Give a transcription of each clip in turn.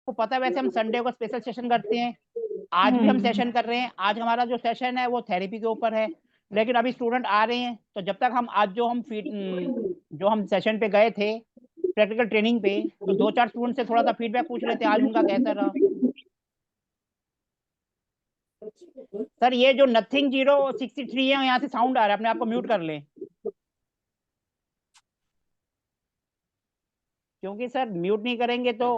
आपको पता है वैसे हम संडे को स्पेशल सेशन करते हैं, आज भी हम सेशन कर रहे हैं। आज हमारा जो सेशन है वो थेरेपी के ऊपर है, लेकिन अभी स्टूडेंट आ रहे हैं, तो जब तक हम आज जो हम सेशन पे गए थे प्रैक्टिकल ट्रेनिंग पे, तो 2-4 स्टूडेंट से थोड़ा सा फीडबैक पूछ रहे थे आज उनका कैसा रहा। सर ये जो नथिंग 063 है यहाँ से साउंड आ रहा है, अपने आप को म्यूट कर लें, क्योंकि सर म्यूट नहीं करेंगे तो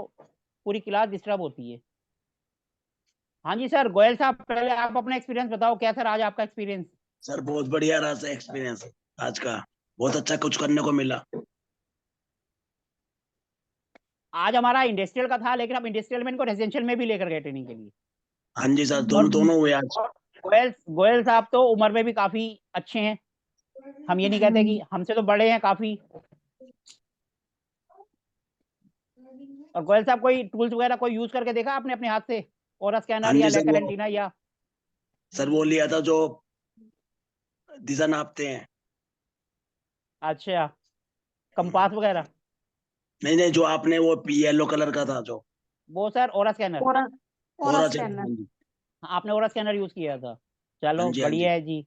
पूरी क्लास डिस्टर्ब होती है। हाँ जी सर, गोयल साहब पहले आप अपना एक्सपीरियंस बताओ, क्या सर आज आपका एक्सपीरियंस? सर बहुत बढ़िया रहा सर एक्सपीरियंस आज का, बहुत अच्छा कुछ करने को मिला। आज हमारा इंडस्ट्रियल का था, लेकिन हम इंडस्ट्रियल में इनको रेजिडेंशियल में भी लेकर गए ट्रेनिंग के लिए। हाँ जी सर, और दोनों दोनों हुए आज। गोयल गोयल साहब तो उम्र में भी काफी अच्छे हैं, हम ये नहीं कहते कि हमसे तो बड़े हैं काफी। और गोयल साहब कोई टूल्स वगैरह कोई यूज करके देखा आपने अपने हाथ से, ओरा हाँ स्कैनर या जी सर, लेकर वो एंटीना या? सर वो लिया था जो दिशा नापते हैं। अच्छा, कंपास वगैरह? नहीं नहीं, जो आपने वो येलो कलर का था जो वो सर ओरा स्कैनर, ओरा ओरा और स्कैनर। हाँ जी। आपने ओरा स्कैनर यूज किया था, हाँ चलो जी हाँ जी। बढ़िया है जी।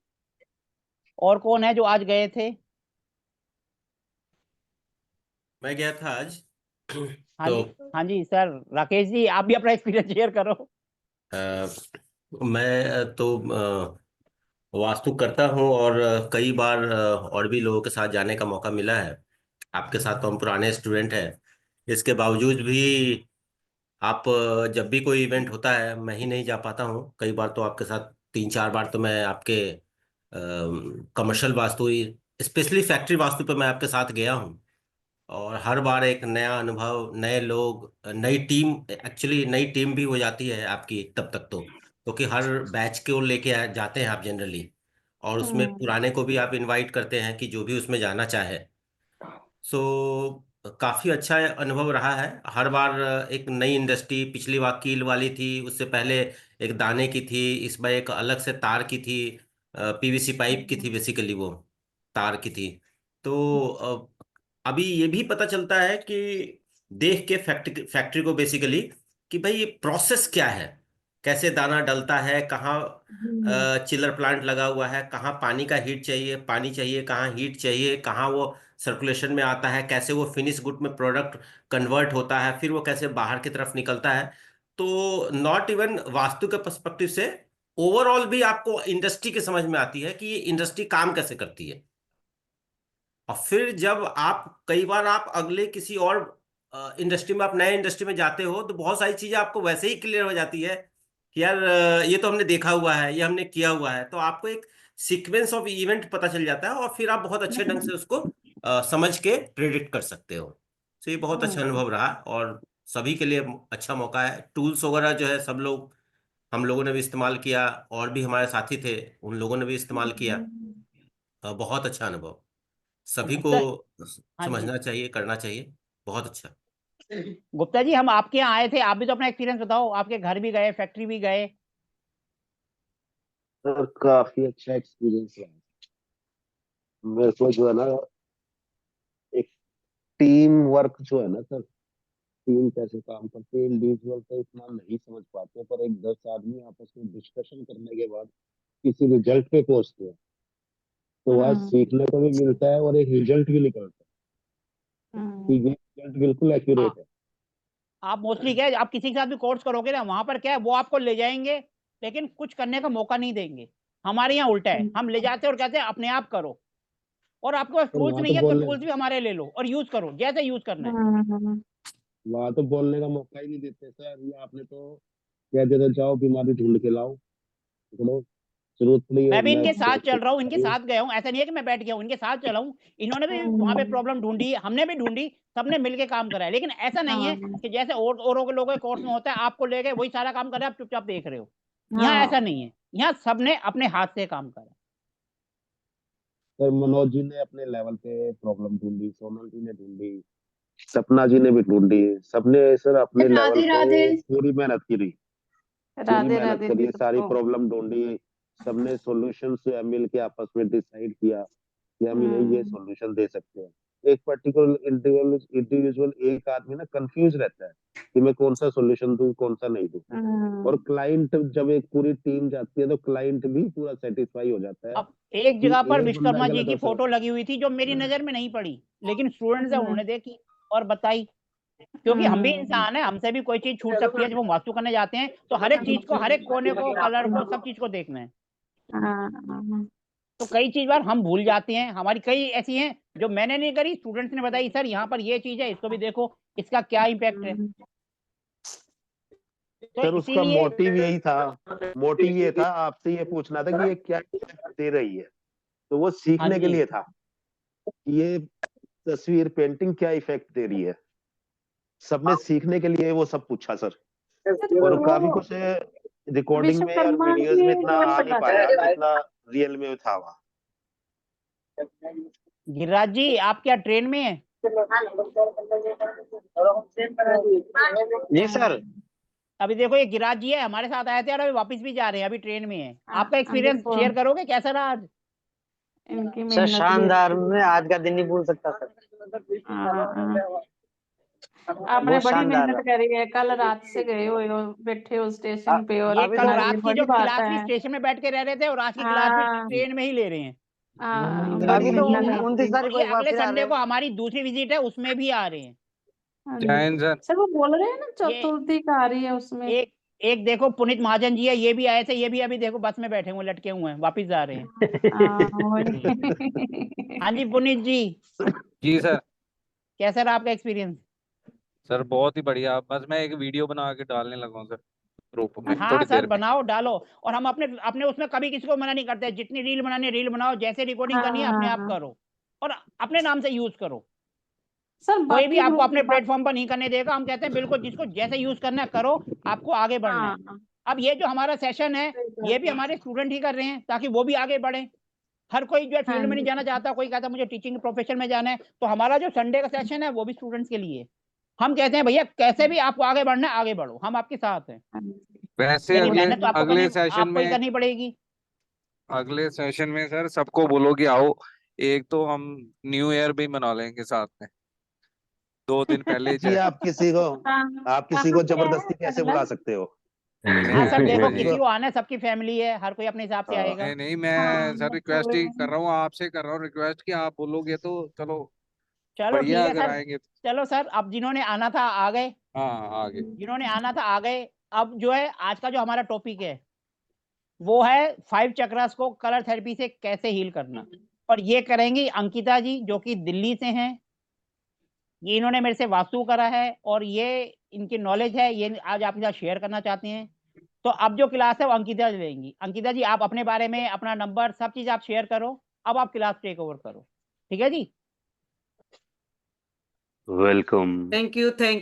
और कौन है जो आज गए थे? मैं गया था आज। हाँ तो जी, हाँ जी सर, राकेश जी आप भी अपना एक्सपीरियंस शेयर करो। मैं तो वास्तु करता हूँ, और कई बार और भी लोगों के साथ जाने का मौका मिला है। आपके साथ तो हम पुराने स्टूडेंट हैं, इसके बावजूद भी आप जब भी कोई इवेंट होता है मैं ही नहीं जा पाता हूँ। कई बार तो आपके साथ 3-4 बार तो मैं आपके commercial vastu, specially factory vastu पे मैं आपके साथ गया हूँ। और हर बार एक नया अनुभव, नए लोग, नई टीम, एक्चुअली नई टीम भी हो जाती है आपकी तब तक तो, क्योंकि हर बैच को लेके जाते हैं आप जनरली, और उसमें पुराने को भी आप इनवाइट करते हैं कि जो भी उसमें जाना चाहे। सो काफ़ी अच्छा अनुभव रहा है हर बार। एक नई इंडस्ट्री, पिछली बार कील वाली थी, उससे पहले एक दाने की थी, इस बार एक अलग से तार की थी, पीवीसी पाइप की थी, बेसिकली वो तार की थी। तो अभी ये भी पता चलता है कि देख के फैक्ट्री फैक्ट्री को बेसिकली, कि भाई ये प्रोसेस क्या है, कैसे दाना डलता है, कहाँ चिलर प्लांट लगा हुआ है, कहाँ पानी का हीट चाहिए, पानी चाहिए, कहाँ हीट चाहिए, कहाँ वो सर्कुलेशन में आता है, कैसे वो फिनिश गुड में प्रोडक्ट कन्वर्ट होता है, फिर वो कैसे बाहर की तरफ निकलता है। तो नॉट इवन वास्तु के पर्सपेक्टिव से, ओवरऑल भी आपको इंडस्ट्री की समझ में आती है कि ये इंडस्ट्री काम कैसे करती है। और फिर जब आप कई बार आप अगले किसी और इंडस्ट्री में, आप नए इंडस्ट्री में जाते हो, तो बहुत सारी चीजें आपको वैसे ही क्लियर हो जाती है कि यार ये तो हमने देखा हुआ है, ये हमने किया हुआ है। तो आपको एक सीक्वेंस ऑफ इवेंट पता चल जाता है, और फिर आप बहुत अच्छे ढंग से उसको समझ के प्रेडिक्ट कर सकते हो। तो ये बहुत अच्छा अनुभव रहा, और सभी के लिए अच्छा मौका है। टूल्स वगैरह जो है सब लोग, हम लोगों ने भी इस्तेमाल किया, और भी हमारे साथी थे उन लोगों ने भी इस्तेमाल किया। बहुत अच्छा अनुभव, सभी को गुप्ता, हाँ जी समझना चाहिए, करना चाहिए। बहुत अच्छा। गुप्ता जी, हम आपके यहाँ आए थे, आप भी तो अपना एक्सपीरियंस बताओ, आपके घर भी गए फैक्ट्री भी गए। सर काफी अच्छा एक्सपीरियंस है मेरे को, जो है ना, एक टीम वर्क जो है ना सर, टीम कैसे काम करते हैं, इंडिविजुअल तो इतना नहीं समझ पाते, पर एक 10 आदमी आपस में डिस्कशन करने के बाद किसी रिजल्ट पे पहुंचते हैं, तो वह सीखने को भी मिलता है और एक रिजल्ट भी निकलता है कि ये रिजल्ट बिल्कुल हाँ, एक्यूरेट है। आप मोस्टली क्या है, आप किसी के साथ भी कोर्स करोगे ना, वहां पर क्या है वो आपको ले जाएंगे लेकिन कुछ करने का मौका नहीं देंगे। हमारे यहाँ उल्टा है, हम ले जाते हैं और कहते हैं अपने आप करो, और आपके पास और टूल्स वहां तो नहीं है तो बोलने टूल्स भी हमारे ले लो और यूज करो जैसे यूज करना है। वहां तो बोलने का मौका ही नहीं देते सर। ये आपने तो कह देते, जाओ बीमारी ढूंढ के लाओ, चलो जरूरत पड़ी है मैं भी मैं इनके साथ चल रहा हूँ, इनके करूँ। साथ गया हूँ, ऐसा नहीं है कि मैं बैठ गया हूँ, इनके साथ चला हूँ। इन्होंने भी वहां पे प्रॉब्लम ढूंढी, हमने भी ढूंढी, सबने मिलके काम करा है। लेकिन ऐसा नहीं है कि जैसे औरों के लोगों के कोर्स में होता है आपको ले गए वही सारा काम कर रहे हैं, आप चुपचाप देख रहे हो। यहाँ ऐसा नहीं है, यहाँ सबने अपने हाथ से काम करा। सर मनोज जी ने अपने लेवल पे प्रॉब्लम ढूंढी, सोनल जी ने ढूंढी, सपना जी ने भी ढूंढी, सबने सर अपने लेवल राधे पे राधे। पूरी मेहनत करी, पूरी राधे मेहनत राधे करी जी है, सारी सबको। प्रॉब्लम ढूंढी, सबने सॉल्यूशन से मिल के आपस में डिसाइड किया कि हम इन्हें ये सॉल्यूशन दे सकते हैं। एक पर्टिकुलर इंडिविजुअल इंडिविजुअल एक आदमी ना कंफ्यूज रहता है कि मैं कौन सा सॉल्यूशन दूं, कौन सा नहीं दूं। और क्लाइंट, जब एक पूरी टीम जाती है तो क्लाइंट भी पूरा सेटिस्फाई हो जाता है अब एक कि जगह पर एक बंदा विश्वकर्मा जी गलत की हो फोटो लगी हुई थी जो मेरी नजर में नहीं पड़ी, लेकिन स्टूडेंट्स है उन्होंने देखी और बताई, क्योंकि हम भी इंसान है, हमसे भी कोई चीज छूट सकती है। जब हम वास्तु करने जाते हैं तो हर एक चीज को, हर एक कोने को, कलर को, सब चीज को देखना है। तो कई चीज बार हम भूल जाते हैं, हमारी कई ऐसी हैं जो मैंने नहीं करी, स्टूडेंट्स ने बताई, सर यहाँ पर ये चीज है, इसको भी देखो, इसका क्या इम्पैक्ट है। तो सर उसका इसीलिए मोटिव यही था, मोटिव ये था आपसे ये पूछना था कि ये क्या इफेक्ट दे रही है, तो वो हाँ सीखने के जी, लिए था कि ये तस्वीर पेंटिंग क्या इफेक्ट दे रही है। सबने सीखने के लिए वो सब पूछा सर, और काफी कुछ रिकॉर्डिंग में और विश्वकर्मा वीडियोस में इतना आ की नहीं पाया जितना रियल में था वहाँ। गिरिराज जी आप क्या ट्रेन में हैं? जी सर। अभी देखो ये गिरिराज जी है, हमारे साथ आए थे और अभी वापस भी जा रहे हैं, अभी ट्रेन में है। हाँ, आपका एक्सपीरियंस देखो। शेयर करोगे, कैसा रहा आज? इनकी सर मेहनत शानदार, मैं आज का दिन नहीं भूल सकता सर। आपने बहुत बड़ी शानदार मेहनत रहा। करी है, कल रात से गए हो, बैठे हो स्टेशन पे, और ये अभी कल तो रात की बड़ी जो बात क्लास भी है। स्टेशन में बैठ के रह रहे थे और आज की क्लास भी हाँ, ट्रेन में ही ले रहे हैं। बड़ी अभी तो मेहनत है 29 आपकी। तारीख को ये एक बार अगले फिर आ रहे संडे को हैं। हमारी दूसरी विजिट है, उसमें भी आ रहे हैं। हाँ जय जी। हिंद सर। सर वो बोल रहे हैं ना ये चतुर्थी का आ रही है उसमें। एक एक देखो पुनीत महाजन जी है, ये भी आए थे, ये भी अभी देखो बस में बैठे हुए लटके हुए हैं, वापिस जा रहे हैं। वही। हाँ जी पुनीत जी, जी सर। कैसा रहा आपका एक्सपीरियंस? सर बहुत ही बढ़िया, बस मैं एक वीडियो बना के डालने लगा हूँ सर ग्रुप में हाँ थोड़ी सर देर में। बनाओ, डालो। और हम अपने अपने उसमें कभी किसी को मना नहीं करते, जितनी रील बनानी है रील बनाओ, जैसे रिकॉर्डिंग करनी है अपने आप हाँ करो और अपने नाम से यूज करो। सर, कोई भी बाकी आपको अपने ग्रुप। प्लेटफॉर्म पर नहीं करने देगा। हम कहते हैं बिल्कुल जिसको जैसे यूज करना है करो, आपको आगे बढ़ना है। हाँ, अब ये जो हमारा सेशन है, सही ये बात भी है। हमारे स्टूडेंट ही कर रहे हैं ताकि वो भी आगे बढ़े। हर कोई जो है हाँ फील्ड में नहीं जी, जाना चाहता, कोई कहता है मुझे टीचिंग प्रोफेशन में जाना है, तो हमारा जो संडे का सेशन है वो भी स्टूडेंट्स के लिए। हम कहते हैं भैया कैसे भी आपको आगे बढ़ना है आगे बढ़ो, हम आपके साथ हैं, हाँ जी। वैसे लेकिन अगले मेहनत तो आपको करनी, अगले सेशन आपको ही में करनी पड़ेगी। सर सबको बोलो कि आओ, एक तो हम न्यू ईयर भी मना लेंगे साथ में, 2 दिन पहले ही जी चले। आप किसी कहाँ को पे है जबरदस्ती कैसे अगला? बुला सकते हो? हाँ सर देखो नहीं किसी को आना है, सबकी फैमिली है, हर कोई अपने हिसाब से हाँ। आएगा। नहीं, हाँ मैं सर रिक्वेस्ट ही कर तो रहा हूँ, आपसे कर रहा हूँ रिक्वेस्ट कि आप बोलोगे तो चलो चलो ठीक बढ़िया, है अगर सर। आएंगे तो। चलो सर, अब जिन्होंने आना था आ गए, हाँ आगे। जिन्होंने आना था आ गए। अब जो है आज का जो हमारा टॉपिक है वो है 5 चक्रास को कलर थेरेपी से कैसे हील करना, और ये करेंगी अंकिता जी जो कि दिल्ली से हैं। ये इन्होंने मेरे से वास्तु करा है और ये इनकी नॉलेज है, ये आज आपके साथ शेयर करना चाहते हैं। तो अब जो क्लास है वो अंकिता जी लेंगी। अंकिता जी आप अपने बारे में, अपना नंबर, सब चीज आप शेयर करो। अब आप क्लास टेक ओवर करो, ठीक है जी। Welcome. Thank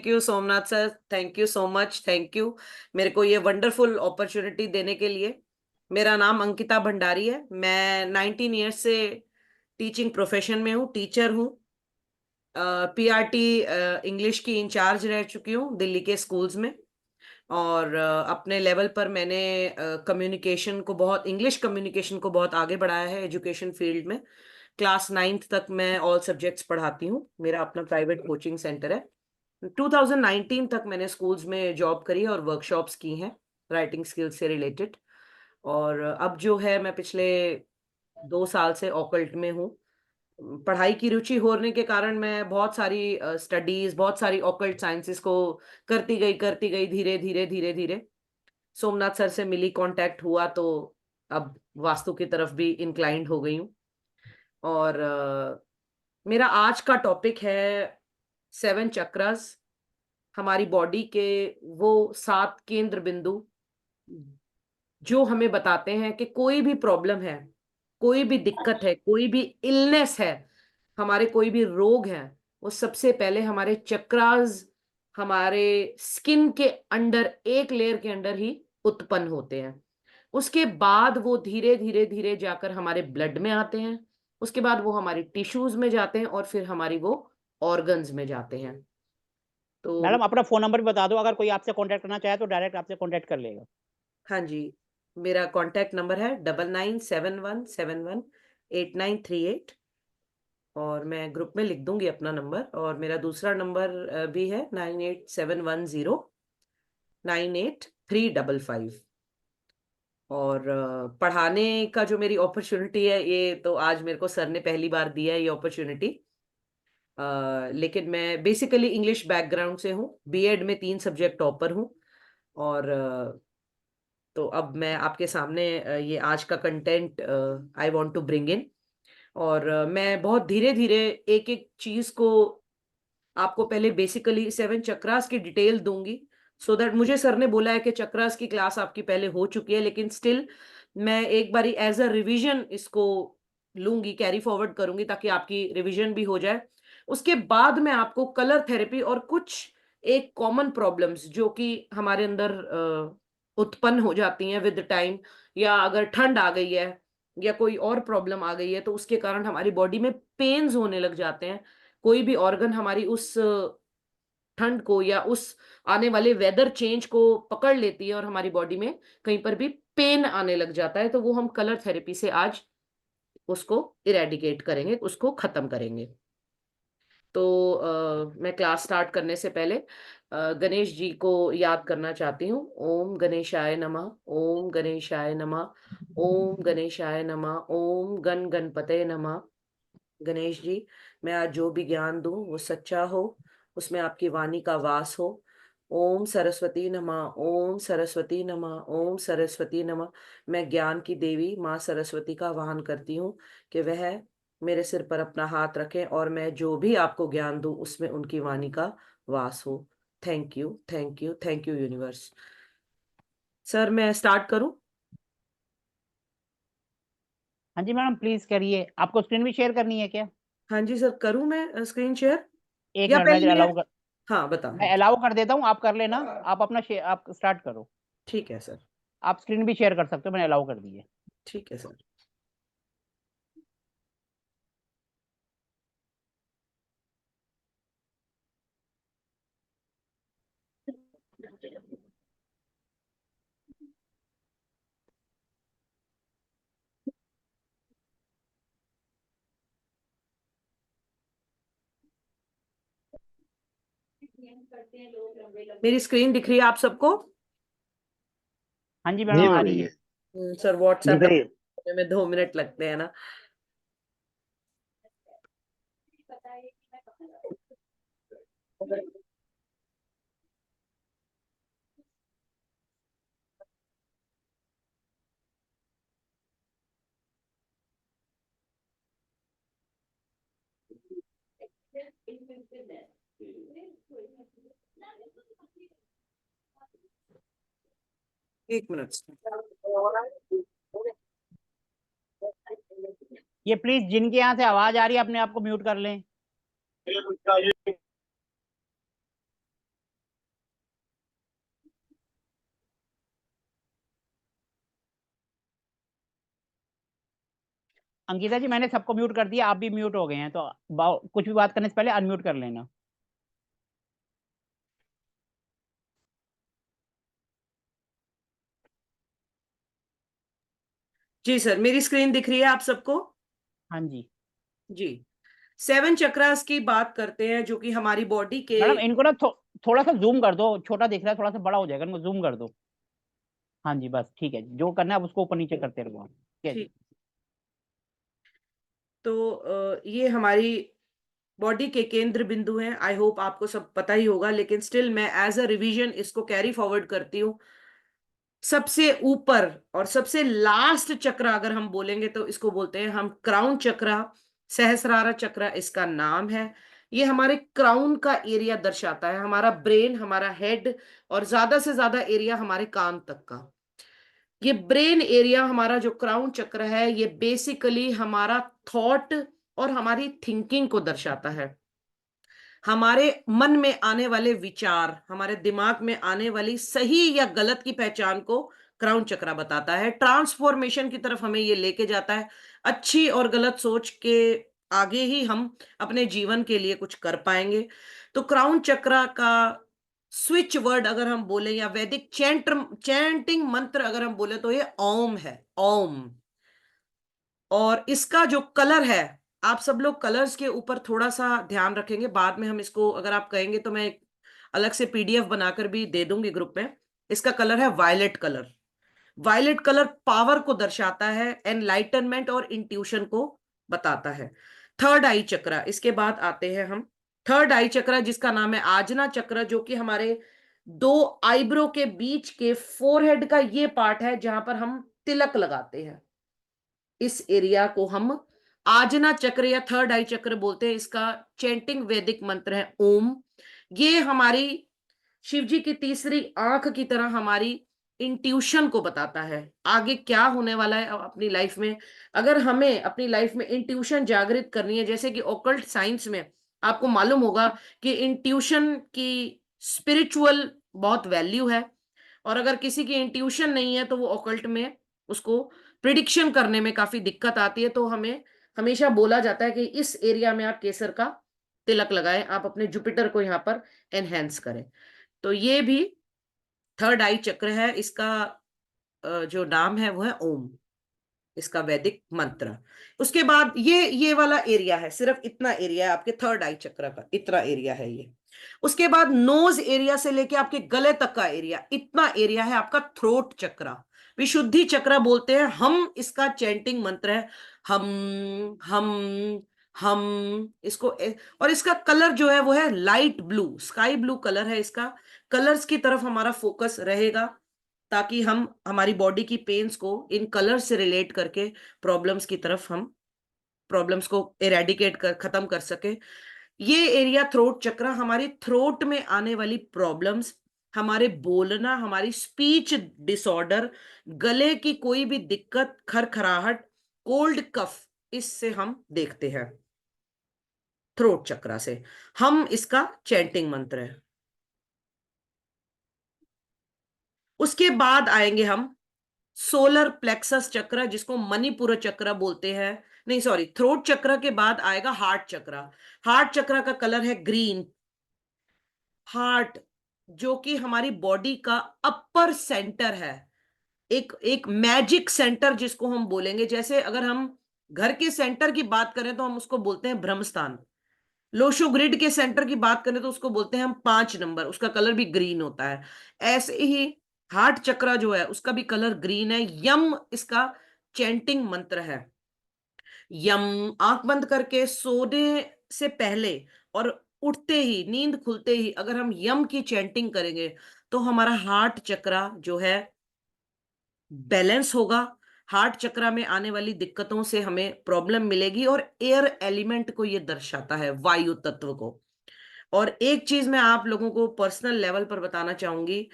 you Somnath sir, thank you so much, thank you मेरे को ये वंडरफुल अपॉर्चुनिटी देने के लिए। मेरा नाम अंकिता भंडारी है, मैं 19 ईयर्स से टीचिंग प्रोफेशन में हूँ, टीचर हूँ। पीआरटी इंग्लिश की इंचार्ज रह चुकी हूँ दिल्ली के स्कूल्स में। और अपने लेवल पर मैंने कम्युनिकेशन को बहुत, इंग्लिश कम्युनिकेशन को बहुत आगे बढ़ाया है एजुकेशन फील्ड में। क्लास 9th तक मैं ऑल सब्जेक्ट्स पढ़ाती हूँ, मेरा अपना प्राइवेट कोचिंग सेंटर है। 2019 तक मैंने स्कूल्स में जॉब करी और वर्कशॉप्स की हैं राइटिंग स्किल्स से रिलेटेड। और अब जो है मैं पिछले 2 साल से ऑकल्ट में हूँ। पढ़ाई की रुचि होने के कारण मैं बहुत सारी स्टडीज, बहुत सारी ऑकल्ट साइंसेस को करती गई धीरे धीरे धीरे धीरे। सोमनाथ सर से मिली, कांटेक्ट हुआ, तो अब वास्तु की तरफ भी इंक्लाइंड हो गई हूँ। और मेरा आज का टॉपिक है 7 चक्रास, हमारी बॉडी के वो 7 केंद्र बिंदु जो हमें बताते हैं कि कोई भी प्रॉब्लम है, कोई भी दिक्कत है, कोई भी इलनेस है, हमारे कोई भी रोग है, वो सबसे पहले हमारे चक्रास, हमारे स्किन के अंडर, एक लेयर के अंदर ही उत्पन्न होते हैं। उसके बाद वो धीरे धीरे धीरे जाकर हमारे ब्लड में आते हैं, उसके बाद वो हमारी टिश्यूज में जाते हैं और फिर हमारी वो ऑर्गन्स में जाते हैं। तो मैडम अपना फोन नंबर भी बता दो, अगर कोई आपसे कांटेक्ट करना चाहे तो डायरेक्ट आपसे कांटेक्ट कर लेगा। हाँ जी, मेरा कॉन्टैक्ट नंबर है 9971718938। और मैं ग्रुप में लिख दूंगी अपना नंबर, और मेरा दूसरा नंबर भी है 9871098355। और पढ़ाने का जो मेरी अपॉर्चुनिटी है, ये तो आज मेरे को सर ने पहली बार दिया है ये अपॉर्चुनिटी। लेकिन मैं बेसिकली इंग्लिश बैकग्राउंड से हूँ, बीएड में 3 सब्जेक्ट टॉपर हूँ। और तो अब मैं आपके सामने ये आज का content I want to bring in. और मैं बहुत धीरे धीरे एक एक चीज को आपको पहले बेसिकली 7 चक्रास की डिटेल दूंगी, सो दैट मुझे सर ने बोला है कि चक्रास की क्लास आपकी पहले हो चुकी है, लेकिन स्टिल मैं एक बारी एज अ रिवीजन इसको लूंगी, कैरी फॉरवर्ड करूंगी, ताकि आपकी रिवीजन भी हो जाए। उसके बाद मैं आपको कलर थेरेपी और कुछ एक कॉमन प्रॉब्लम्स जो कि हमारे अंदर उत्पन्न हो जाती हैं विद टाइम, या अगर ठंड आ गई है या कोई और प्रॉब्लम आ गई है तो उसके कारण हमारी बॉडी में पेन्स होने लग जाते हैं। कोई भी ऑर्गन हमारी उस ठंड को या उस आने वाले वेदर चेंज को पकड़ लेती है और हमारी बॉडी में कहीं पर भी पेन आने लग जाता है, तो वो हम कलर थेरेपी से आज उसको इरेडिकेट करेंगे, उसको खत्म करेंगे। तो मैं क्लास स्टार्ट करने से पहले गणेश जी को याद करना चाहती हूँ। ओम गणेशाय नमः, ओम गणेशाय नमः, ओम गणेशाय नमः, ओम गण गणपते नमः। गणेश जी, मैं आज जो भी ज्ञान दूं वो सच्चा हो, उसमें आपकी वाणी का वास हो। ओम सरस्वती नमः, ओम सरस्वती नमः, ओम सरस्वती नमः। मैं ज्ञान की देवी माँ सरस्वती का आह्वान करती हूँ कि वह मेरे सिर पर अपना हाथ रखें और मैं जो भी आपको ज्ञान दूं उसमें उनकी वाणी का वास हो। Thank you, thank you, thank you universe. Sir मैं स्टार्ट करूं? हाँ जी मैडम, प्लीज करिए। आपको स्क्रीन भी शेयर करनी है क्या? हाँ जी सर, करूं मैं स्क्रीन शेयर एक या मिनट, मैं पहले मैं? अलाउ कर हाँ बताओ। मैं अलाउ कर देता हूँ, आप कर लेना। आप अपना आप स्टार्ट करो। ठीक है सर, आप स्क्रीन भी शेयर कर सकते हो, मैंने अलाउ कर दी है। ठीक है सर। मेरी स्क्रीन दिख रही है आप सबको? हाँ जी जी मैडम, आ हो रही रही है। है, सर व्हाट्सएप दिख रही है। डाउनलोड में 2 मिनट लगते हैं ना। एक मिनट। ये प्लीज जिनके यहाँ से आवाज आ रही है अपने आप को म्यूट कर लें। अंकिता जी, मैंने सबको म्यूट कर दिया, आप भी म्यूट हो गए हैं, तो कुछ भी बात करने से पहले अनम्यूट कर लेना। जी सर, मेरी स्क्रीन दिख रही है आप सबको? हाँ जी जी। 7 चक्रास की बात करते हैं जो कि हमारी बॉडी के। मैडम, इनको ना थोड़ा सा जूम कर दो, छोटा दिख रहा है, थोड़ा सा बड़ा हो जाएगा, इनको जूम कर दो। हाँ जी, बस ठीक है, जो करना है आप उसको ऊपर नीचे करते रहो। ठीक है जी। ठीक। तो ये हमारी बॉडी के केंद्र बिंदु हैं। आई होप आपको सब पता ही होगा, लेकिन स्टिल मैं एज अ रिवीजन इसको कैरी फॉरवर्ड करती हूँ। सबसे ऊपर और सबसे लास्ट चक्र अगर हम बोलेंगे तो इसको बोलते हैं हम क्राउन चक्र। सहस्रारा चक्र इसका नाम है। ये हमारे क्राउन का एरिया दर्शाता है, हमारा ब्रेन, हमारा हेड, और ज्यादा से ज्यादा एरिया हमारे कान तक का। ये ब्रेन एरिया हमारा जो क्राउन चक्र है, ये बेसिकली हमारा थॉट और हमारी थिंकिंग को दर्शाता है। हमारे मन में आने वाले विचार, हमारे दिमाग में आने वाली सही या गलत की पहचान को क्राउन चक्र बताता है। ट्रांसफॉर्मेशन की तरफ हमें ये लेके जाता है। अच्छी और गलत सोच के आगे ही हम अपने जीवन के लिए कुछ कर पाएंगे। तो क्राउन चक्र का स्विच वर्ड अगर हम बोले या वैदिक चैंटिंग मंत्र अगर हम बोले तो ये ओम है, ओम। और इसका जो कलर है आप सब लोग कलर्स के ऊपर थोड़ा सा ध्यान रखेंगे, बाद में हम इसको अगर आप कहेंगे तो मैं एक अलग से पीडीएफ बनाकर भी दे दूंगी ग्रुप में। इसका कलर है violet colour. Violet colour power को दर्शाता है, एनलाइटनमेंट और इंट्यूशन को बताता है। थर्ड आई चक्रा, इसके बाद आते हैं हम थर्ड आई चक्रा जिसका नाम है आजना चक्र, जो कि हमारे दो आईब्रो के बीच के फोरहेड का ये पार्ट है जहां पर हम तिलक लगाते हैं। इस एरिया को हम आजना चक्र या थर्ड आई चक्र बोलते हैं। इसका चैंटिंग वैदिक मंत्र है ओम। ये हमारी शिव जी की तीसरी आंख की तरह हमारी इंट्यूशन को बताता है, आगे क्या होने वाला है अपनी लाइफ में। अगर हमें अपनी लाइफ में इंट्यूशन जागृत करनी है, जैसे कि ओकल्ट साइंस में आपको मालूम होगा कि इंट्यूशन की स्पिरिचुअल बहुत वैल्यू है, और अगर किसी की इंट्यूशन नहीं है तो वो ओकल्ट में उसको प्रिडिक्शन करने में काफी दिक्कत आती है। तो हमें हमेशा बोला जाता है कि इस एरिया में आप केसर का तिलक लगाएं, आप अपने जुपिटर को यहाँ पर एनहेंस करें। तो ये भी थर्ड आई चक्र है। इसका जो नाम है वो है ओम, इसका वैदिक मंत्र। उसके बाद ये वाला एरिया है, सिर्फ इतना एरिया है आपके थर्ड आई चक्र का, इतना एरिया है ये। उसके बाद नोज एरिया से लेके आपके गले तक का एरिया, इतना एरिया है आपका थ्रोट चक्र, विशुद्धि चक्र बोलते हैं हम। इसका चैंटिंग मंत्र है हम इसको और इसका कलर जो है वो है light blue, sky blue colour है इसका। कलर्स की तरफ हमारा फोकस रहेगा ताकि हम हमारी बॉडी की पेन्स को इन कलर से रिलेट करके प्रॉब्लम्स की तरफ हम प्रॉब्लम्स को इरेडिकेट कर खत्म कर सके। ये एरिया थ्रोट चक्र हमारी थ्रोट में आने वाली प्रॉब्लम्स, हमारे बोलना, हमारी स्पीच डिसऑर्डर, गले की कोई भी दिक्कत, खरखराहट, कोल्ड कफ, इससे हम देखते हैं थ्रोट चक्र से। हम इसका चैंटिंग मंत्र है। उसके बाद आएंगे हम सोलर प्लेक्सस चक्र जिसको मणिपुर चक्र बोलते हैं। नहीं सॉरी, थ्रोट चक्र के बाद आएगा हार्ट चक्र। हार्ट चक्र का कलर है ग्रीन। हार्ट जो कि हमारी बॉडी का अपर सेंटर है, एक मैजिक सेंटर जिसको हम बोलेंगे। जैसे अगर हम घर के सेंटर की बात करें तो हम उसको बोलते हैं ब्रह्मस्थान। लोशो ग्रिड के सेंटर की बात करें तो उसको बोलते हैं हम 5 नंबर, उसका कलर भी ग्रीन होता है। ऐसे ही हार्ट चक्र जो है उसका भी कलर ग्रीन है। यम इसका चैंटिंग मंत्र है। यम, आंख बंद करके सोने से पहले और उठते ही, नींद खुलते ही अगर हम यम की चैंटिंग करेंगे तो हमारा हार्ट चक्र जो है बैलेंस होगा। हार्ट चक्र में आने वाली दिक्कतों से हमें प्रॉब्लम मिलेगी, और एयर एलिमेंट को ये दर्शाता है, वायु तत्व को। और एक चीज मैं आप लोगों को पर्सनल लेवल पर बताना चाहूंगी,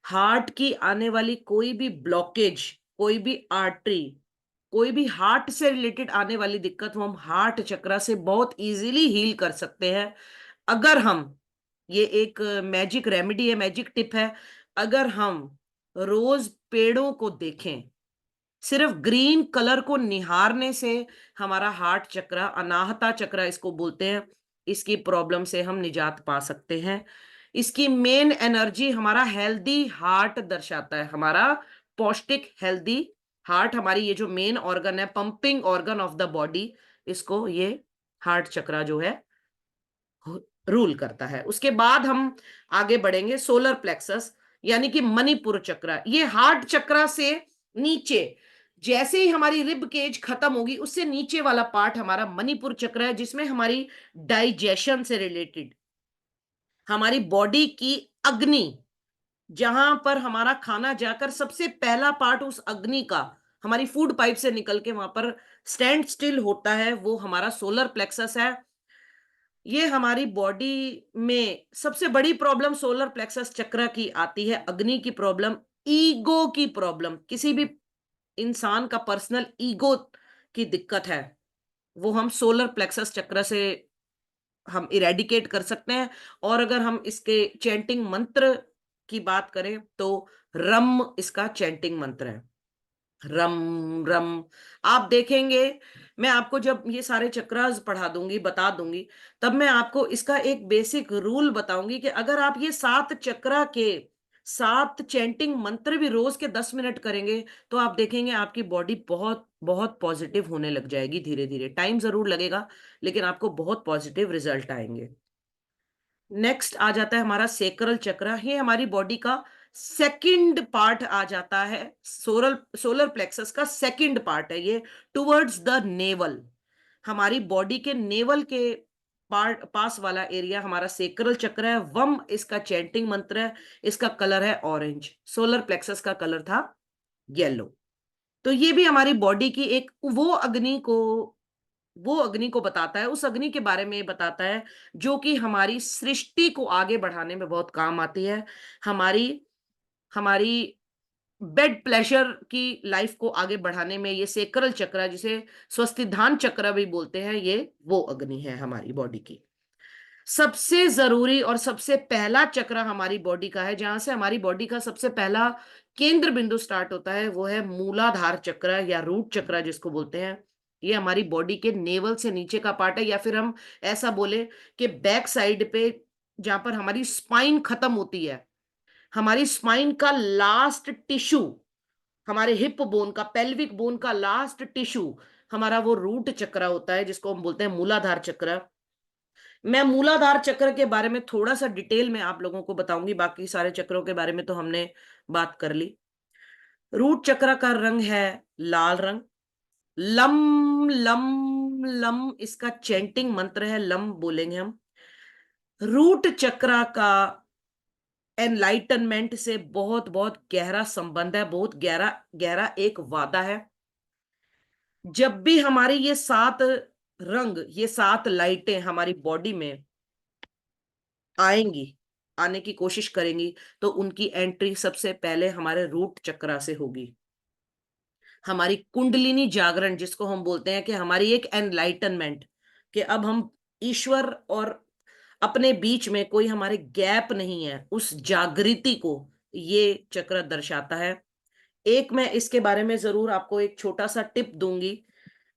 हार्ट की आने वाली कोई भी ब्लॉकेज, कोई भी आर्टरी, कोई भी हार्ट से रिलेटेड आने वाली दिक्कत वो हम हार्ट चक्र से बहुत इजीली हील कर सकते हैं। अगर हम, ये एक मैजिक रेमेडी है, मैजिक टिप है, अगर हम रोज पेड़ों को देखें, सिर्फ ग्रीन कलर को निहारने से हमारा हार्ट चक्र, अनाहता चक्र इसको बोलते हैं, इसकी प्रॉब्लम से हम निजात पा सकते हैं। इसकी मेन एनर्जी हमारा हेल्दी हार्ट दर्शाता है, हमारा पौष्टिक हेल्दी हार्ट, हमारी ये जो मेन ऑर्गन है, pumping organ of the body, इसको ये हार्ट चक्र जो है रूल करता है। उसके बाद हम आगे बढ़ेंगे सोलर प्लेक्सस यानी कि मणिपुर चक्र। ये हार्ट चक्र से नीचे, जैसे ही हमारी रिब केज खत्म होगी उससे नीचे वाला पार्ट हमारा मणिपुर चक्र है, जिसमें हमारी डाइजेशन से रिलेटेड, हमारी बॉडी की अग्नि, जहां पर हमारा खाना जाकर सबसे पहला पार्ट उस अग्नि का हमारी फूड पाइप से निकल के वहां पर स्टैंड स्टिल होता है, वो हमारा सोलर प्लेक्सस है। ये हमारी बॉडी में सबसे बड़ी प्रॉब्लम सोलर प्लेक्सस चक्र की आती है, अग्नि की प्रॉब्लम, ईगो की प्रॉब्लम। किसी भी इंसान का पर्सनल ईगो की दिक्कत है वो हम सोलर प्लेक्सस चक्र से हम इरेडिकेट कर सकते हैं। और अगर हम इसके चैंटिंग मंत्र की बात करें तो रम इसका चैंटिंग मंत्र है, रम रम। आप देखेंगे, मैं आपको जब ये सारे चक्रास पढ़ा दूंगी, बता दूंगी, तब मैं आपको इसका एक बेसिक रूल बताऊंगी कि अगर आप ये 7 चक्रा के 7 चैंटिंग मंत्र भी रोज के 10 मिनट करेंगे तो आप देखेंगे आपकी बॉडी बहुत बहुत पॉजिटिव होने लग जाएगी धीरे धीरे। टाइम जरूर लगेगा, लेकिन आपको बहुत पॉजिटिव रिजल्ट आएंगे। नेक्स्ट आ जाता है हमारा सेक्रल चक्र। ये हमारी बॉडी का सेकंड पार्ट आ जाता है, सोलर प्लेक्सस का सेकंड पार्ट है ये, टुवर्ड्स द नेवल। हमारी बॉडी के नेवल के पास वाला एरिया हमारा सेक्रल चक्र है। वम इसका चैंटिंग मंत्र है, इसका कलर है ऑरेंज, सोलर प्लेक्सस का कलर था येलो। तो ये भी हमारी बॉडी की एक वो अग्नि को बताता है, उस अग्नि के बारे में बताता है जो कि हमारी सृष्टि को आगे बढ़ाने में बहुत काम आती है। हमारी बेड प्लेजर की लाइफ को आगे बढ़ाने में ये सेक्रल चक्र, जिसे स्वस्तिधान चक्र भी बोलते हैं, ये वो अग्नि है हमारी बॉडी की। सबसे जरूरी और सबसे पहला चक्र हमारी बॉडी का है, जहां से हमारी बॉडी का सबसे पहला केंद्र बिंदु स्टार्ट होता है, वो है मूलाधार चक्र या रूट चक्र जिसको बोलते हैं। ये हमारी बॉडी के नेवल से नीचे का पार्ट है, या फिर हम ऐसा बोले कि बैक साइड पे जहां पर हमारी स्पाइन खत्म होती है, हमारी स्पाइन का लास्ट टिश्यू, हमारे हिप बोन का, पेल्विक बोन का लास्ट टिश्यू हमारा वो रूट चक्र होता है, जिसको हम बोलते हैं मूलाधार चक्र। मैं मूलाधार चक्र के बारे में थोड़ा सा डिटेल में आप लोगों को बताऊंगी, बाकी सारे चक्रों के बारे में तो हमने बात कर ली। रूट चक्र का रंग है लाल रंग। लम लम लम इसका चैंटिंग मंत्र है, लम बोलेंगे हम। रूट चक्र का एनलाइटनमेंट से बहुत बहुत गहरा संबंध है, बहुत गहरा गहरा एक वादा है। जब भी हमारी ये 7 रंग, ये 7 लाइटें हमारी बॉडी में आएंगी, आने की कोशिश करेंगी, तो उनकी एंट्री सबसे पहले हमारे रूट चक्र से होगी। हमारी कुंडलिनी जागरण, जिसको हम बोलते हैं कि हमारी एक एनलाइटनमेंट, कि अब हम ईश्वर और अपने बीच में कोई हमारे गैप नहीं है, उस जागृति को ये चक्र दर्शाता है। एक मैं इसके बारे में जरूर आपको एक छोटा सा टिप दूंगी।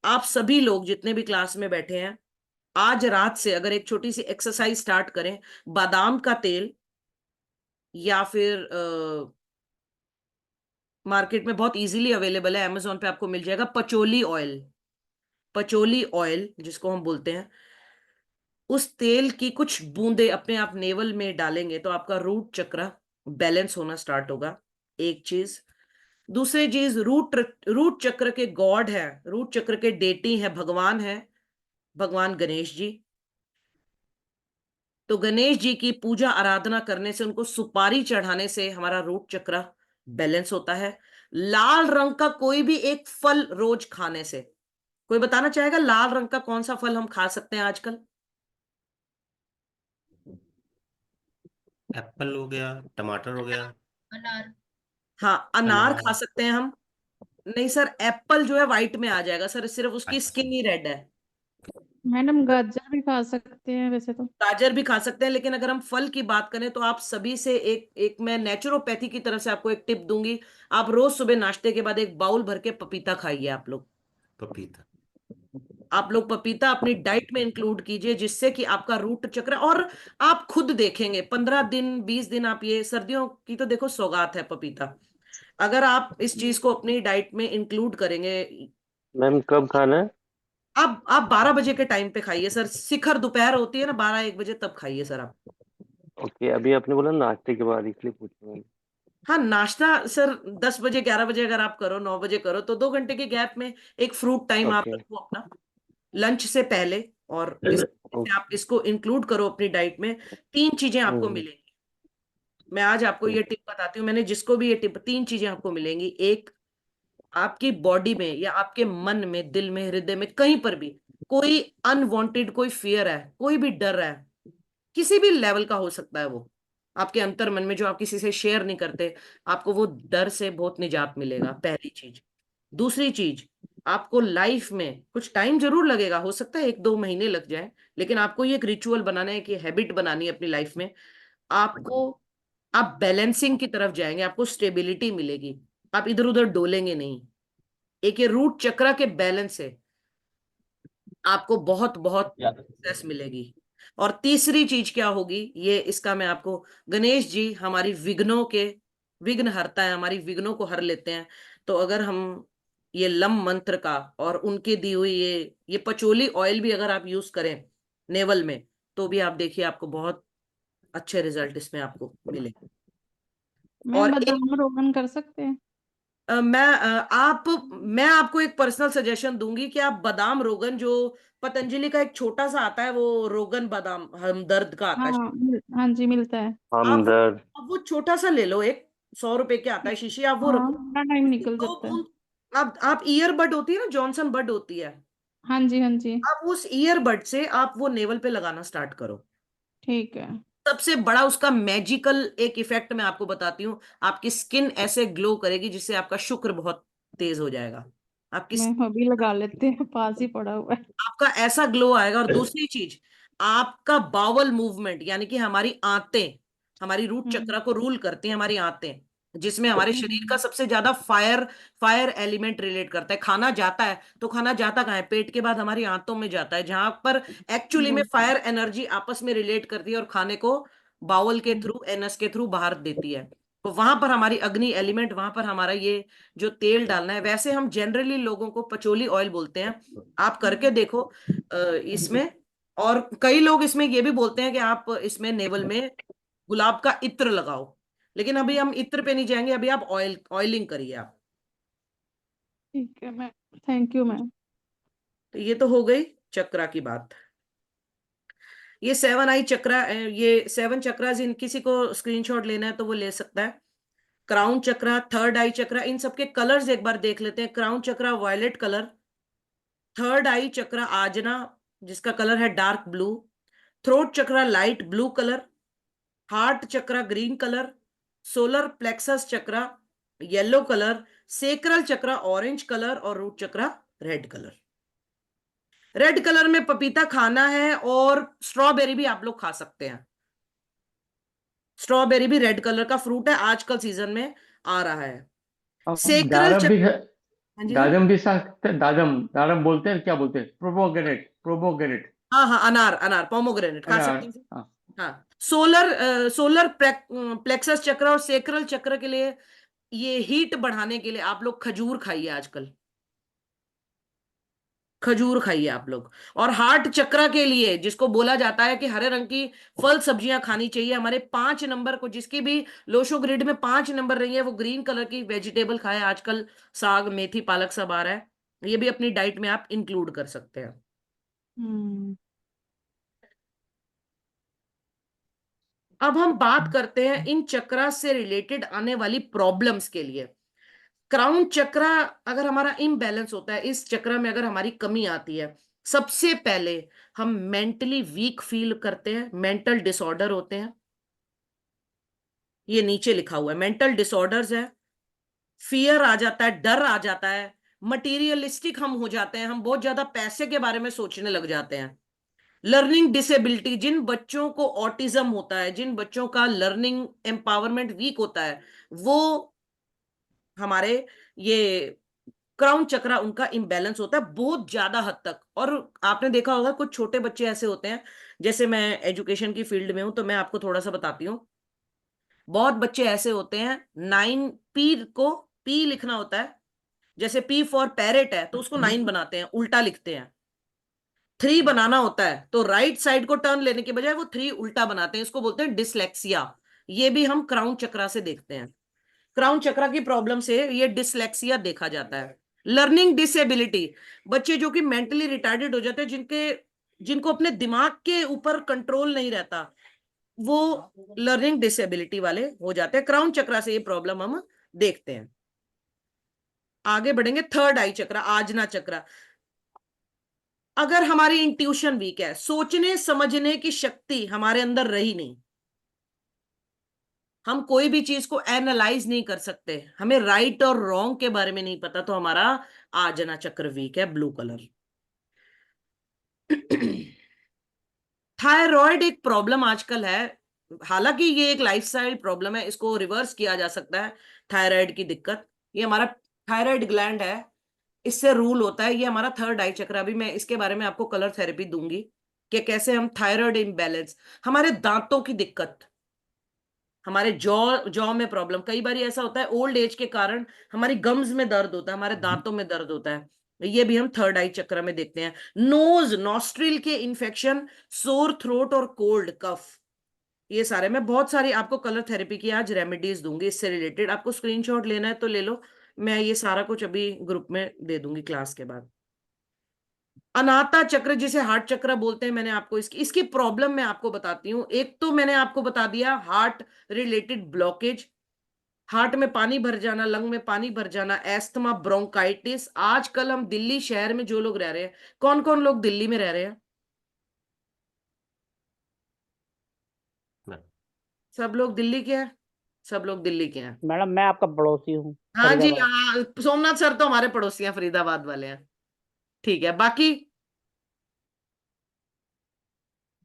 आप सभी लोग जितने भी क्लास में बैठे हैं, आज रात से अगर एक छोटी सी एक्सरसाइज स्टार्ट करें, बादाम का तेल या फिर मार्केट में बहुत इजीली अवेलेबल है, अमेजोन पे आपको मिल जाएगा, पचोली ऑयल जिसको हम बोलते हैं, उस तेल की कुछ बूंदे अपने आप नेवल में डालेंगे तो आपका रूट चक्र बैलेंस होना स्टार्ट होगा। एक चीज। दूसरी चीज, रूट चक्र के गॉड है, रूट चक्र के डेटी है, भगवान गणेश जी। तो गणेश जी की पूजा आराधना करने से, उनको सुपारी चढ़ाने से हमारा रूट चक्र बैलेंस होता है। लाल रंग का कोई भी एक फल रोज खाने से, कोई बताना चाहेगा लाल रंग का कौन सा फल हम खा सकते हैं आजकल? एप्पल हो गया, टमाटर हो गया। हाँ, अनार अनार। खा सकते हैं हम। नहीं सर, एप्पल जो है व्हाइट में आ जाएगा सर, सिर्फ उसकी अच्छा। स्किन ही रेड है। मैडम गाजर भी खा सकते हैं वैसे तो। गाजर भी खा सकते हैं, लेकिन अगर हम फल की बात करें तो आप सभी से एक मैं नेचुरोपैथी की तरफ से आपको एक टिप दूंगी। आप रोज सुबह नाश्ते के बाद एक बाउल भर के पपीता खाइए। पपीता। आप लोग पपीता अपनी डाइट में इंक्लूड कीजिए, जिससे कि आपका रूट चक्र, और आप खुद देखेंगे 15 दिन 20 दिन, आप ये सर्दियों की तो देखो सौगात है पपीता, अगर आप इस चीज को अपनी डाइट में इंक्लूड करेंगे। मैम कब खाना है? आप 12 बजे के टाइम पे खाइए सर, शिखर दोपहर होती है ना 12-1 बजे, तब खाइए सर आप। ओके, अभी आपने बोला नाश्ते के बाद, इसलिए पूछ रहा हूँ। हाँ, नाश्ता सर 10 बजे 11 बजे अगर आप करो, 9 बजे करो, तो 2 घंटे के गैप में एक फ्रूट टाइम आप ओके। रखो अपना लंच से पहले, और इस से आप इसको इंक्लूड करो अपनी डाइट में। 3 चीजें आपको मिलेंगी। मैं आज आपको ये टिप बताती हूँ, मैंने जिसको भी ये टिप, 3 चीजें आपको मिलेंगी। एक, आपकी बॉडी में या आपके मन में, दिल में, हृदय में, कहीं पर भी कोई अनवांटेड कोई फियर है, कोई भी डर है, किसी भी लेवल का हो सकता है, वो आपके अंतर मन में जो आप किसी से शेयर नहीं करते, आपको वो डर से बहुत निजात मिलेगा, पहली चीज। दूसरी चीज, आपको लाइफ में कुछ टाइम जरूर लगेगा, हो सकता है 1-2 महीने लग जाए, लेकिन आपको ये एक रिचुअल बनाना है, कि हैबिट बनानी है अपनी लाइफ में। आपको आप बैलेंसिंग की तरफ जाएंगे, आपको स्टेबिलिटी मिलेगी, आप इधर उधर डोलेंगे नहीं। एक ये रूट चक्र के बैलेंस से आपको बहुत बहुत सक्सेस मिलेगी। और तीसरी चीज क्या होगी, ये इसका मैं आपको, गणेश जी हमारी विघ्न हरता है, हमारी विघ्नों को हर लेते हैं। तो अगर हम ये लम मंत्र का और उनके दी हुई ये पचोली ऑयल भी अगर आप यूज करें नेवल में, तो भी आप देखिए आपको बहुत अच्छे रिजल्ट इसमें आपको मिले। मैम और बादाम रोगन कर सकते हैं? मैं आपको एक पर्सनल सजेशन दूंगी कि आप बादाम रोगन, जो पतंजलि का एक छोटा सा आता है, वो रोगन बादाम हमदर्द का आता हाँ है, हाँ जी, मिलता है। हमदर्द। आप वो छोटा सा ले लो, एक 100 रुपए के आता है शीशी, आप वो हाँ, रखो। बड़ा टाइम उसकी निकल 2 जाता है। बूंद, आप ईयरबड होती है ना, जॉनसन बड होती है, हाँ जी, हाँ जी। आप उस ईयरबड से आप वो नेवल पे लगाना स्टार्ट करो। ठीक है। सबसे बड़ा उसका मैजिकल एक इफेक्ट मैं आपको बताती हूँ, आपकी स्किन ऐसे ग्लो करेगी जिससे आपका शुक्र बहुत तेज हो जाएगा। आपकी मैं अभी लगा लेते हैं, पास ही पड़ा हुआ है। आपका ऐसा ग्लो आएगा। और दूसरी चीज, आपका बावल मूवमेंट, यानी कि हमारी आंतें, हमारी रूट चक्र को रूल करती हैं हमारी आंतें, जिसमें हमारे शरीर का सबसे ज्यादा फायर एलिमेंट रिलेट करता है। खाना जाता है तो खाना जाता कहाँ है? पेट के बाद हमारी आंतों में जाता है, जहां पर एक्चुअली में फायर एनर्जी आपस में रिलेट करती है और खाने को बावल के थ्रू, एनस के थ्रू बाहर देती है। तो वहां पर हमारी अग्नि एलिमेंट, वहां पर हमारा ये जो तेल डालना है, वैसे हम जनरली लोगों को पचोली ऑयल बोलते हैं। आप करके देखो इसमें। और कई लोग इसमें ये भी बोलते हैं कि आप इसमें नेवल में गुलाब का इत्र लगाओ, लेकिन अभी हम इत्र पे नहीं जाएंगे, अभी आप ऑयलिंग करिए आप। ठीक है मैम, थैंक यू मैम। तो ये तो हो गई चक्रा की बात। ये 7 आई चक्रा, ये 7 चक्रास, इन किसी को स्क्रीनशॉट लेना है तो वो ले सकता है। क्राउन चक्रा, 3rd आई चक्रा, इन सबके कलर्स एक बार देख लेते हैं। क्राउन चक्रा वायलेट कलर, 3rd आई चक्रा आजना, जिसका कलर है डार्क ब्लू, थ्रोट चक्रा लाइट ब्लू कलर, हार्ट चक्रा ग्रीन कलर, सोलर प्लेक्सस चक्रा येलो कलर, सेक्रल चक्रा ऑरेंज कलर और रूट चक्रा रेड कलर। रेड कलर में पपीता खाना है और स्ट्रॉबेरी भी आप लोग खा सकते हैं। स्ट्रॉबेरी भी रेड कलर का फ्रूट है, आजकल सीजन में आ रहा है। सेक्रल दाडम भी है। हाँ जी सर। दाडम भी सकते, दाडम दाडम बोलते हैं, क्या बोलते हैं? Pomegranate, pomegranate. हाँ हाँ, अनार, अनार पोमोग्रेनेट खा अनार। सकते हैं। हाँ। हाँ, सोलर प्लेक्सस चक्र और सेक्रल चक्र के लिए, ये हीट बढ़ाने के लिए आप लोग खजूर खाइए आजकल, खजूर खाइए आप लोग। और हार्ट चक्र के लिए, जिसको बोला जाता है कि हरे रंग की फल सब्जियां खानी चाहिए, हमारे 5 नंबर को, जिसकी भी लोशो ग्रिड में 5 नंबर रही है, वो ग्रीन कलर की वेजिटेबल खाए आजकल। साग, मेथी, पालक सब आ रहा है, ये भी अपनी डाइट में आप इंक्लूड कर सकते हैं। हम्म। अब हम बात करते हैं इन चक्रा से रिलेटेड आने वाली प्रॉब्लम्स के लिए। क्राउन चक्रा अगर हमारा इम्बैलेंस होता है, इस चक्र में अगर हमारी कमी आती है, सबसे पहले हम मेंटली वीक फील करते हैं, मेंटल डिसऑर्डर होते हैं। ये नीचे लिखा हुआ है, मेंटल डिसऑर्डर्स है। फियर आ जाता है, डर आ जाता है, मटीरियलिस्टिक हम हो जाते हैं, हम बहुत ज्यादा पैसे के बारे में सोचने लग जाते हैं। लर्निंग डिसेबिलिटी, जिन बच्चों को ऑटिज्म होता है, जिन बच्चों का लर्निंग एम्पावरमेंट वीक होता है, वो हमारे ये क्राउन चक्रा उनका इम्बैलेंस होता है बहुत ज्यादा हद तक। और आपने देखा होगा कुछ छोटे बच्चे ऐसे होते हैं, जैसे मैं एजुकेशन की फील्ड में हूं तो मैं आपको थोड़ा सा बताती हूँ। बहुत बच्चे ऐसे होते हैं, 9 पी को पी लिखना होता है, जैसे पी फॉर पैरेट है तो उसको 9 बनाते हैं, उल्टा लिखते हैं। 3 बनाना होता है तो राइट साइड को टर्न लेने के बजाय वो 3 उल्टा बनाते हैं, इसको बोलते हैं डिसलेक्सिया। ये भी हम क्राउन चक्रा से देखते हैं। क्राउन चक्रा की प्रॉब्लम से ये डिसलेक्सिया देखा जाता है। लर्निंग डिसेबिलिटी, बच्चे जो कि मेंटली रिटार्डेड हो जाते हैं, जिनको अपने दिमाग के ऊपर कंट्रोल नहीं रहता, वो लर्निंग डिसेबिलिटी वाले हो जाते हैं। क्राउन चक्रा से ये प्रॉब्लम हम देखते हैं। आगे बढ़ेंगे, 3rd आई चक्रा आजना चक्रा। अगर हमारी इंट्यूशन वीक है, सोचने समझने की शक्ति हमारे अंदर रही नहीं, हम कोई भी चीज को एनालाइज नहीं कर सकते, हमें राइट और रॉन्ग के बारे में नहीं पता, तो हमारा आजना चक्र वीक है, ब्लू कलर। थायराइड एक प्रॉब्लम आजकल है, हालांकि ये एक लाइफस्टाइल प्रॉब्लम है, इसको रिवर्स किया जा सकता है। थायराइड की दिक्कत, ये हमारा थायराइड ग्लैंड है, इससे रूल होता है। ये हमारा 3rd आई चक्र, भी मैं इसके बारे में आपको कलर थेरेपी दूंगी कि कैसे हम थायराइड इम्बैलेंस, हमारे दांतों की दिक्कत, हमारे जॉ जॉ में प्रॉब्लम, कई बार ऐसा होता है ओल्ड एज के कारण हमारी गम्स में दर्द होता है, हमारे दांतों में दर्द होता है, ये भी हम थर्ड आई चक्र में देखते हैं। नोज नॉस्ट्रिल के इन्फेक्शन, सोर थ्रोट और कोल्ड कफ, ये सारे, मैं बहुत सारी आपको कलर थेरेपी की आज रेमेडीज दूंगी इससे रिलेटेड, आपको स्क्रीनशॉट लेना है तो ले लो, मैं ये सारा कुछ अभी ग्रुप में दे दूंगी क्लास के बाद। अनाता चक्र जिसे हार्ट चक्र बोलते हैं, मैंने आपको इसकी इसकी प्रॉब्लम मैं आपको बताती हूँ। एक तो मैंने आपको बता दिया हार्ट रिलेटेड ब्लॉकेज, हार्ट में पानी भर जाना, लंग में पानी भर जाना, एस्थमा, ब्रोंकाइटिस। आजकल हम दिल्ली शहर में जो लोग रह रहे हैं, कौन कौन लोग दिल्ली में रह रहे हैं? सब लोग दिल्ली के हैं, सब लोग दिल्ली के हैं। मैडम मैं आपका पड़ोसी हूँ, हाँ जी, फरीदाबाद। हाँ, सोमनाथ सर तो हमारे पड़ोसी हैं, फरीदाबाद वाले हैं। ठीक है, बाकी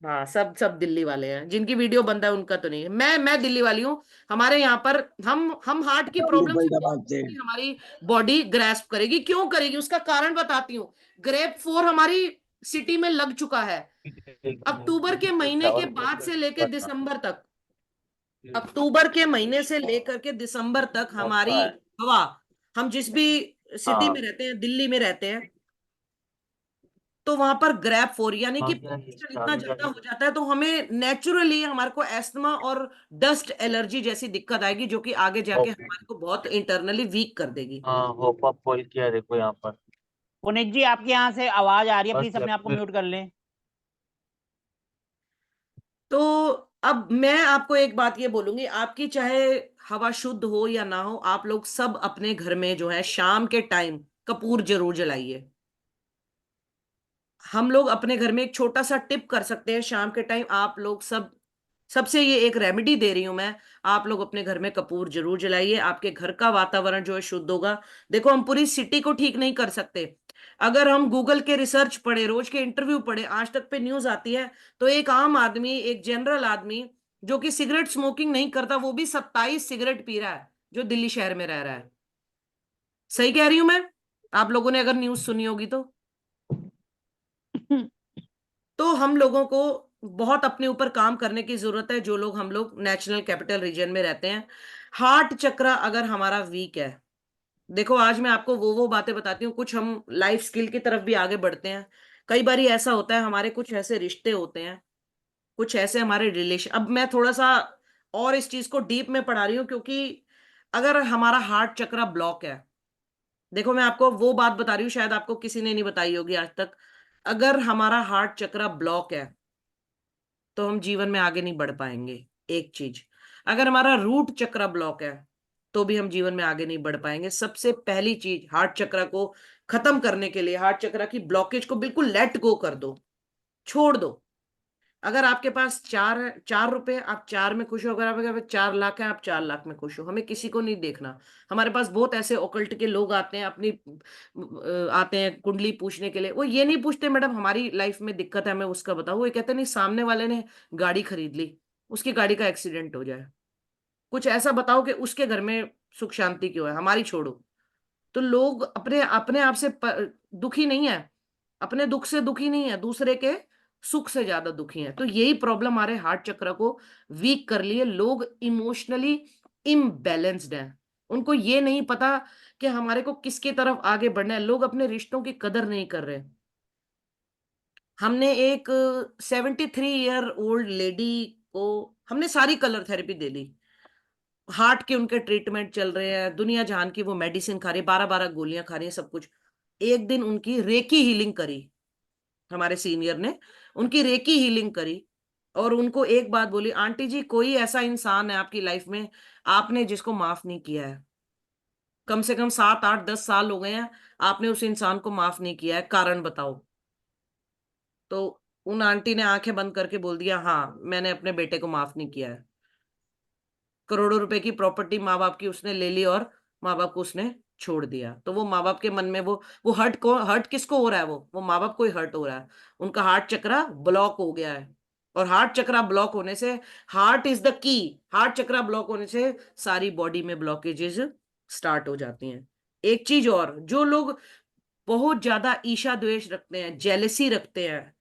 हाँ, सब सब दिल्ली वाले हैं, जिनकी वीडियो बंद है उनका तो नहीं है। मैं दिल्ली वाली हूँ। हमारे यहाँ पर हम हार्ट की प्रॉब्लम से फरीदाबाद से। हमारी बॉडी ग्रैस्प करेगी, क्यों करेगी उसका कारण बताती हूँ। ग्रेप 4 हमारी सिटी में लग चुका है। अक्टूबर के महीने के बाद से लेकर दिसंबर तक, अक्टूबर के महीने से लेकर के दिसंबर तक हमारी हवा, हम जिस भी सिटी में रहते हैं, दिल्ली में रहते हैं, तो वहां पर ग्रैप 4 यानी कि pollution इतना ज्यादा हो जाता है, तो हमें नेचुरली हमारे को एस्थमा और डस्ट एलर्जी जैसी दिक्कत आएगी, जो कि आगे जाके हमारे को बहुत इंटरनली वीक कर देगी। होप अप पोल किया देखो यहाँ पर। पुनीत जी आपके यहाँ से आवाज आ रही है, बस प्लीज अपने आप को म्यूट कर लें। तो अब मैं आपको एक बात ये बोलूंगी, आपकी चाहे हवा शुद्ध हो या ना हो, आप लोग सब अपने घर में जो है शाम के टाइम कपूर जरूर जलाइए। हम लोग अपने घर में एक छोटा सा टिप कर सकते हैं, शाम के टाइम आप लोग सब, सबसे ये एक रेमेडी दे रही हूं मैं, आप लोग अपने घर में कपूर जरूर जलाइए, आपके घर का वातावरण जो है शुद्ध होगा। देखो हम पूरी सिटी को ठीक नहीं कर सकते, अगर हम गूगल के रिसर्च पढ़े, रोज के इंटरव्यू पढ़े, आज तक पे न्यूज आती है, तो एक आम आदमी, एक जनरल आदमी जो कि सिगरेट स्मोकिंग नहीं करता, वो भी 27 सिगरेट पी रहा है, जो दिल्ली शहर में रह रहा है। सही कह रही हूं मैं? आप लोगों ने अगर न्यूज सुनी होगी तो हम लोगों को बहुत अपने ऊपर काम करने की जरूरत है, जो लोग हम लोग नेशनल कैपिटल रीजन में रहते हैं। हार्ट चक्र अगर हमारा वीक है, देखो आज मैं आपको वो बातें बताती हूँ, कुछ हम लाइफ स्किल की तरफ भी आगे बढ़ते हैं। कई बार ऐसा होता है, हमारे कुछ ऐसे रिश्ते होते हैं, कुछ ऐसे हमारे रिलेशन, अब मैं थोड़ा सा और इस चीज को डीप में पढ़ा रही हूँ, क्योंकि अगर हमारा हार्ट चक्र ब्लॉक है, देखो मैं आपको वो बात बता रही हूँ, शायद आपको किसी ने नहीं बताई होगी आज तक, अगर हमारा हार्ट चक्र ब्लॉक है तो हम जीवन में आगे नहीं बढ़ पाएंगे। एक चीज, अगर हमारा रूट चक्र ब्लॉक है तो भी हम जीवन में आगे नहीं बढ़ पाएंगे। सबसे पहली चीज, हार्ट चक्र को खत्म करने के लिए, हार्ट चक्र की ब्लॉकेज को बिल्कुल लेट गो कर दो, छोड़ दो। अगर आपके पास 4 रुपए, आप 4 में खुश हो, अगर आपके पास 4 लाख है, आप 4 लाख में खुश हो, हमें किसी को नहीं देखना। हमारे पास बहुत ऐसे ओकल्ट के लोग आते हैं, अपनी आते हैं कुंडली पूछने के लिए, वो ये नहीं पूछते मैडम हमारी लाइफ में दिक्कत है हमें उसका बताओ, वो ये कहते नहीं सामने वाले ने गाड़ी खरीद ली, उसकी गाड़ी का एक्सीडेंट हो जाए, कुछ ऐसा बताओ कि उसके घर में सुख शांति क्यों है, हमारी छोड़ो। तो लोग अपने अपने आप से दुखी नहीं है, अपने दुख से दुखी नहीं है, दूसरे के सुख से ज्यादा दुखी हैं। तो यही प्रॉब्लम हमारे हार्ट चक्र को वीक कर लिए। लोग इमोशनली इम्बैलेंस्ड हैं, उनको ये नहीं पता कि हमारे को किसकी तरफ आगे बढ़ना है, लोग अपने रिश्तों की कदर नहीं कर रहे। हमने एक 73 ईयर ओल्ड लेडी को हमने सारी कलर थेरेपी दे ली, हार्ट के उनके ट्रीटमेंट चल रहे हैं, दुनिया जहान की वो मेडिसिन खा रही है, 12-12 गोलियां खा रही है, सब कुछ। एक दिन उनकी रेकी हीलिंग करी, हमारे सीनियर ने उनकी रेकी हीलिंग करी, और उनको एक बात बोली, आंटी जी कोई ऐसा इंसान है आपकी लाइफ में आपने जिसको माफ नहीं किया है? कम से कम 7-8-10 साल हो गए हैं, आपने उस इंसान को माफ नहीं किया है, कारण बताओ। तो उन आंटी ने आंखें बंद करके बोल दिया, हाँ मैंने अपने बेटे को माफ नहीं किया है। करोड़ों रुपए की प्रॉपर्टी माँ बाप की उसने ले ली और माँ बाप को उसने छोड़ दिया। तो वो माँ बाप के मन में वो हर्ट किसको हो रहा है? वो माँ बाप को ही हर्ट हो रहा है। उनका हार्ट चक्र ब्लॉक हो गया है, और हार्ट चक्र ब्लॉक होने से, heart is the key, heart चक्र ब्लॉक होने से सारी बॉडी में ब्लॉकेजेस स्टार्ट हो जाती हैं। एक चीज और, जो लोग बहुत ज्यादा ईर्ष्या द्वेष रखते हैं, जेलेसी रखते हैं,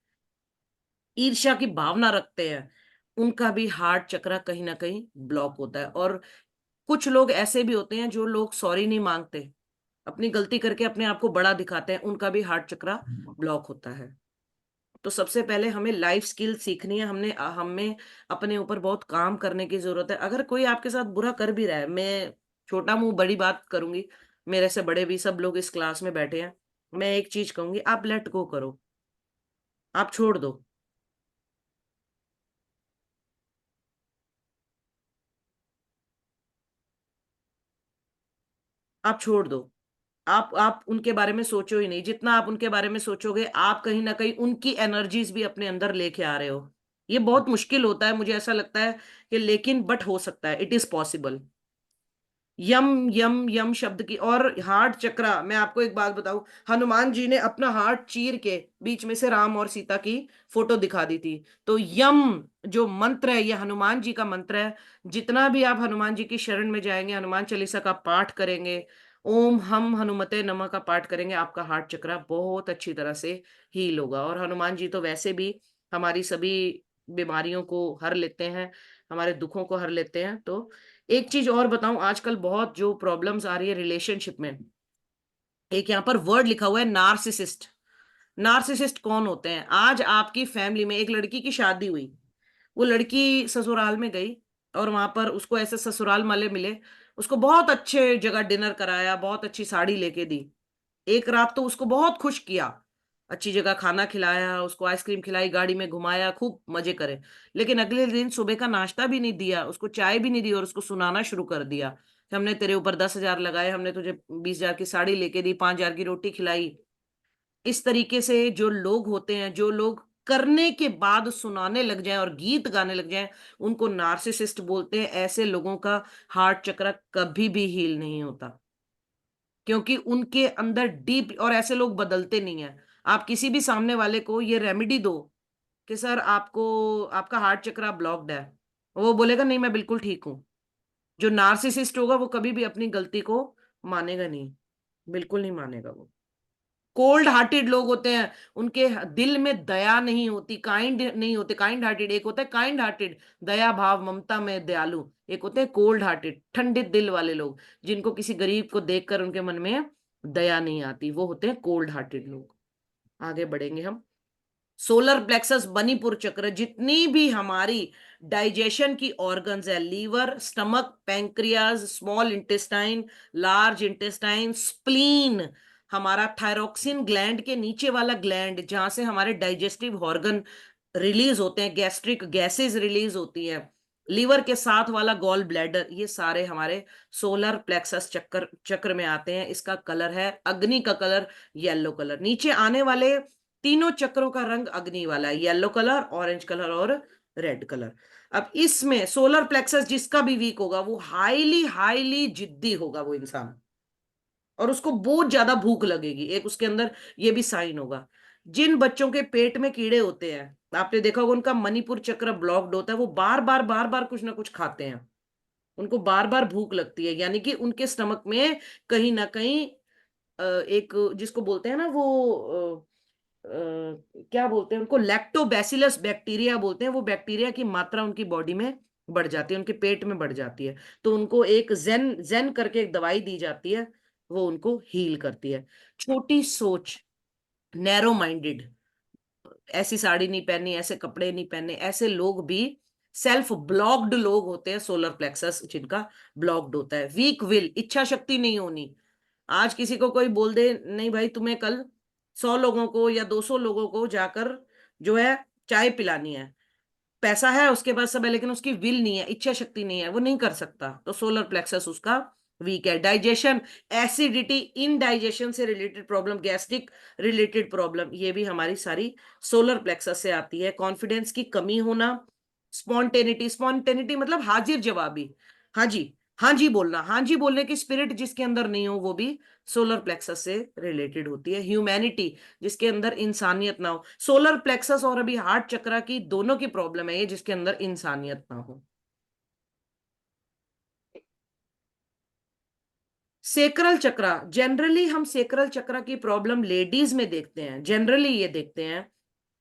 ईर्ष्या की भावना रखते हैं, उनका भी हार्ट चक्रा कहीं ना कहीं ब्लॉक होता है। और कुछ लोग ऐसे भी होते हैं जो लोग सॉरी नहीं मांगते, अपनी गलती करके अपने आप को बड़ा दिखाते हैं, उनका भी हार्ट चक्रा ब्लॉक होता है। तो सबसे पहले हमें लाइफ स्किल सीखनी है, हमें अपने ऊपर बहुत काम करने की जरूरत है। अगर कोई आपके साथ बुरा कर भी रहा है, मैं छोटा मुंह बड़ी बात करूंगी, मेरे से बड़े भी सब लोग इस क्लास में बैठे हैं, मैं एक चीज कहूंगी, आप लेट गो करो, आप छोड़ दो। आप छोड़ दो। आप उनके बारे में सोचो ही नहीं, जितना आप उनके बारे में सोचोगे आप कहीं ना कहीं उनकी एनर्जीज भी अपने अंदर लेके आ रहे हो। ये बहुत मुश्किल होता है, मुझे ऐसा लगता है कि, लेकिन बट हो सकता है, इट इज पॉसिबल। यम यम यम शब्द की, और हार्ट चक्रा, मैं आपको एक बात बताऊं, हनुमान जी ने अपना हार्ट चीर के बीच में से राम और सीता की फोटो दिखा दी थी। तो यम जो मंत्र है, ये हनुमान जी का मंत्र है। जितना भी आप हनुमान जी की शरण में जाएंगे, हनुमान चालीसा का पाठ करेंगे, ओम हम हनुमते नमः का पाठ करेंगे, आपका हार्ट चक्रा बहुत अच्छी तरह से हील होगा। और हनुमान जी तो वैसे भी हमारी सभी बीमारियों को हर लेते हैं, हमारे दुखों को हर लेते हैं। तो एक चीज और बताऊं, आजकल बहुत जो प्रॉब्लम्स आ रही है रिलेशनशिप में, एक यहाँ पर वर्ड लिखा हुआ है नार्सिसिस्ट। नार्सिसिस्ट कौन होते हैं? आज आपकी फैमिली में एक लड़की की शादी हुई, वो लड़की ससुराल में गई, और वहां पर उसको ऐसे ससुराल वाले मिले, उसको बहुत अच्छे जगह डिनर कराया, बहुत अच्छी साड़ी लेके दी, एक रात तो उसको बहुत खुश किया, अच्छी जगह खाना खिलाया, उसको आइसक्रीम खिलाई, गाड़ी में घुमाया, खूब मजे करे। लेकिन अगले दिन सुबह का नाश्ता भी नहीं दिया, उसको चाय भी नहीं दी, और उसको सुनाना शुरू कर दिया कि हमने तेरे ऊपर 10,000 लगाए, हमने तुझे 20,000 की साड़ी लेके दी, 5,000 की रोटी खिलाई। इस तरीके से जो लोग होते हैं, जो लोग करने के बाद सुनाने लग जाएं और गीत गाने लग जाएं, उनको नार्सिसिस्ट बोलते हैं। ऐसे लोगों का हार्ट चक्र कभी भी हील नहीं होता, क्योंकि उनके अंदर डीप, और ऐसे लोग बदलते नहीं है। आप किसी भी सामने वाले को ये रेमेडी दो कि सर आपको, आपका हार्ट चक्र ब्लॉक्ड है, वो बोलेगा नहीं मैं बिल्कुल ठीक हूं। जो नार्सिसिस्ट होगा वो कभी भी अपनी गलती को मानेगा नहीं, बिल्कुल नहीं मानेगा वो। कोल्ड हार्टेड लोग होते हैं, उनके दिल में दया नहीं होती, काइंड नहीं होते। काइंड हार्टेड एक होता है, काइंड हार्टेड दया भाव ममता में दयालु, एक होते हैं कोल्ड हार्टेड ठंडे दिल वाले लोग, जिनको किसी गरीब को देखकर उनके मन में दया नहीं आती, वो होते हैं कोल्ड हार्टेड लोग। आगे बढ़ेंगे हम। सोलर प्लेक्सस मणिपुर चक्र, जितनी भी हमारी डाइजेशन की ऑर्गन्स है, liver, stomach, pancreas, small intestine, large intestine, spleen, हमारा थायरोक्सिन ग्लैंड के नीचे वाला ग्लैंड जहां से हमारे डाइजेस्टिव ऑर्गन रिलीज होते हैं, गैस्ट्रिक गैसेस रिलीज होती हैं, लीवर के साथ वाला गॉल ब्लैडर, ये सारे हमारे सोलर प्लेक्सस चक्र चक्र में आते हैं। इसका कलर है अग्नि का कलर, येलो कलर। नीचे आने वाले तीनों चक्रों का रंग अग्नि वाला है, येलो कलर, ऑरेंज कलर और रेड कलर। अब इसमें सोलर प्लेक्सस जिसका भी वीक होगा, वो हाईली हाईली जिद्दी होगा वो इंसान, और उसको बहुत ज्यादा भूख लगेगी, एक उसके अंदर ये भी साइन होगा। जिन बच्चों के पेट में कीड़े होते हैं, आपने देखा होगा उनका मणिपुर चक्र ब्लॉक्ड होता है, वो बार बार कुछ ना कुछ खाते हैं, उनको बार बार भूख लगती है, यानी कि उनके स्टमक में कहीं ना कहीं एक जिसको बोलते हैं ना वो क्या बोलते हैं उनको, लैक्टोबैसिलस बैक्टीरिया बोलते हैं, वो बैक्टीरिया की मात्रा उनकी बॉडी में बढ़ जाती है, उनके पेट में बढ़ जाती है। तो उनको एक जेन जेन करके एक दवाई दी जाती है, वो उनको हील करती है। छोटी सोच, नैरो माइंडेड, ऐसी साड़ी नहीं पहननी, ऐसे कपड़े नहीं पहनने, ऐसे लोग भी सेल्फ ब्लॉक्ड लोग होते हैं, सोलर प्लेक्सस जिनका ब्लॉक्ड होता है। वीक विल, इच्छा शक्ति नहीं होनी। आज किसी को कोई बोल दे नहीं भाई तुम्हें कल 100 लोगों को या 200 लोगों को जाकर जो है चाय पिलानी है, पैसा है उसके पास सब है, लेकिन उसकी विल नहीं है, इच्छा शक्ति नहीं है, वो नहीं कर सकता, तो सोलर प्लेक्सस उसका वीक है। डाइजेशन, एसिडिटी, इनडाइजेशन से related problem, gastric related problem, ये भी हमारी सारी सोलर प्लेक्सस से आती है। कॉन्फिडेंस की कमी होना, स्पॉन्टेनिटी, स्पॉन्टेनिटी मतलब हाजिर जवाबी, हाँ जी हाँ जी बोलना, हाँ जी बोलने की स्पिरिट जिसके अंदर नहीं हो, वो भी सोलर प्लेक्सस से रिलेटेड होती है। ह्यूमैनिटी, जिसके अंदर इंसानियत ना हो। सोलर प्लेक्सस और अभी हार्ट चक्र की दोनों की प्रॉब्लम है ये, जिसके अंदर इंसानियत ना हो। सेक्रल चक्र, जनरली हम सेक्रल चक्र की प्रॉब्लम लेडीज में देखते हैं, जनरली ये देखते हैं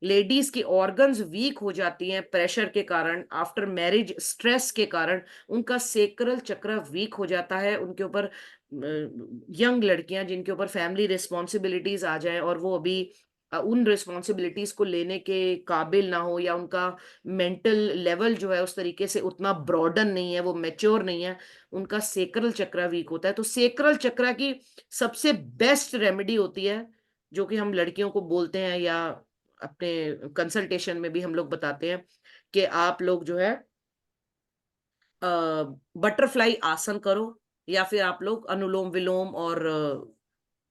लेडीज की ऑर्गन्स वीक हो जाती हैं प्रेशर के कारण, आफ्टर मैरिज स्ट्रेस के कारण उनका सेक्रल चक्र वीक हो जाता है। उनके ऊपर यंग लड़कियां जिनके ऊपर फैमिली रिस्पॉन्सिबिलिटीज आ जाए और वो अभी उन रिस्पॉन्सिबिलिटीज को लेने के काबिल ना हो, या उनका मेंटल लेवल जो है उस तरीके से उतना ब्रॉडन नहीं है, वो मैच्योर नहीं है, उनका सेक्रल चक्र वीक होता है। तो सेक्रल चक्र की सबसे बेस्ट रेमेडी होती है, जो कि हम लड़कियों को बोलते हैं या अपने कंसल्टेशन में भी हम लोग बताते हैं, कि आप लोग जो है बटरफ्लाई आसन करो, या फिर आप लोग अनुलोम विलोम और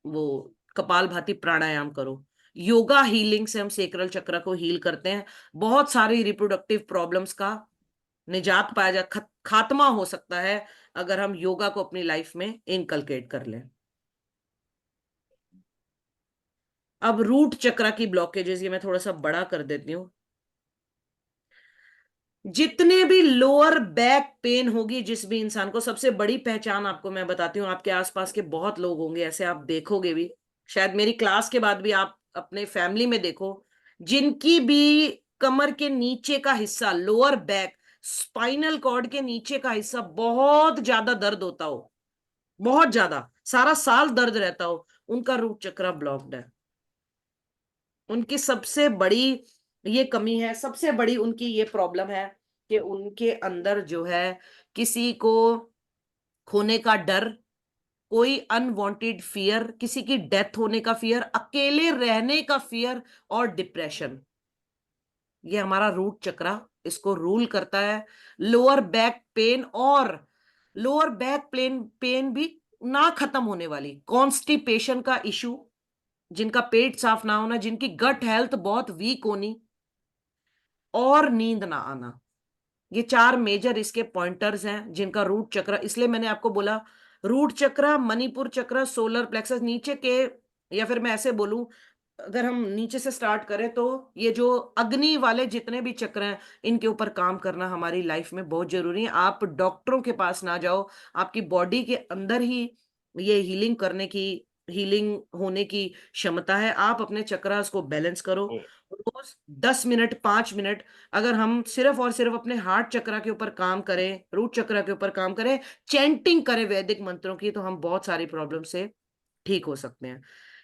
वो कपालभाति प्राणायाम करो। योगा हीलिंग से हम सेक्रल चक्र को हील करते हैं। बहुत सारी रिप्रोडक्टिव प्रॉब्लम्स का निजात पाया जा खात्मा हो सकता है अगर हम योगा को अपनी लाइफ में इनकलकेट कर लें। अब रूट चक्र की ब्लॉकेजेस, ये मैं थोड़ा सा बड़ा कर देती हूँ। जितने भी लोअर बैक पेन होगी जिस भी इंसान को, सबसे बड़ी पहचान आपको मैं बताती हूँ, आपके आसपास के बहुत लोग होंगे ऐसे, आप देखोगे भी, शायद मेरी क्लास के बाद भी आप अपने फैमिली में देखो, जिनकी भी कमर के नीचे का हिस्सा, लोअर बैक, स्पाइनल कॉर्ड के नीचे का हिस्सा बहुत ज्यादा दर्द होता हो, बहुत ज्यादा, सारा साल दर्द रहता हो, उनका रूट चक्र ब्लॉक्ड है। उनकी सबसे बड़ी ये कमी है, सबसे बड़ी उनकी ये प्रॉब्लम है कि उनके अंदर जो है किसी को खोने का डर, कोई अनवांटेड फियर, किसी की डेथ होने का फियर, अकेले रहने का फियर और डिप्रेशन। ये हमारा रूट चक्र इसको रूल करता है। लोअर बैक पेन, और लोअर बैक पेन भी ना खत्म होने वाली, कॉन्स्टिपेशन का इशू, जिनका पेट साफ ना होना, जिनकी गट हेल्थ बहुत वीक होनी, और नींद ना आना, ये 4 मेजर इसके पॉइंटर्स हैं जिनका रूट चक्र। इसलिए मैंने आपको बोला रूट चक्र, मणिपुर चक्र, सोलर प्लेक्सस नीचे के, या फिर मैं ऐसे बोलूं, अगर हम नीचे से स्टार्ट करें तो ये जो अग्नि वाले जितने भी चक्र हैं, इनके ऊपर काम करना हमारी लाइफ में बहुत जरूरी है। आप डॉक्टरों के पास ना जाओ, आपकी बॉडी के अंदर ही ये हीलिंग होने की क्षमता है। आप अपने चक्रास को बैलेंस करो, रोज 10 मिनट 5 मिनट अगर हम सिर्फ और सिर्फ अपने हार्ट चक्र के ऊपर काम करें, रूट चक्र के ऊपर काम करें, चैंटिंग करें वैदिक मंत्रों की, तो हम बहुत सारी प्रॉब्लम से ठीक हो सकते हैं।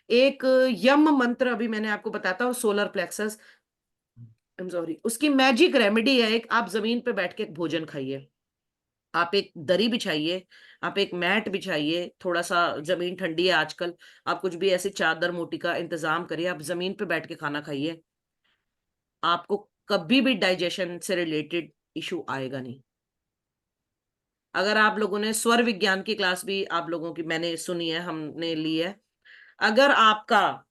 एक यम मंत्र अभी मैंने आपको बताता हूँ, solar plexus, I am sorry, उसकी मैजिक रेमेडी है एक, आप जमीन पे बैठ के भोजन खाइए, आप एक दरी बिछाइए, आप एक मैट बिछाइए, थोड़ा सा, जमीन ठंडी है आजकल, आप कुछ भी ऐसी चादर मोटी का इंतजाम करिए, आप जमीन पे बैठ के खाना खाइए, आपको कभी भी डाइजेशन से रिलेटेड इशू आएगा नहीं। अगर आप लोगों ने स्वर विज्ञान की क्लास भी आप लोगों की मैंने सुनी है, हमने ली है, अगर आपका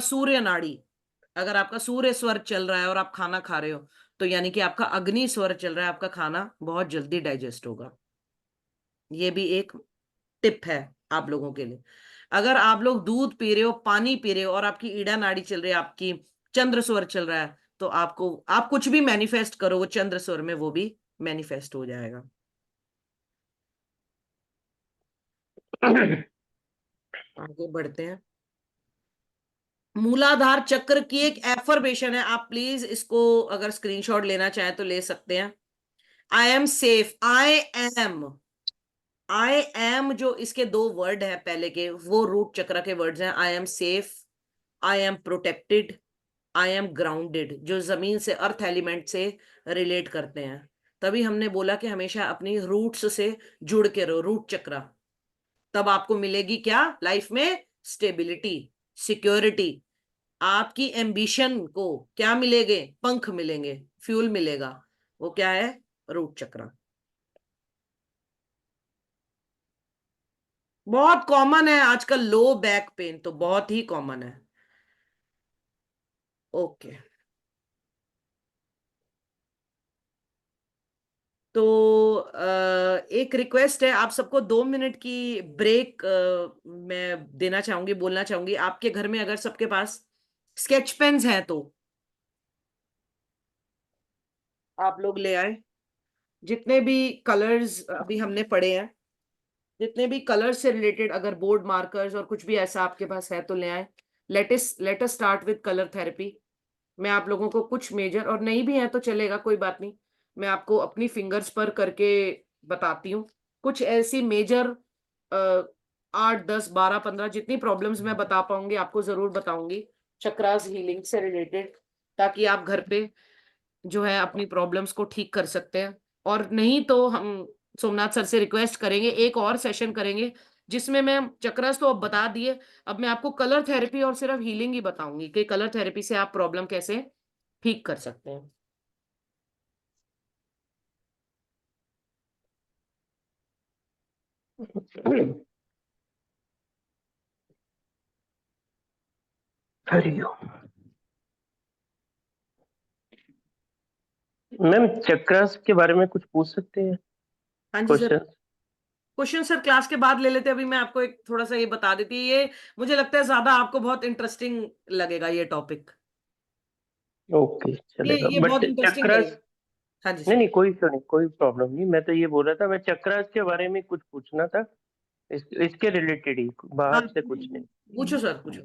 सूर्य नाड़ी, अगर आपका सूर्य स्वर चल रहा है और आप खाना खा रहे हो, तो यानी कि आपका अग्नि स्वर चल रहा है, आपका खाना बहुत जल्दी डाइजेस्ट होगा। ये भी एक टिप है आप लोगों के लिए। अगर आप लोग दूध पी रहे हो, पानी पी रहे हो, और आपकी ईड़ा नाड़ी चल रही है, आपकी चंद्र स्वर चल रहा है, तो आप कुछ भी मैनिफेस्ट करो, वो चंद्र स्वर में वो भी मैनिफेस्ट हो जाएगा। आगे बढ़ते हैं। मूलाधार चक्र की एक एफर्मेशन है, आप प्लीज इसको अगर स्क्रीनशॉट लेना चाहें तो ले सकते हैं। I am safe, I am जो इसके 2 वर्ड है पहले के, वो रूट चक्र के वर्ड्स हैं। I am safe, I am protected, I am grounded, जो जमीन से, अर्थ एलिमेंट से रिलेट करते हैं। तभी हमने बोला कि हमेशा अपनी रूट्स से जुड़ के रहो, रूट चक्र, तब आपको मिलेगी क्या लाइफ में? स्टेबिलिटी, सिक्योरिटी, आपकी एम्बिशन को क्या मिलेंगे? पंख मिलेंगे, फ्यूल मिलेगा। वो क्या है? रूट चक्र। बहुत कॉमन है आजकल लो बैक पेन, तो बहुत ही कॉमन है। ओके, तो एक रिक्वेस्ट है, आप सबको 2 मिनट की ब्रेक मैं देना चाहूंगी, बोलना चाहूंगी। आपके घर में अगर सबके पास स्केच पेन्स हैं तो आप लोग ले आए। जितने भी कलर्स अभी हमने पढ़े हैं, जितने भी कलर्स से रिलेटेड अगर बोर्ड मार्कर्स और कुछ भी ऐसा आपके पास है तो ले आए। Let us start with colour therapy. मैं आप लोगों को कुछ मेजर, और नहीं भी है तो चलेगा, कोई बात नहीं, मैं आपको अपनी फिंगर्स पर करके बताती हूँ। कुछ ऐसी मेजर 8, 10, 12, 15 जितनी प्रॉब्लम्स मैं बता पाऊंगी आपको जरूर बताऊंगी चक्रास हीलिंग से रिलेटेड, ताकि आप घर पे जो है अपनी प्रॉब्लम्स को ठीक कर सकते हैं। और नहीं तो हम सोमनाथ सर से रिक्वेस्ट करेंगे, एक और सेशन करेंगे जिसमें मैं चक्रास तो अब बता दिए, अब मैं आपको कलर थेरेपी और सिर्फ हीलिंग ही बताऊंगी कि कलर थेरेपी से आप प्रॉब्लम कैसे ठीक कर सकते हैं। हरिओम। मैम चक्रास के बारे में कुछ पूछ सकते हैं? हाँ जी sir, question? Question sir class के बाद ले लेते हैं। अभी मैं आपको एक थोड़ा सा ये बता देती है, ये मुझे लगता है ज्यादा आपको बहुत इंटरेस्टिंग लगेगा ये टॉपिक। ओके चलेगा, ये बट बहुत इंटरेस्टिंग चक्रास, लगेगा। हाँ जी नहीं सर। नहीं कोई तो नहीं, कोई प्रॉब्लम नहीं। मैं तो ये बोल रहा था, मैं चक्रास के बारे में कुछ पूछना था, इसके रिलेटेड ही, हाँ बाहर से कुछ नहीं। पूछो सर, पूछो।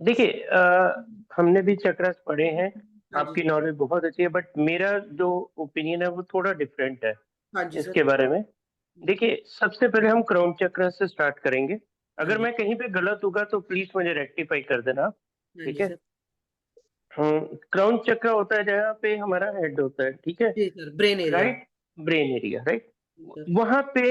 देखिए हमने भी चक्रास पढ़े हैं, हाँ जी आपकी नॉलेज बहुत अच्छी है, बट मेरा जो ओपिनियन है वो थोड़ा डिफरेंट है हाँ जी इसके सर। बारे में। देखिए सबसे पहले हम क्राउन चक्र से स्टार्ट करेंगे। हाँ अगर जी मैं कहीं पे गलत होगा तो प्लीज मुझे रेक्टिफाई कर देना, हाँ ठीक जी है? सर। क्राउन चक्र होता है जहाँ पे हमारा हेड होता है, ठीक है? जी sir, brain area. Right, brain area, right. Sir वहां पे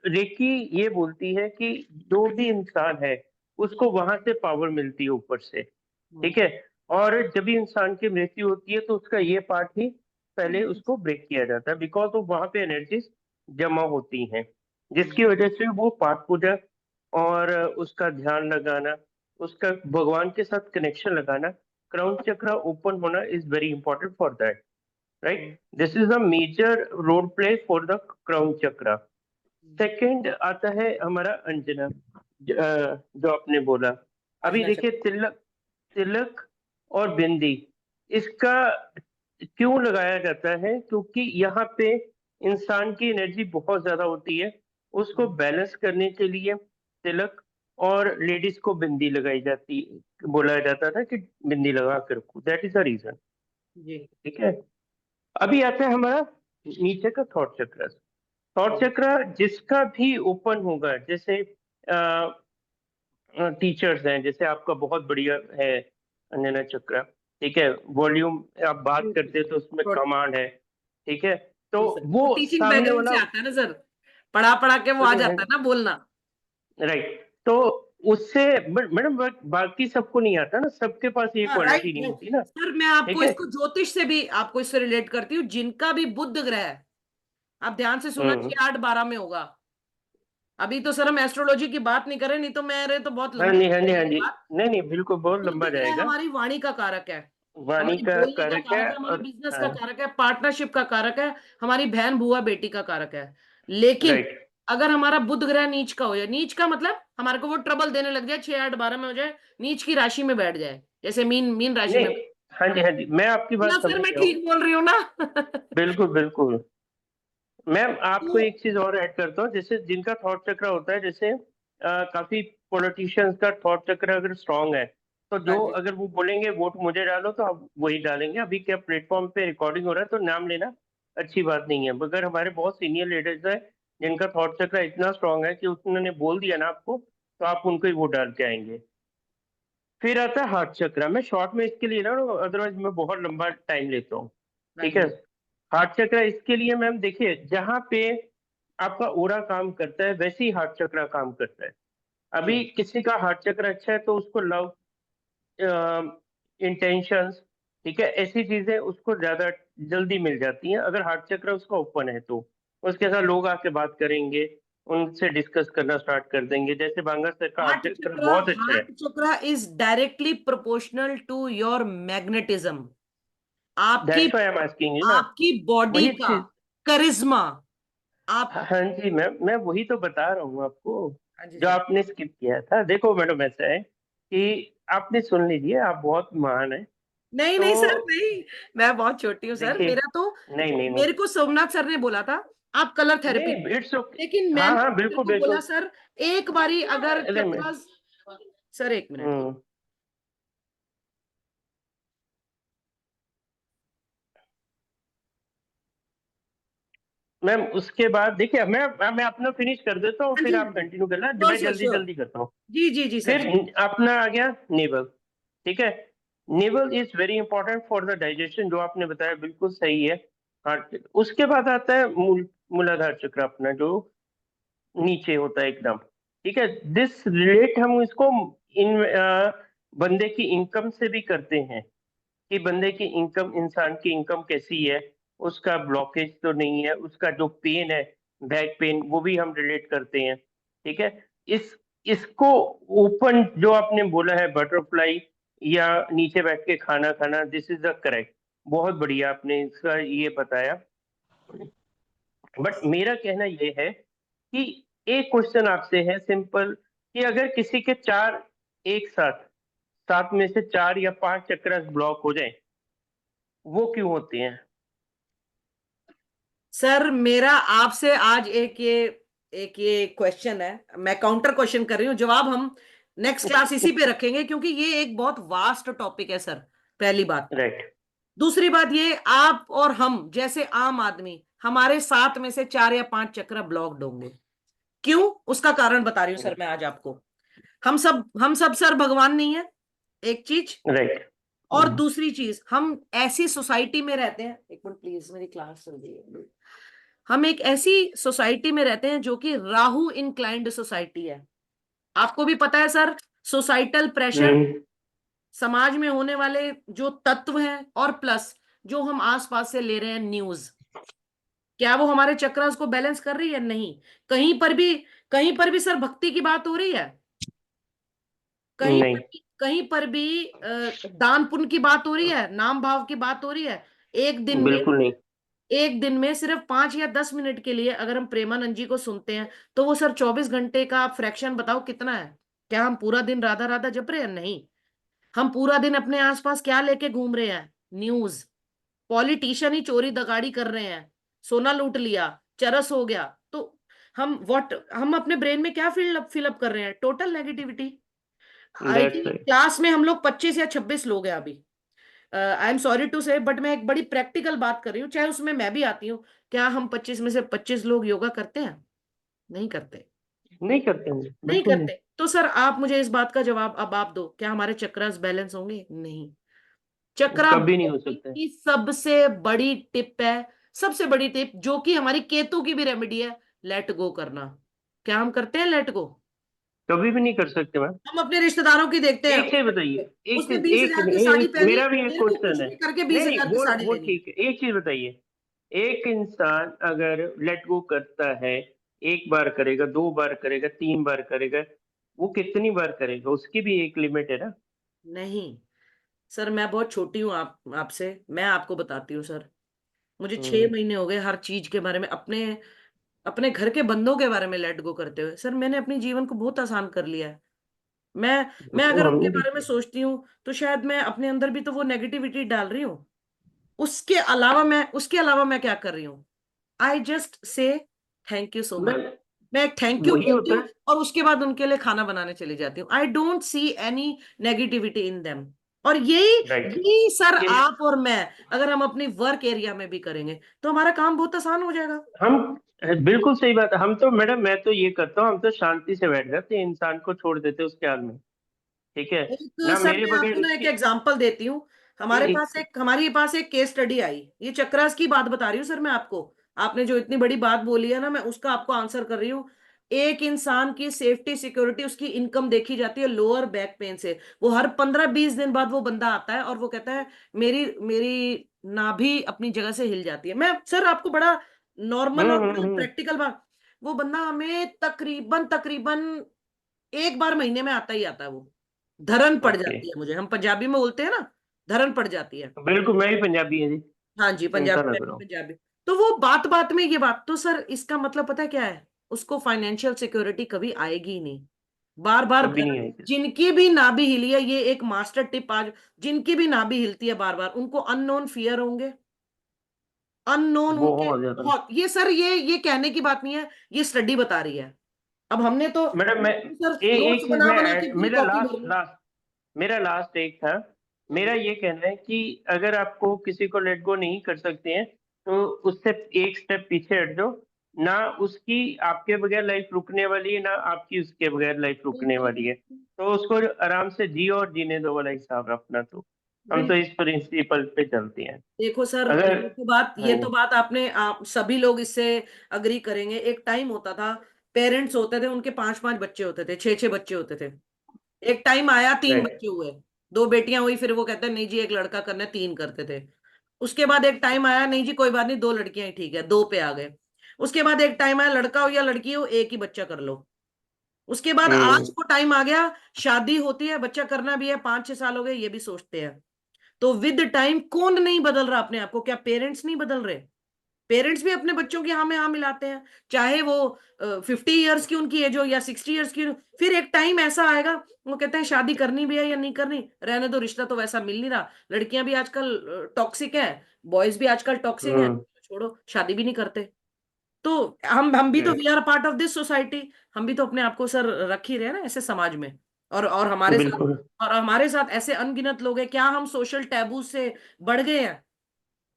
रेकी ये बोलती है कि जो भी इंसान है उसको वहां से पावर मिलती है ऊपर से, ठीक है? और जब भी इंसान की मृत्यु होती है तो उसका ये पार्ट ही पहले उसको ब्रेक किया जाता है, बिकॉज वो वहां पे एनर्जीज जमा होती हैं, जिसकी वजह से वो पाठ पूजा और उसका ध्यान लगाना, उसका भगवान के साथ कनेक्शन लगाना, क्राउन चक्र ओपन होना is very important for that, right? This is a major role play for the crown chakra. Second आता है हमारा अंजना, जो आपने बोला। अभी अंजना देखिए तिलक, तिलक और बिंदी, इसका क्यों लगाया जाता है? क्योंकि यहाँ पे इंसान की एनर्जी बहुत ज्यादा होती है, उसको बैलेंस करने के लिए तिलक, और लेडीज को बिंदी लगाई जाती, बोला जाता था कि बिंदी लगा कर रखो, दैट इज द रीजन, जी। ठीक है? अभी आता है हमारा नीचे का थॉट चक्र। थॉट चक्र जिसका भी ओपन होगा, जैसे टीचर्स हैं, जैसे आपका बहुत बढ़िया है अंजना चक्र, ठीक है? वॉल्यूम आप बात करते हैं तो उसमें कमांड है, ठीक है? तो वो टीचिंग सामने बैकग्राउंड वाला, से आता है ना सर, पढ़ा पढ़ा के वो आ जाता है ना बोलना। राइट, तो उससे मैडम बाकी सबको नहीं आता ना, सबके पास ये हाँ क्वालिटी राइट नहीं राइट होती ना, सर, मैं आपको ठीक है? इसको ज्योतिष से भी आपको इससे रिलेट करती हूँ। जिनका भी बुध ग्रह है, आप ध्यान से सुना, 6, 8, 12 में होगा। अभी तो सर हम एस्ट्रोलॉजी की बात नहीं करें, नहीं तो मेरे तो बहुत हाँ लंबी जी हाँ जी हाँ जाएगी जी, बात। नहीं नहीं बिल्कुल बहुत बुध लंबा ग्रह जाएगा। हमारी वाणी का कारक है, वाणी हमारे का बोलने का कारक है, कारक है, हमारे और बिजनेस का हाँ, कारक है, पार्टनरशिप का कारक है, हमारी बहन बुआ बेटी का कारक है। लेकिन राइट, अगर हमारा बुध ग्रह नीच का हो जाए, नीच का मतलब हमारे को वो ट्रबल देने लग जाए, 6, 8, 12 में हो जाए, नीच की राशि में बैठ जाए, जैसे मीन राशि में। नहीं, हाँ जी, मैं आपकी ना बात सर समझ मैं गया हूँ, ठीक बोल रही हूँ ना? बिल्कुल बिल्कुल। मैम आपको तो एक चीज और ऐड करता हूँ, जैसे जिनका थॉट चक्र होता है, जैसे काफी पॉलिटिशियंस का थॉट चक्र अगर स्ट्रांग है तो हाँ जो जी अगर वो बोलेंगे वोट मुझे डालो तो आप वही डालेंगे। अभी क्या प्लेटफॉर्म पे रिकॉर्डिंग हो रहा है तो नाम लेना अच्छी बात नहीं है, मगर हमारे बहुत सीनियर लीडर्स हैं जिनका थॉट चक्र इतना स्ट्रांग है कि उन्होंने बोल दिया ना आपको तो आप उनको ही वोट डाल के आएंगे। फिर आता है हार्ट चक्र, मैं शॉर्ट में इसके लिए ना, अदरवाइज मैं बहुत लंबा टाइम लेता हूँ, हाँ ठीक है? जी हार्ट चक्र इसके लिए मैम देखिए, जहाँ पे आपका ओरा काम करता है वैसे ही हार्ट चक्र काम करता है। अभी किसी का हार्ट चक्र अच्छा है तो उसको लव, इंटेंशंस, ठीक है, ऐसी चीजें उसको ज्यादा जल्दी मिल जाती हैं अगर हार्ट चक्र उसका ओपन है तो। उसके साथ लोग आके बात करेंगे, उनसे डिस्कस करना स्टार्ट कर देंगे। जैसे बांगा सर का हार्ट चक्र बहुत अच्छा है। Heart chakra is directly proportional to your magnetism, आपकी that's why I am asking you ना, आपकी बॉडी वही का चीज। करिश्मा। आप हाँ जी मैं वही तो बता रहा हूँ आपको, हाँ जी जो सर। आपने स्किप किया था। देखो मैडम ऐसा है कि आपने सुन लीजिए, आप बहुत महान है। नहीं तो नहीं सर नहीं, मैं बहुत छोटी हूँ सर, देखिए, मेरा तो नहीं नहीं नहीं मेरे को सोमनाथ सर ने बोला था आप कलर थेरेपी, नहीं, इट्स ओके। लेकिन हाँ मैंने हाँ मेरे बिल्कुल को बोला बिल्कुल। सर एक बारी अगर अरे मैं, चक्रास, सर एक मिनट, मैम उसके बाद देखिए मैं अपना फिनिश कर देता हूँ, हाँ फिर जी, आप कंटिन्यू करना, श्योर मैं श्योर जल्दी श्योर। जल्दी करता हूँ। जी जी जी सर। फिर अपना आ गया नेवल, ठीक है। Naval is very important for the digestion, जो आपने बताया बिल्कुल सही है। हार्ट, उसके बाद आता है मूलाधार चक्र अपना, जो नीचे होता है एकदम, ठीक है। दिस रिलेट हम इसको इन बंदे की इनकम से भी करते हैं, कि बंदे की इनकम, इंसान की इनकम कैसी है, उसका ब्लॉकेज तो नहीं है, उसका जो पेन है बैक पेन, वो भी हम रिलेट करते हैं, ठीक है। इसको ओपन जो आपने बोला है बटरफ्लाई या नीचे बैठ के खाना खाना, दिस इज द करेक्ट, बहुत बढ़िया आपने इसका ये बताया। बट मेरा कहना ये है कि एक क्वेश्चन आपसे है सिंपल, कि अगर किसी के 4 एक साथ, 7 में से 4 या 5 चक्र ब्लॉक हो जाए, वो क्यों होते हैं? सर मेरा आपसे आज एक ये क्वेश्चन है, मैं काउंटर क्वेश्चन कर रही हूँ, जवाब हम नेक्स्ट क्लास इसी पे रखेंगे, क्योंकि ये एक बहुत वास्ट टॉपिक है सर, पहली बात। राइट। दूसरी बात, ये आप और हम जैसे आम आदमी, हमारे 7 में से 4 या 5 चक्र ब्लॉक्ड होंगे। क्यों? उसका कारण बता रही हूँ सर मैं आज आपको। हम सब सर भगवान नहीं है, एक चीज। राइट। और दूसरी चीज, हम ऐसी सोसाइटी में रहते हैं, एक मिनट प्लीज मेरी क्लास चल रही है। हम एक ऐसी सोसाइटी में रहते हैं जो कि राहु इंक्लाइंड सोसाइटी है। आपको भी पता है सर, सोसाइटल प्रेशर, समाज में होने वाले जो तत्व हैं, और प्लस जो हम आसपास से ले रहे हैं न्यूज, क्या वो हमारे चक्रास को बैलेंस कर रही है? नहीं। कहीं पर भी सर भक्ति की बात हो रही है? नहीं, कहीं पर भी दान पुण्य की बात हो रही है? नाम भाव की बात हो रही है? बिल्कुल नहीं। एक दिन में सिर्फ 5 या 10 मिनट के लिए अगर हम प्रेमानंद जी को सुनते हैं, तो वो सर 24 घंटे का आप फ्रैक्शन बताओ कितना है? क्या हम पूरा दिन राधा राधा जप रहे हैं? नहीं। हम पूरा दिन अपने आसपास क्या लेके घूम रहे हैं? न्यूज। पॉलिटिशियन ही चोरी दगाड़ी कर रहे हैं, सोना लूट लिया, चरस हो गया, तो हम अपने ब्रेन में क्या फिलअप कर रहे हैं? Total negativity. I that's think right. Class में हम लोग 25 या 26 लोग हैं अभी। आई एम सॉरी टू से, बट मैं एक बड़ी प्रैक्टिकल बात कर रही हूँ, चाहे उसमें मैं भी आती हूँ। क्या हम 25 में से 25 लोग योगा करते हैं? नहीं करते। नहीं करते हैं, नहीं बिल्कुल नहीं। करते। तो सर आप मुझे इस बात का जवाब अब आप दो, क्या हमारे चक्रास बैलेंस होंगे? नहीं। चक्रा कभी नहीं हो सकता है। की सबसे बड़ी टिप है, सबसे बड़ी टिप, जो कि हमारी केतु की भी रेमेडी है, लेट गो करना। क्या हम करते हैं लेट गो? कभी भी नहीं कर सकते मैम। हम अपने रिश्तेदारों की देखते हैं, एक चीज बताइए, एक उसने चीज, 20,000 की साड़ी पहनी, मेरा भी एक मेरे को कुछ क्वेश्चन है। भी करके नहीं 20,000 की साड़ी वो लेनी। ठीक है, एक चीज बताइए, एक इंसान अगर लेट गो करता है, एक बार करेगा, 2 बार करेगा, 3 बार करेगा, वो कितनी बार करेगा? उसकी भी एक लिमिट है ना। नहीं सर, मैं बहुत छोटी हूँ आपसे, मैं आपको बताती हूँ सर। मुझे 6 महीने हो गए हर चीज के बारे में, अपने अपने घर के बंदों के बारे में लेट गो करते हुए। सर मैंने अपने जीवन को बहुत आसान कर लिया है। मैं तो अगर हमने उनके भी बारे में किया। सोचती हूँ, तो शायद मैं अपने अंदर भी तो वो नेगेटिविटी डाल रही हूँ। उसके अलावा मैं क्या कर रही हूँ? I just say thank you so much. मैं मैं एक थैंक यू वही बोलती होता हूँ, है। और उसके बाद उनके लिए खाना बनाने चली जाती हूँ। I don't see any negativity in them. और यही राइट। यही सर आप और मैं, अगर हम अपनी वर्क एरिया में भी करेंगे, तो हमारा काम बहुत आसान हो जाएगा। हम बिल्कुल सही बात है। हम तो मैडम, मैं तो ये करता हूँ, हम तो शांति से बैठ जाते हैं, इंसान को छोड़ देते हैं उसके हाल में, ठीक है एक ना, सर मेरे मैं आपको बगैर ना एक उसकी। एग्जांपल देती हूँ। हमारे पास एक केस स्टडी आई, ये चक्रास की बात बता रही हूँ सर मैं आपको। आपने जो इतनी बड़ी बात बोली है ना, मैं उसका आपको आंसर कर रही हूँ। एक इंसान की सेफ्टी सिक्योरिटी, उसकी इनकम देखी जाती है लोअर बैक पेन से। वो हर 15-20 दिन बाद वो बंदा आता है और वो कहता है मेरी मेरी नाभि अपनी जगह से हिल जाती है। मैं सर आपको बड़ा नॉर्मल और बड़ा हम्म। प्रैक्टिकल बात, वो बंदा हमें तकरीबन तकरीबन एक बार महीने में आता ही आता है। वो धरन पड़ ओके, जाती है मुझे, हम पंजाबी में बोलते हैं ना, धरन पड़ जाती है। बिल्कुल, मैं भी पंजाबी है जी, हाँ जी, चिंता पंजाबी ना में भी करो। पंजाबी। तो वो बात बात में ये बात, तो सर इसका मतलब पता है क्या है? उसको फाइनेंशियल सिक्योरिटी कभी आएगी ही नहीं। बार बार कभी नहीं आएगी। जिनकी भी नाभि हिली है, ये एक मास्टर टिप आज, जिनकी भी नाभि हिलती है बार बार, उनको अननोन फियर होंगे। अननोन उनके बहुत ज्यादा। बहुत, ये सर ये कहने की बात नहीं है, ये स्टडी बता रही है। अब हमने तो मैडम मैं सर एक नोट्स चीज बना मैं बना के पूरी मेरा कॉपी लास्ट भर ली। लास्ट मेरा लास्ट एक था। मेरा ये कहना है कि अगर आपको किसी को लेट गो नहीं कर सकते हैं, तो उससे एक स्टेप पीछे हट जाओ। ना उसकी आपके बगैर लाइफ रुकने वाली है, ना आपकी उसके बगैर लाइफ रुकने वाली है। तो उसको आराम से जियो और जीने दो वाला हिसाब है अपना। तो हम तो इस प्रिंसिपल पे चलते हैं। देखो सर, अगर ये हाँ तो बात आपने, आप सभी लोग इससे अग्री करेंगे। एक टाइम होता था, पेरेंट्स होते थे, उनके 5-5 बच्चे होते थे, 6-6 बच्चे होते थे। एक टाइम आया 3 राइट बच्चे हुए, 2 बेटियां हुई, फिर वो कहते हैं नहीं जी एक लड़का करना है, 3 करते थे। उसके बाद एक टाइम आया, नहीं जी कोई बात नहीं, 2 लड़कियां ही ठीक है, 2 पे आ गए। उसके बाद एक टाइम आया, लड़का हो या लड़की हो, एक ही बच्चा कर लो। उसके बाद आज वो टाइम आ गया, शादी होती है, बच्चा करना भी है, 5-6 साल हो गए, ये भी सोचते हैं। तो विद टाइम कौन नहीं बदल रहा अपने आप को? क्या पेरेंट्स नहीं बदल रहे? पेरेंट्स भी अपने बच्चों की हाँ में हाँ मिलाते हैं, चाहे वो 50 ईयर्स की उनकी एज हो या 60 ईयर्स की। फिर एक टाइम ऐसा आएगा, वो कहते हैं शादी करनी भी है या नहीं करनी, रहने दो, रिश्ता तो वैसा मिल नहीं रहा। लड़कियां भी आजकल टॉक्सिक है, बॉयज भी आजकल टॉक्सिक है, छोड़ो, शादी भी नहीं करते। तो हम भी तो we are part of this society. हम भी तो अपने आप को सर रख ही रहे हैं ना ऐसे समाज में। और बिल्कुल हमारे साथ ऐसे अनगिनत लोग हैं। क्या हम सोशल टैबू से बढ़ गए हैं?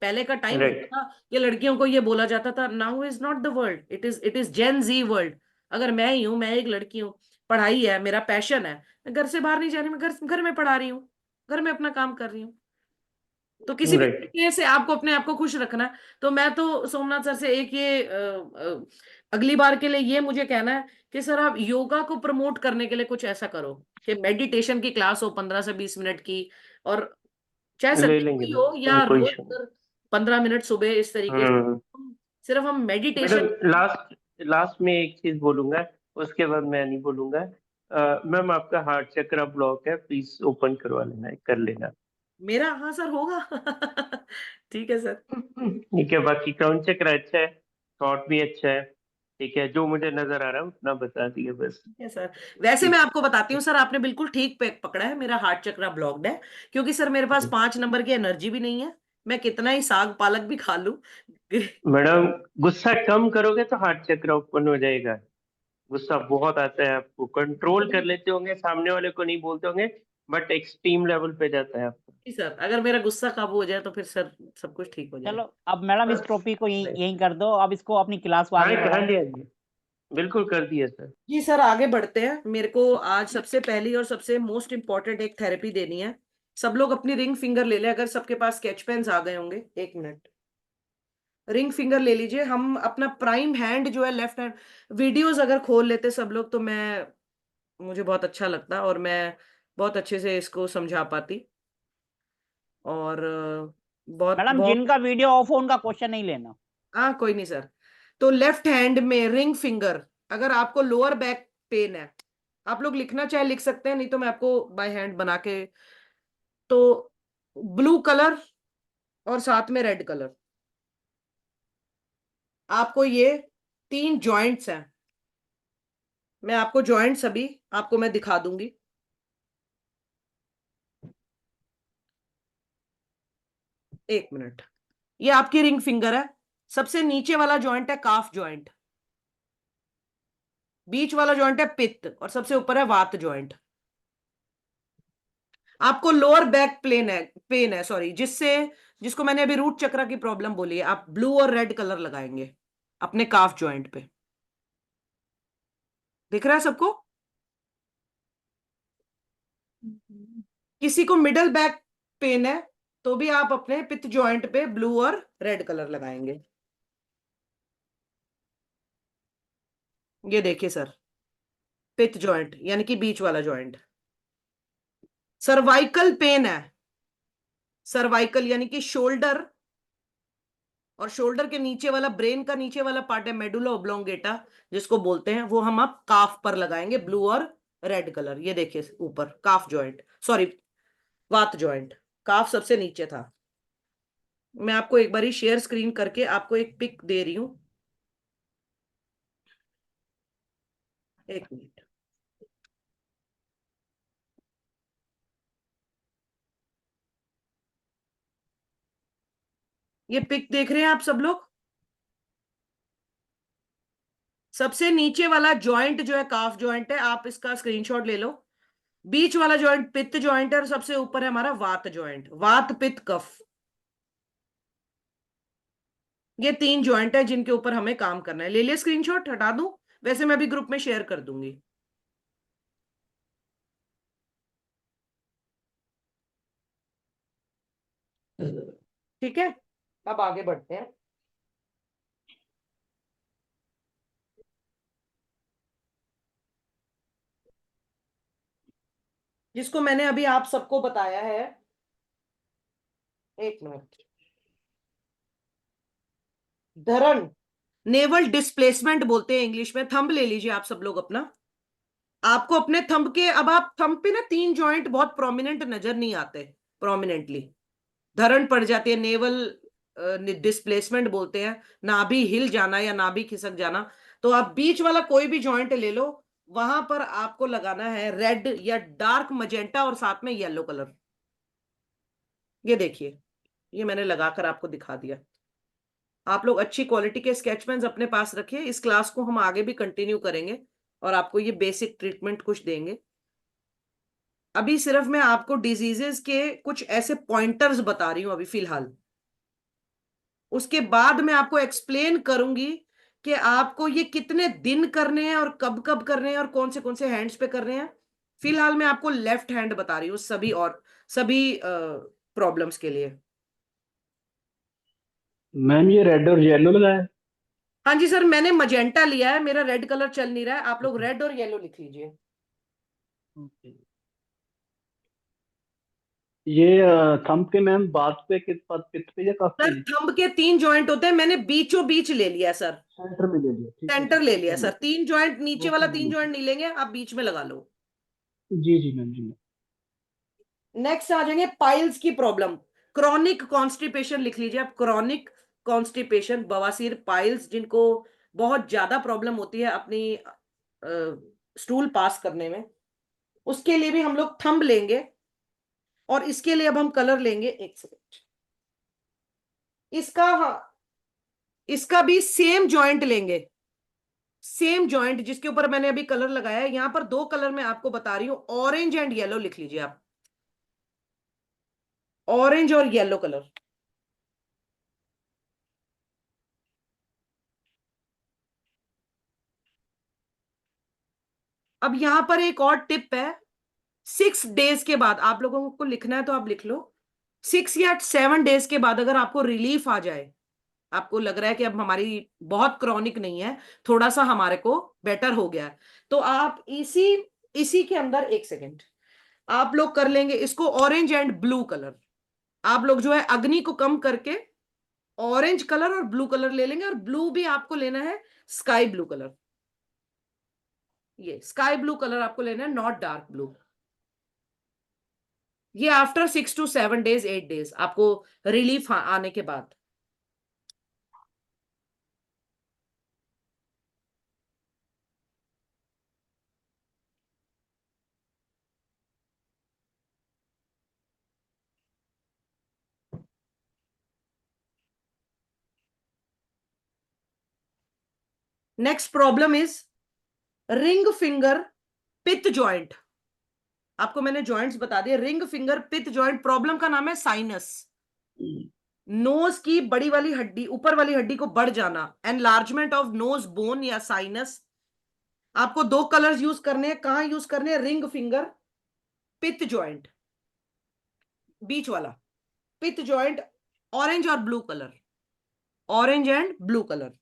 पहले का टाइम होता राइट था कि लड़कियों को ये बोला जाता था, now is not the world, it is Gen Z world. अगर मैं ही हूं, मैं एक लड़की हूँ, पढ़ाई है मेरा पैशन है, मैं घर से बाहर नहीं जा रही, मैं घर घर में पढ़ा रही हूँ, घर में अपना काम कर रही हूँ। तो किसी भी राइट तरीके से आपको अपने आप को खुश रखना है। तो मैं तो सोमनाथ सर से एक ये अगली बार के लिए ये मुझे कहना है कि सर आप योगा को प्रमोट करने के लिए कुछ ऐसा करो कि मेडिटेशन की क्लास हो 15 से 20 मिनट की, और चाहे ले संडे को लेंगे ही ले हो या कोई रोज इशू नहीं। 15 मिनट सुबह, इस तरीके से हम्म सिर्फ हम मेडिटेशन। मैडम लास्ट लास्ट में एक चीज बोलूंगा, उसके बाद मैं नहीं बोलूंगा। मैम आपका हार्ट चक्रा ब्लॉक है, प्लीज ओपन करवा लेना है, कर लेना। मेरा, हाँ सर होगा। ठीक है सर। ठीक है, बाकी क्राउन चक्र अच्छा है, थॉट भी अच्छा है। ठीक है, जो मुझे नजर आ रहा है उतना बता दिए बस। ठीक है सर। वैसे मैं ठीक आपको बताती हूँ सर, आपने बिल्कुल ठीक पे पकड़ा है, मेरा हार्ट चक्रा ब्लॉक्ड है। क्योंकि सर मेरे पास 5 नंबर की एनर्जी भी नहीं है, मैं कितना ही साग पालक भी खा लूं। मैडम गुस्सा कम करोगे तो हार्ट चक्र ओपन हो जाएगा। गुस्सा बहुत आता है आपको, कंट्रोल कर लेते होंगे, सामने वाले को नहीं बोलते होंगे, बट एक्सट्रीम लेवल पे जाता है आपको। जी सर, अगर मेरा गुस्सा काबू हो जाए तो फिर सर सब कुछ ठीक हो जाए। चलो अब मैडम इस टॉपिक को यहीं कर दो, अब इसको अपनी क्लास को हाँ आगे हाँ बढ़ाओ। जी हाँ जी, बिल्कुल कर दिया सर। जी सर, आगे बढ़ते हैं। मेरे को आज सबसे पहली और सबसे मोस्ट इंपॉर्टेंट एक थेरेपी देनी है। सब लोग अपनी रिंग फिंगर ले लें, अगर सबके पास स्केच पेन्स आ गए होंगे। 1 मिनट, रिंग फिंगर ले लीजिए। हम अपना प्राइम हैंड जो है, लेफ्ट हैंड, वीडियोस अगर खोल लेते सब लोग तो मैं, मुझे बहुत अच्छा लगता और मैं बहुत अच्छे से इसको समझा पाती। और बहुत मैडम बहुत जिनका वीडियो ऑफ हो उनका क्वेश्चन नहीं लेना। हाँ कोई नहीं सर। तो लेफ्ट हैंड में रिंग फिंगर, अगर आपको लोअर बैक पेन है, आप लोग लिखना चाहे लिख सकते हैं, नहीं तो मैं आपको बाय हैंड बना के। तो ब्लू कलर और साथ में रेड कलर, आपको ये 3 जॉइंट्स हैं। मैं आपको जॉइंट्स अभी आपको मैं दिखा दूंगी। एक मिनट, ये आपकी रिंग फिंगर है। सबसे नीचे वाला जॉइंट है काफ जॉइंट, बीच वाला जॉइंट है पित्त, और सबसे ऊपर है वात जॉइंट। आपको लोअर बैक पेन है, सॉरी, जिसको मैंने अभी रूट चक्र की प्रॉब्लम बोली है, आप ब्लू और रेड कलर लगाएंगे अपने काफ जॉइंट पे। दिख रहा है सबको? किसी को मिडल बैक पेन है तो भी आप अपने पित्त जॉइंट पे ब्लू और रेड कलर लगाएंगे। ये देखिए सर, पित्त जॉइंट यानी कि बीच वाला जॉइंट। सर्वाइकल पेन है, सर्वाइकल यानी कि शोल्डर, और शोल्डर के नीचे वाला, ब्रेन का नीचे वाला पार्ट है मेडुला ओब्लोंगेटा जिसको बोलते हैं, वो हम आप काफ पर लगाएंगे ब्लू और रेड कलर। ये देखिए ऊपर काफ जॉइंट, सॉरी वात जॉइंट, काफ सबसे नीचे था। मैं आपको एक बारी शेयर स्क्रीन करके आपको एक पिक दे रही हूं। 1 मिनट, ये पिक देख रहे हैं आप सब लोग? सबसे नीचे वाला जॉइंट जो है काफ जॉइंट है, आप इसका स्क्रीनशॉट ले लो। बीच वाला जॉइंट पित्त जॉइंट है, और सबसे ऊपर है हमारा वात जॉइंट, वात पित्त कफ। ये 3 जॉइंट है जिनके ऊपर हमें काम करना है। ले लिया स्क्रीनशॉट, हटा दूं? वैसे मैं अभी ग्रुप में शेयर कर दूंगी। ठीक है, अब आगे बढ़ते हैं। जिसको मैंने अभी आप सबको बताया है, एक मिनट, धरण, नेवल डिस्प्लेसमेंट बोलते हैं इंग्लिश में। थंब ले लीजिए आप सब लोग अपना। आपको अपने थंब के, अब आप थंब पे ना 3 जॉइंट बहुत प्रोमिनेंट नजर नहीं आते, प्रोमिनेंटली धरण पड़ जाती है, नेवल डिस्प्लेसमेंट बोलते हैं, नाभि हिल जाना या नाभि खिसक जाना। तो आप बीच वाला कोई भी जॉइंट ले लो, वहां पर आपको लगाना है रेड या डार्क मजेंटा और साथ में येलो कलर। ये देखिए, ये मैंने लगाकर आपको दिखा दिया। आप लोग अच्छी क्वालिटी के स्केच पेन्स अपने पास रखिए। इस क्लास को हम आगे भी कंटिन्यू करेंगे और आपको ये बेसिक ट्रीटमेंट कुछ देंगे। अभी सिर्फ मैं आपको डिजीजेस के कुछ ऐसे पॉइंटर्स बता रही हूं अभी फिलहाल। उसके बाद मैं आपको एक्सप्लेन करूंगी कि आपको ये कितने दिन करने हैं और कब कब करने हैं और कौन से हैंड्स पे करने हैं। फिलहाल मैं आपको लेफ्ट हैंड बता रही हूँ सभी प्रॉब्लम्स के लिए। मैम ये रेड और येलो लगाया है। हाँ जी सर, मैंने मजेंटा लिया है, मेरा रेड कलर चल नहीं रहा है। आप लोग रेड और येलो लिख लीजिए। ये थंब के मैम बात पे किस बात पित पे या कफ पे सर जी? थंब के 3 जॉइंट होते हैं, मैंने बीचों बीच ले लिया सर, सेंटर में ले लिया, ठीक है सेंटर ले लिया सेंटर सर। 3 जॉइंट नीचे ओके वाला मैम 3 ओके। जॉइंट नहीं लेंगे, आप बीच में लगा लो। जी जी मैम जी मैम। नेक्स्ट आ जाएंगे पाइल्स की प्रॉब्लम। क्रॉनिक कॉन्स्टिपेशन लिख लीजिए आप, क्रॉनिक कॉन्स्टिपेशन, बवासीर, पाइल्स, जिनको बहुत ज्यादा प्रॉब्लम होती है अपनी स्टूल पास करने में, उसके लिए भी हम लोग थंब लेंगे। और इसके लिए अब हम कलर लेंगे, एक सेकेंड। इसका, हाँ, इसका भी सेम जॉइंट लेंगे, सेम जॉइंट जिसके ऊपर मैंने अभी कलर लगाया है। यहां पर 2 कलर मैं आपको बता रही हूं, ऑरेंज एंड येलो लिख लीजिए आप, ऑरेंज और येलो कलर। अब यहां पर एक और टिप है, 6 डेज के बाद आप लोगों को लिखना है तो आप लिख लो। 6 या 7 डेज के बाद अगर आपको रिलीफ आ जाए, आपको लग रहा है कि अब हमारी बहुत क्रॉनिक नहीं है, थोड़ा सा हमारे को बेटर हो गया है, तो आप इसी इसी के अंदर, एक सेकेंड, आप लोग कर लेंगे इसको ऑरेंज एंड ब्लू कलर। आप लोग जो है अग्नि को कम करके ऑरेंज कलर और ब्लू कलर ले लेंगे, और ब्लू भी आपको लेना है स्काई ब्लू कलर। ये स्काई ब्लू कलर आपको लेना है, नॉट डार्क ब्लू। ये आफ्टर 6 to 7 डेज, 8 डेज आपको रिलीफ आने के बाद। Next problem is ring finger पिथ जॉइंट। आपको मैंने जॉइंट्स बता दिए, रिंग फिंगर पिथ जॉइंट, प्रॉब्लम का नाम है साइनस। नोज की बड़ी वाली हड्डी, ऊपर वाली हड्डी को बढ़ जाना, एनलार्जमेंट ऑफ नोज बोन या साइनस। आपको 2 कलर्स यूज करने हैं। कहां यूज करने हैं? रिंग फिंगर, पिथ जॉइंट, बीच वाला पिथ जॉइंट, ऑरेंज और blue colour, orange and blue colour.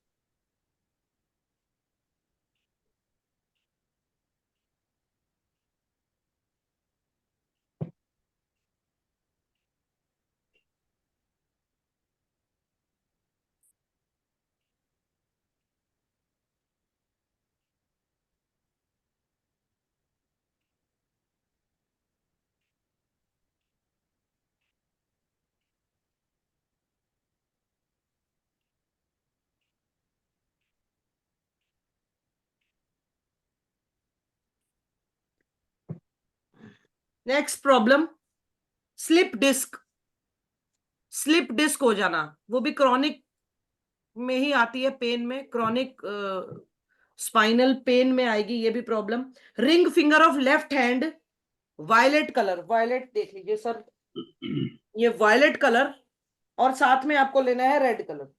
Next problem, slip disc, slip disc हो जाना, वो भी क्रॉनिक में ही आती है, पेन में, क्रॉनिक स्पाइनल पेन में आएगी ये भी problem. Ring finger of left hand, violet colour, violet देख लीजिए सर, ये वायलेट कलर, और साथ में आपको लेना है रेड कलर।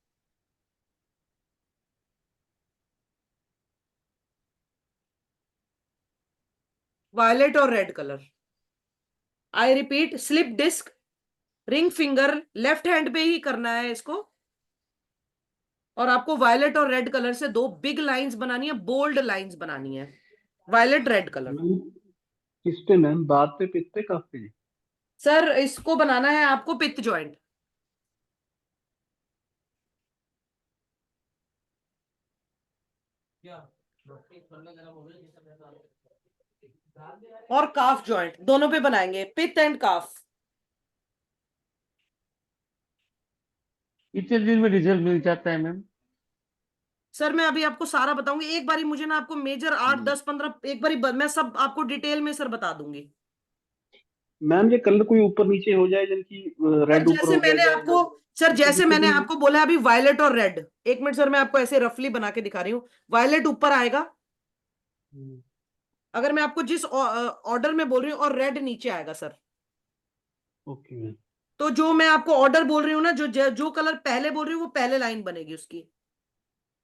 वायलेट और red colour. I repeat, slip disc, ring finger, left hand पे ही करना है इसको, और आपको वायलेट और रेड कलर से दो बिग लाइंस बनानी है, बोल्ड लाइंस बनानी है, वायलेट रेड कलर। किस पे मैम, बात पे, पित्त पे, कफ पे? सर इसको बनाना है आपको पित्त जॉइंट। और काफ जॉइंट, दोनों पे बनाएंगे, पित्त एंड काफ। कितने दिन में रिजल्ट मिल जाता है मैम? सर मैं अभी आपको सारा बताऊंगी, एक बारी मुझे ना आपको मेजर 8 10 15 एक बारी मैं सब आपको डिटेल में सर बता दूंगी। मैम ये कलर कोई ऊपर नीचे हो जाए, जबकि सर रेड ऊपर जैसे हो गया मैंने या आपको सर जैसे मैंने आपको बोला अभी वायलेट और रेड, एक मिनट सर मैं आपको ऐसे रफली बना के दिखा रही हूँ। वायलेट ऊपर आएगा अगर मैं आपको जिस ऑर्डर में बोल रही हूँ, और रेड नीचे आएगा सर। Okay ma'am. तो जो मैं आपको ऑर्डर बोल रही हूँ ना, जो जो कलर पहले बोल रही हूँ वो पहले लाइन बनेगी उसकी।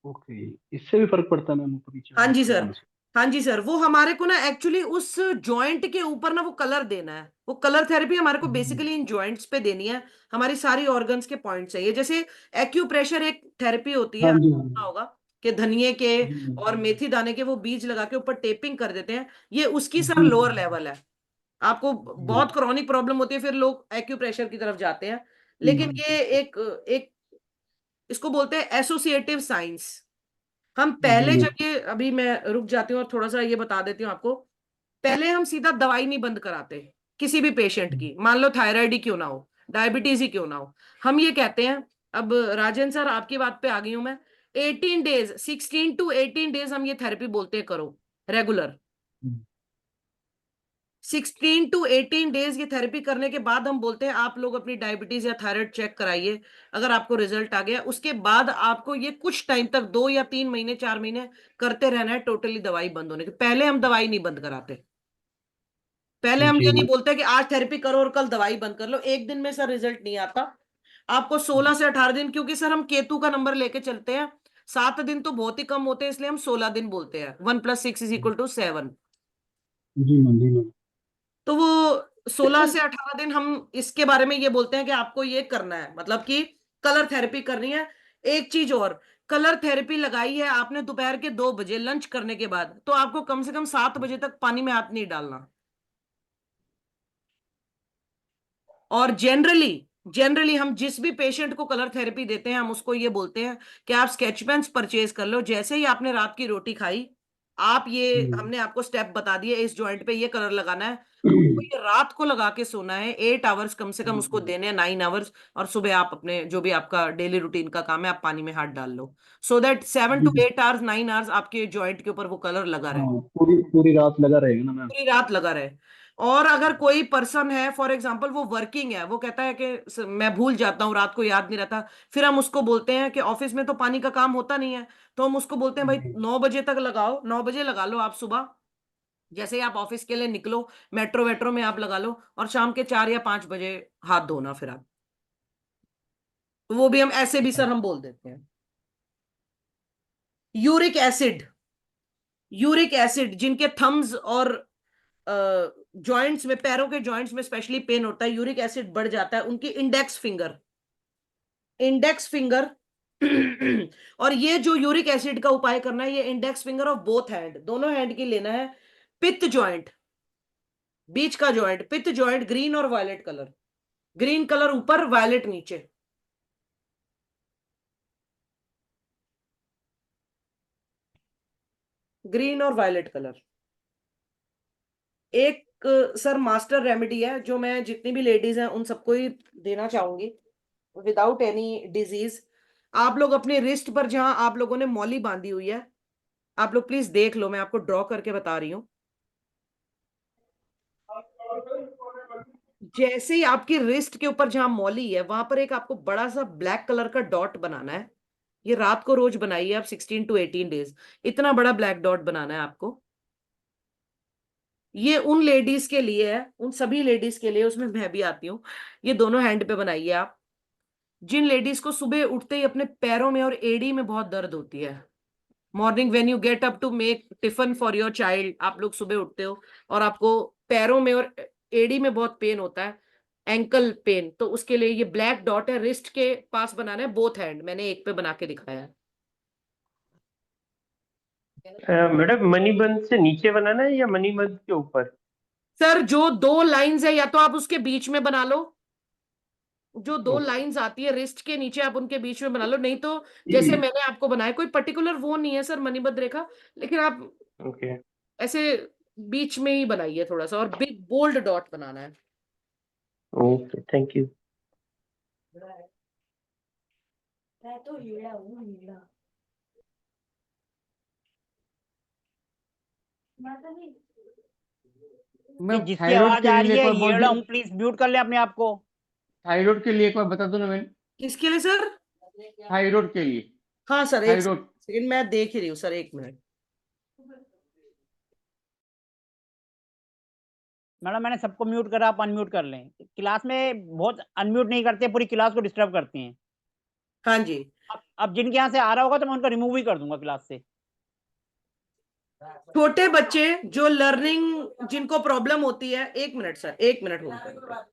ओके, इससे भी फर्क पड़ता है मैम ऊपर नीचे हाँ होने जी से, सर, होने से? हाँ जी सर, वो हमारे को ना एक्चुअली उस जॉइंट के ऊपर ना वो कलर देना है, वो कलर थेरेपी हमारे को बेसिकली इन जॉइंट्स पे देनी है, हमारी सारी ऑर्गन्स के पॉइंट्स है ये। जैसे एक्यूप्रेशर एक थेरेपी होती है, हाँ जी, आपको हाँ पता जी। होगा कि धनिए के जी मैम। और मेथी दाने के वो बीज लगा के ऊपर टेपिंग कर देते हैं, ये उसकी सर जी लोअर मैम। लेवल है। आपको जी। बहुत क्रॉनिक प्रॉब्लम होती है फिर लोग एक्यूप्रेशर की तरफ जाते हैं, लेकिन हम्म, ये एक एक इसको बोलते हैं एसोसिएटिव साइंस। हम जी पहले मैम। जब ये, अभी मैं रुक जाती हूँ और थोड़ा सा ये बता देती हूँ आपको, पहले हम सीधा दवाई नहीं बंद कराते किसी भी पेशेंट की, मान लो थायराइड ही क्यों ना हो, डायबिटीज ही क्यों ना हो, हम ये कहते हैं, अब राजन सर आपकी बात पे आ गई हूं मैं, 18 डेज, 16 to 18 डेज हम ये थेरेपी बोलते हैं करो रेगुलर। 16 to 18 डेज ये थेरेपी करने के बाद हम बोलते हैं आप लोग अपनी डायबिटीज या थायराइड चेक कराइए, अगर आपको रिजल्ट आ गया उसके बाद आपको ये कुछ टाइम तक 2 या 3 महीने 4 महीने करते रहना है, टोटली दवाई बंद होने के पहले हम दवाई नहीं बंद कराते। पहले हम जी ये नहीं मैम। बोलते कि आज थेरेपी करो और कल दवाई बंद कर लो, एक दिन में सर रिजल्ट नहीं आता, आपको 16 से 18 दिन, क्योंकि सर हम केतु का नंबर लेके चलते हैं, 7 दिन तो बहुत ही कम होते हैं, इसलिए हम 16 दिन बोलते हैं, 1 + 6 = 7। जी मैम। जी मैम। तो वो 16 से 18 दिन हम इसके बारे में ये बोलते हैं कि आपको ये करना है, मतलब कि कलर थेरेपी करनी है। एक चीज और, कलर थेरेपी लगाई है आपने दोपहर के 2 बजे लंच करने के बाद, तो आपको कम से कम 7 बजे तक पानी में हाथ नहीं डालना। और जनरली जनरली हम जिस भी पेशेंट को कलर थेरेपी देते हैं हम उसको ये बोलते हैं कि आप स्केच पेन्स परचेज कर लो, जैसे ही आपने रात की रोटी खाई, आप ये हमने आपको स्टेप बता दिए, इस जॉइंट पे ये कलर लगाना है, आपको ये रात को लगा के सोना है, 8 आवर्स कम से कम उसको देने हैं, 9 आवर्स, और सुबह आप अपने जो भी आपका डेली रूटीन का काम है आप पानी में हाथ डाल लो, so that 7 to 8 hours 9 hours आपके जॉइंट के ऊपर वो कलर लगा रहे, हाँ, पूरी पूरी रात लगा रहेगा ना मैम? पूरी रात लगा रहे। और अगर कोई पर्सन है फॉर एग्जांपल वो वर्किंग है, वो कहता है कि मैं भूल जाता हूँ, रात को याद नहीं रहता, फिर हम उसको बोलते हैं कि ऑफिस में तो पानी का काम होता नहीं है, तो हम उसको बोलते हैं भाई 9 बजे तक लगाओ, 9 बजे लगा लो आप सुबह, जैसे ही आप ऑफिस के लिए निकलो, मेट्रो वेट्रो में आप लगा लो, और शाम के 4 या 5 बजे हाथ धोना फिर आप, तो वो भी हम ऐसे भी सर हम बोल देते हैं। यूरिक एसिड, यूरिक एसिड जिनके थम्स और जॉइंट्स में, पैरों के जॉइंट्स में स्पेशली पेन होता है, यूरिक एसिड बढ़ जाता है, उनकी इंडेक्स फिंगर, इंडेक्स फिंगर और ये जो यूरिक एसिड का उपाय करना है, ये index finger of both hand, दोनों हैंड की लेना है, पित्त जॉइंट, बीच का जॉइंट, पित्त जॉइंट, ग्रीन और वायलेट कलर, ग्रीन कलर ऊपर वायलेट नीचे, ग्रीन और वायलेट कलर। एक सर मास्टर रेमेडी है जो मैं जितनी भी लेडीज हैं उन सबको ही देना चाहूंगी, विदाउट एनी डिजीज। आप लोग अपने रिस्ट पर जहां आप लोगों ने मौली बांधी हुई है, आप लोग प्लीज देख लो, मैं आपको ड्रॉ करके बता रही हूं, जैसे ही आपकी रिस्ट के ऊपर जहां मौली है वहां पर एक आपको बड़ा सा ब्लैक कलर का डॉट बनाना है, ये रात को रोज बनाइए आप, 16 to 18 डेज, इतना बड़ा ब्लैक डॉट बनाना है आपको। ये उन लेडीज के लिए है, उन सभी लेडीज के लिए, उसमें मैं भी आती हूँ, ये दोनों हैंड पे बनाइए आप, जिन लेडीज को सुबह उठते ही अपने पैरों में और एड़ी में बहुत दर्द होती है, morning when you get up to make tiffin for your child, आप लोग सुबह उठते हो और आपको पैरों में और एड़ी में बहुत पेन होता है, एंकल पेन, तो उसके लिए ये ब्लैक डॉट है, रिस्ट के पास बनाना है, बोथ हैंड, मैंने एक पे बना के दिखाया है। मैडम मणिबंध से नीचे बनाना है या मणिबंध के ऊपर? सर जो 2 लाइंस है, या तो आप उसके बीच में बना लो, जो 2 लाइंस आती है रिस्ट के नीचे आप उनके बीच में बना लो, नहीं तो जैसे मैंने आपको बनाया, कोई पर्टिकुलर वो नहीं है सर मणिबद्ध रेखा, लेकिन आप ओके ऐसे बीच में ही बनाइए थोड़ा सा, और बिग बोल्ड डॉट बनाना है। Okay, thank you. जी, जिसकी थायराइड आवाज के आ लिए रही एक है बार बोल ये दो, हूँ, प्लीज म्यूट कर ले अपने आप को। थायराइड के लिए एक बार बता दो ना मैम, किसके लिए सर? थायराइड के लिए। हाँ सर, एक थायराइड सेकंड, मैं देख ही रही हूँ सर, 1 मिनट। मैडम मैंने सबको म्यूट करा, आप अनम्यूट कर लें। क्लास में बहुत अनम्यूट नहीं करते, पूरी क्लास को डिस्टर्ब करती हैं। हाँ जी, अब जिनके यहाँ से आ रहा होगा तो मैं उनको रिमूव ही कर दूंगा क्लास से। छोटे बच्चे जो लर्निंग जिनको प्रॉब्लम होती है, 1 मिनट सर, 1 मिनट होल्ड करें।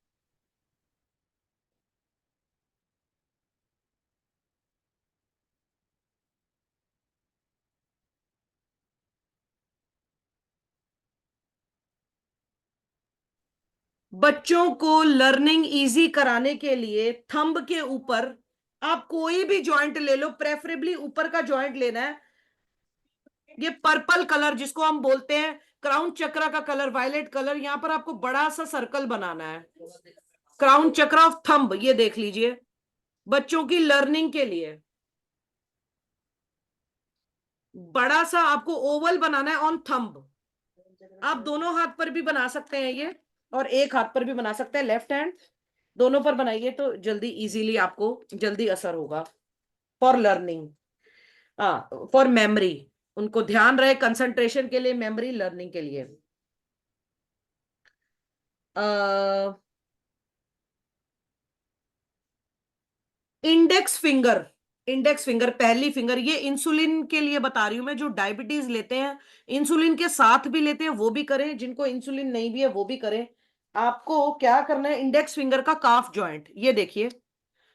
बच्चों को लर्निंग इजी कराने के लिए थंब के ऊपर आप कोई भी जॉइंट ले लो, प्रेफरेबली ऊपर का जॉइंट लेना है। ये पर्पल कलर जिसको हम बोलते हैं क्राउन चक्र का कलर, वायलेट कलर, यहां पर आपको बड़ा सा सर्कल बनाना है, क्राउन चक्र ऑफ थंब, ये देख लीजिए, बच्चों की लर्निंग के लिए बड़ा सा आपको ओवल बनाना है ऑन थंब। आप दोनों हाथ पर भी बना सकते हैं ये, और एक हाथ पर भी बना सकते हैं, लेफ्ट हैंड, दोनों पर बनाइए तो जल्दी इजीली आपको जल्दी असर होगा। फॉर लर्निंग, हाँ, फॉर मेमोरी, उनको ध्यान रहे, कंसंट्रेशन के लिए, मेमोरी, लर्निंग के लिए। इंडेक्स फिंगर, इंडेक्स फिंगर, पहली फिंगर, ये इंसुलिन के लिए बता रही हूं मैं, जो डायबिटीज लेते हैं, इंसुलिन के साथ भी लेते हैं वो भी करें, जिनको इंसुलिन नहीं भी है वो भी करें। आपको क्या करना है, इंडेक्स फिंगर का काफ जॉइंट, ये देखिए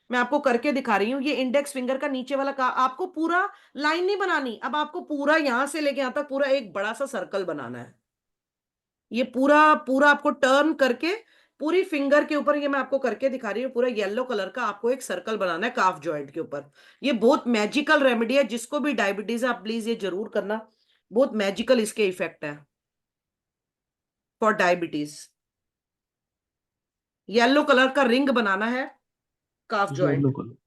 मैं आपको करके दिखा रही हूँ, ये इंडेक्स फिंगर का नीचे वाला का, आपको पूरा लाइन नहीं बनानी, अब आपको पूरा यहां से लेके यहां तक पूरा एक बड़ा सा सर्कल बनाना है। ये पूरा पूरा आपको टर्न करके पूरी फिंगर के ऊपर, ये मैं आपको करके दिखा रही हूँ, पूरा येलो कलर का आपको एक सर्कल बनाना है काफ जॉइंट के ऊपर। ये बहुत मैजिकल रेमेडी है, जिसको भी डायबिटीज है आप प्लीज ये जरूर करना, बहुत मैजिकल इसके इफेक्ट है फॉर डायबिटीज। येलो कलर का रिंग बनाना है काफ जॉइंट,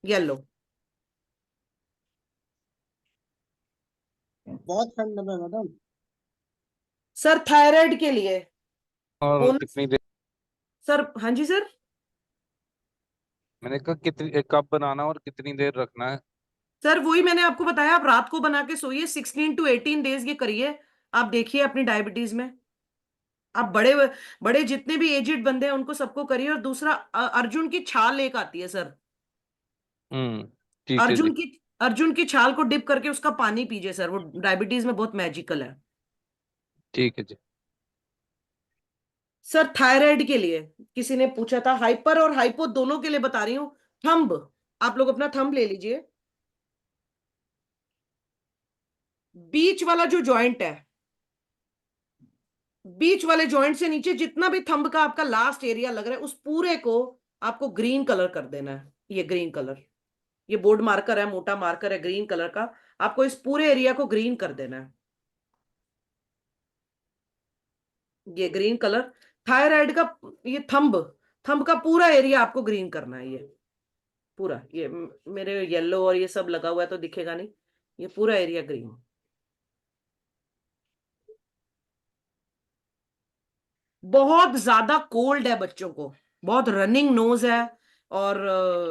येलो। बहुत ठंड है मैडम। सर थायराइड के लिए और बोनस, कितनी देर? सर हाँ जी सर, मैंने कहा कितनी, कब बनाना और कितनी देर रखना है? सर वही मैंने आपको बताया, आप रात को बना के सोइए, 16 to 18 डेज ये करिए, आप देखिए अपनी डायबिटीज में। आप बड़े बड़े जितने भी एजिड बंदे हैं उनको सबको करिए। और दूसरा, अर्जुन की छाल एक आती है सर, ठीक है जी। अर्जुन की छाल को डिप करके उसका पानी पीजिए सर, वो डायबिटीज में बहुत मैजिकल है। ठीक है जी। सर थायराइड के लिए किसी ने पूछा था, हाइपर और हाइपो दोनों के लिए बता रही हूँ। थंब, आप लोग अपना थंब ले लीजिए, बीच वाला जो जॉइंट है, बीच वाले जॉइंट से नीचे जितना भी थंब का आपका लास्ट एरिया लग रहा है, उस पूरे को आपको ग्रीन कलर कर देना है। ये ग्रीन कलर, ये बोर्ड मार्कर है, मोटा मार्कर है ग्रीन कलर का, आपको इस पूरे एरिया को ग्रीन कर देना है। ये ग्रीन कलर, थायराइड का, ये थंब, थंब का पूरा एरिया आपको ग्रीन करना है, ये पूरा, ये मेरे येलो और ये सब लगा हुआ है तो दिखेगा नहीं, ये पूरा एरिया ग्रीन। बहुत ज्यादा कोल्ड है बच्चों को, बहुत रनिंग नोज है, और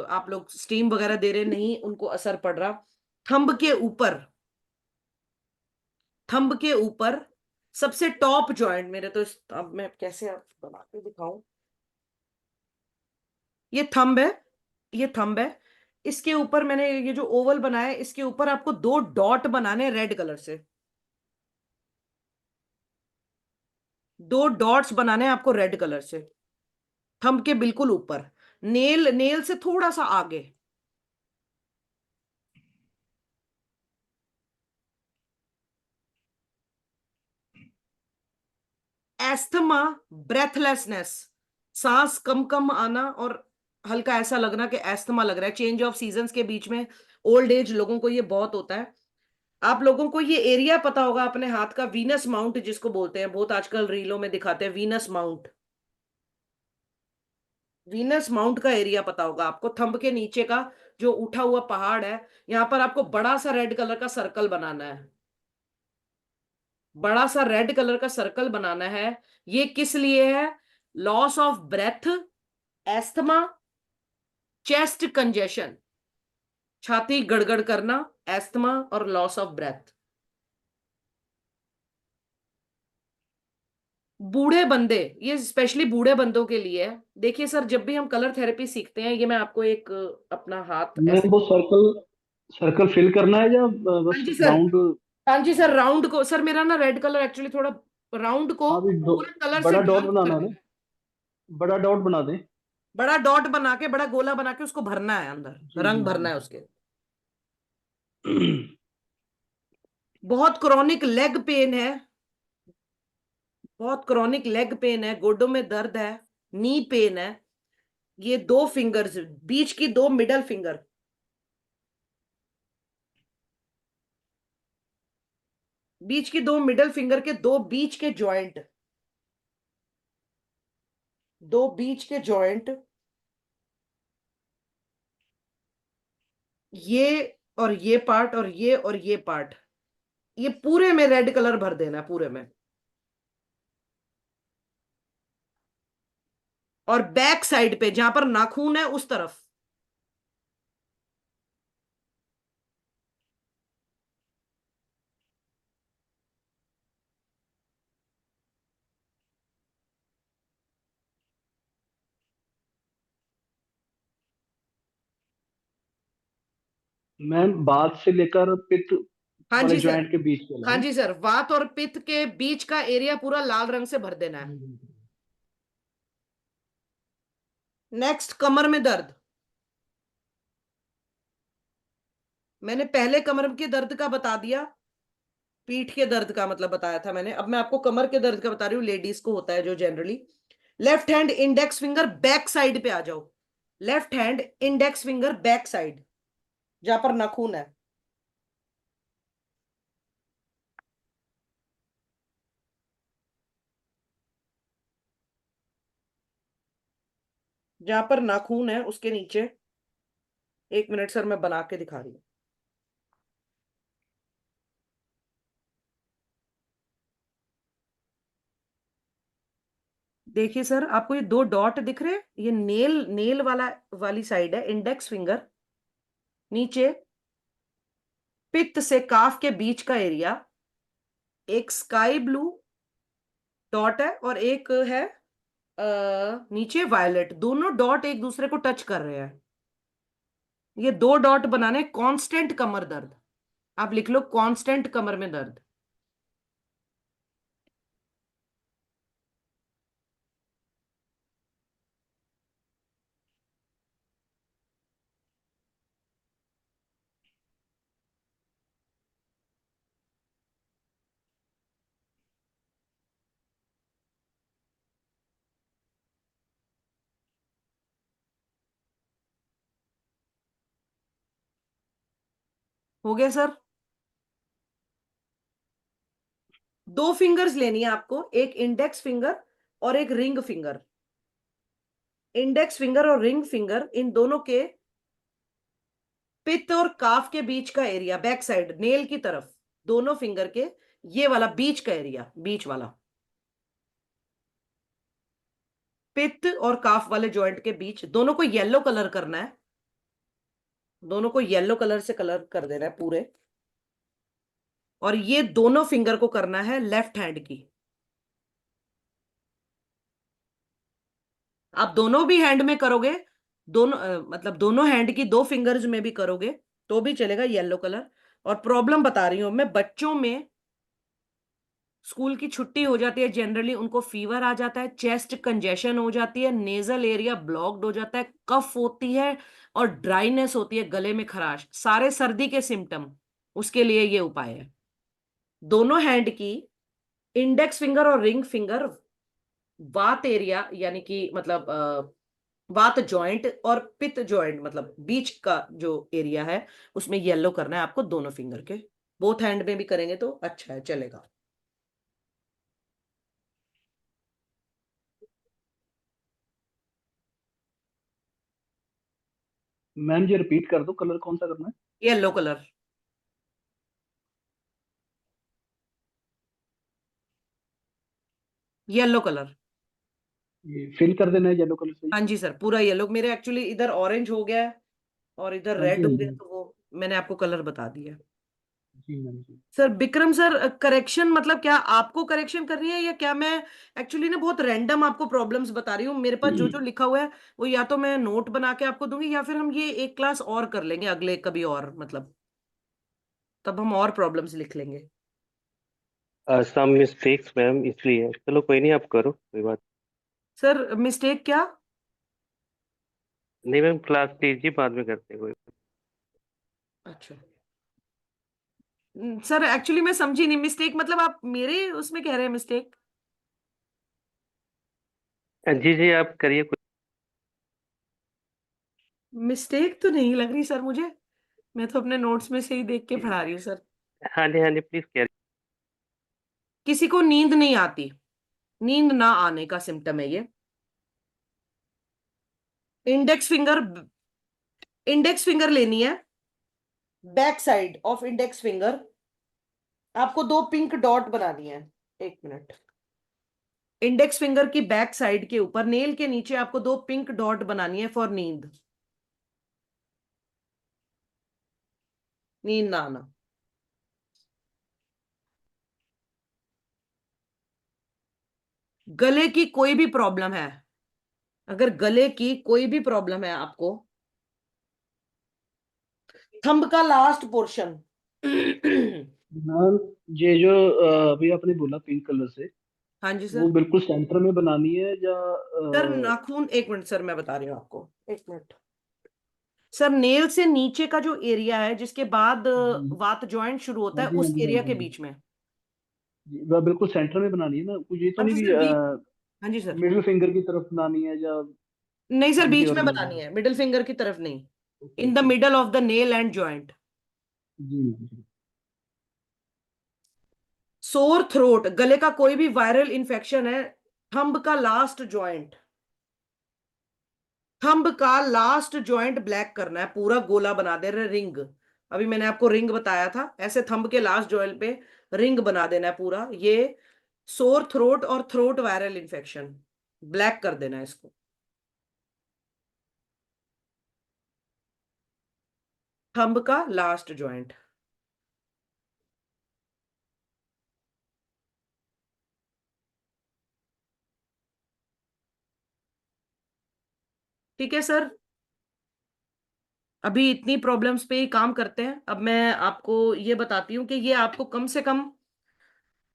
आप लोग स्टीम वगैरह दे रहे, नहीं उनको असर पड़ रहा। थंब के ऊपर, थंब के ऊपर सबसे टॉप जॉइंट मेरे तो अब मैं कैसे आप बना के दिखाऊं, ये थंब है, ये थंब है, इसके ऊपर मैंने ये जो ओवल बनाया है, इसके ऊपर आपको 2 डॉट बनाने रेड कलर से, 2 डॉट्स बनाने हैं आपको रेड कलर से, थंब के बिल्कुल ऊपर, नेल से थोड़ा सा आगे। एस्थमा, ब्रेथलेसनेस, सांस कम कम आना और हल्का ऐसा लगना कि एस्थमा लग रहा है, चेंज ऑफ सीजन्स के बीच में, ओल्ड एज लोगों को ये बहुत होता है। आप लोगों को ये एरिया पता होगा अपने हाथ का, वीनस माउंट जिसको बोलते हैं, बहुत आजकल रीलों में दिखाते हैं वीनस माउंट, वीनस माउंट का एरिया पता होगा आपको, थंब के नीचे का जो उठा हुआ पहाड़ है, यहां पर आपको बड़ा सा रेड कलर का सर्कल बनाना है, बड़ा सा रेड कलर का सर्कल बनाना है। ये किस लिए है? Loss of breath, asthma, chest congestion, छाती गड़गड़ करना, एस्थमा और लॉस ऑफ ब्रेथ। बूढ़े बंदे, ये स्पेशली बूढ़े बंदों के लिए है। देखिए सर, जब भी हम कलर थेरेपी सीखते हैं, ये मैं आपको एक अपना हाथ मैम ऐसे, वो सर्कल सर्कल फिल करना है या हाँ बस जी सर, राउंड? हाँ जी सर, राउंड को सर, मेरा ना रेड कलर एक्चुअली थोड़ा, राउंड को हाँ भी पूरा कलर से बड़ा डॉट डार्क बनाना है करना ना, है, बड़ा डॉट बना दें। बड़ा डॉट बना के, बड़ा गोला बना के उसको भरना है, अंदर जी रंग जी भरना है जी। उसके। बहुत क्रॉनिक लेग पेन है, बहुत क्रॉनिक लेग पेन है, गोडों में दर्द है, नी पेन है। ये 2 फिंगर्स, बीच की 2 मिडल फिंगर, बीच की 2 मिडल फिंगर के 2 बीच के जॉइंट, 2 बीच के जॉइंट, ये और ये पार्ट और ये पार्ट, ये पूरे में रेड कलर भर देना है, पूरे में। और बैक साइड पे जहां पर नाखून है उस तरफ, मैम बात से लेकर पित्त हाँ वाले जी सर, जॉइंट के बीच के हाँ लाइन। जी सर, वात और पित्त के बीच का एरिया पूरा लाल रंग से भर देना है। नेक्स्ट, कमर में दर्द। मैंने पहले कमर के दर्द का बता दिया, पीठ के दर्द का मतलब बताया था मैंने, अब मैं आपको कमर के दर्द का बता रही हूँ, लेडीज को होता है जो generally. Left hand index finger back side पे आ जाओ, left hand index finger back side, जहां पर नाखून है, जहां पर नाखून है उसके नीचे। 1 मिनट सर, मैं बना के दिखा रही हूँ। देखिए सर, आपको ये 2 डॉट दिख रहे हैं, ये नेल वाली साइड है, इंडेक्स फिंगर, नीचे पित्त से काफ के बीच का एरिया, एक स्काई ब्लू डॉट है और एक है नीचे वायलेट, दोनों डॉट एक दूसरे को टच कर रहे हैं। ये 2 डॉट बनाने कांस्टेंट कमर दर्द, आप लिख लो कांस्टेंट कमर में दर्द। हो गया सर? 2 फिंगर्स लेनी है आपको, एक इंडेक्स फिंगर और एक रिंग फिंगर। इंडेक्स फिंगर और रिंग फिंगर, इन दोनों के पित्त और काफ के बीच का एरिया, बैक साइड नेल की तरफ, दोनों फिंगर के ये वाला बीच का एरिया, बीच वाला पित्त और काफ वाले जॉइंट के बीच, दोनों को येलो कलर करना है, दोनों को येलो कलर से कलर कर देना है पूरे। और ये दोनों फिंगर को करना है लेफ्ट हैंड की, आप दोनों भी हैंड में करोगे दोनों मतलब दोनों हैंड की 2 फिंगर्स में भी करोगे तो भी चलेगा, येलो कलर। और प्रॉब्लम बता रही हूँ मैं, बच्चों में स्कूल की छुट्टी हो जाती है जनरली, उनको फीवर आ जाता है, चेस्ट कंजेशन हो जाती है, नेजल एरिया ब्लॉक्ड हो जाता है, कफ होती है और ड्राइनेस होती है, गले में खराश, सारे सर्दी के सिम्टम। उसके लिए ये उपाय है। दोनों हैंड की इंडेक्स फिंगर और रिंग फिंगर वात एरिया यानी कि मतलब वात जॉइंट और पित्त जॉइंट मतलब बीच का जो एरिया है उसमें येलो करना है आपको, दोनों फिंगर के। बोथ हैंड में भी करेंगे तो अच्छा है, चलेगा। मैम जी रिपीट कर दो, कलर कौन सा करना है? Yellow colour. Yellow colour. ये फिल कर देना है येलो कलर से? हाँ जी सर, पूरा येलो। मेरे एक्चुअली इधर ऑरेंज हो गया है और इधर हाँ जी रेड हाँ हो जी गया, तो वो मैंने आपको कलर बता दिया। जी मैम जी। सर विक्रम सर, करेक्शन मतलब क्या आपको करेक्शन करनी है या क्या? मैं एक्चुअली ना बहुत रैंडम आपको प्रॉब्लम्स बता रही हूँ। मेरे पास जो जो लिखा हुआ है वो या तो मैं नोट बना के आपको दूंगी या फिर हम ये एक क्लास और कर लेंगे अगले कभी और, मतलब तब हम और प्रॉब्लम्स लिख लेंगे। सम मिस्टेक्स मैम, इसलिए चलो कोई नहीं, आप करो, कोई बात सर मिस्टेक क्या? नहीं मैम, क्लास लीजिए, बाद में करते हैं कोई। अच्छा सर, एक्चुअली मैं समझी नहीं, मिस्टेक मतलब आप मेरे उसमें कह रहे हैं मिस्टेक? जी जी, आप करिए कुछ। मिस्टेक तो नहीं लग रही सर मुझे, मैं तो अपने नोट्स में से ही देख के पढ़ा रही हूँ सर। हाँ जी प्लीज करिए। किसी को नींद नहीं आती, नींद ना आने का सिम्टम है ये। इंडेक्स फिंगर, इंडेक्स फिंगर लेनी है, back side of index finger आपको 2 पिंक डॉट बनानी है। एक मिनट। इंडेक्स फिंगर की बैक साइड के ऊपर नेल के नीचे आपको 2 पिंक डॉट बनानी है फॉर नींद, नींद ना आना। गले की कोई भी प्रॉब्लम है, अगर गले की कोई भी प्रॉब्लम है आपको, थंब का लास्ट पोर्शन मैम ये जो अभी आपने बोला पिंक कलर से, हाँ जी वो सर। बिल्कुल सेंटर में बनानी है या सर नाखून, एक मिनट सर मैं बता रही हूँ आपको, एक मिनट। सर नेल से नीचे का जो एरिया है जिसके बाद जी वात जॉइंट शुरू होता हाँ है, जी हाँ उस जी हाँ एरिया जी के हाँ जी बीच में। जी, वह बिल्कुल सेंटर में बनानी है ना, कुछ ये तो हाँ नहीं जी भी सर, बीच। हाँ जी सर। मिडिल फिंगर की तरफ बनानी है या नहीं सर, कहीं बीच और में बनानी बनानी है, मिडिल फिंगर की तरफ नहीं। है? Okay in the okay middle of the nail and joint. जी मैम जी। सोर थ्रोट, गले का कोई भी वायरल इंफेक्शन है, थंब का लास्ट जॉइंट, थंब का लास्ट जॉइंट ब्लैक करना है, पूरा गोला बना दे रहे रिंग। अभी मैंने आपको रिंग बताया था, ऐसे थंब के लास्ट जॉइंट पे रिंग बना देना है पूरा। ये सोर थ्रोट और थ्रोट वायरल इंफेक्शन, ब्लैक कर देना है इसको। थंब का लास्ट जॉइंट। ठीक है सर, अभी इतनी प्रॉब्लम्स पे ही काम करते हैं। अब मैं आपको ये बताती हूँ कि ये आपको कम से कम,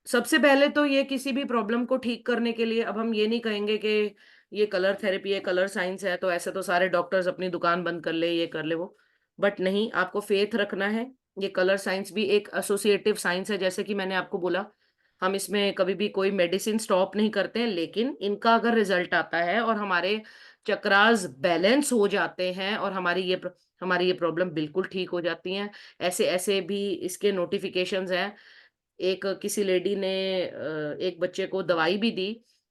सबसे पहले तो ये किसी भी प्रॉब्लम को ठीक करने के लिए, अब हम ये नहीं कहेंगे कि ये कलर थेरेपी है, कलर साइंस है, तो ऐसे तो सारे डॉक्टर्स अपनी दुकान बंद कर ले, ये कर ले वो। बट नहीं, आपको फेथ रखना है। ये कलर साइंस भी एक एसोसिएटिव साइंस है, जैसे कि मैंने आपको बोला, हम इसमें कभी भी कोई मेडिसिन स्टॉप नहीं करते हैं, लेकिन इनका अगर रिजल्ट आता है और हमारे चक्रास बैलेंस हो जाते हैं और हमारी ये प्रॉब्लम बिल्कुल ठीक हो जाती हैं। ऐसे ऐसे भी इसके नोटिफिकेशंस हैं। एक किसी लेडी ने एक बच्चे को दवाई भी दी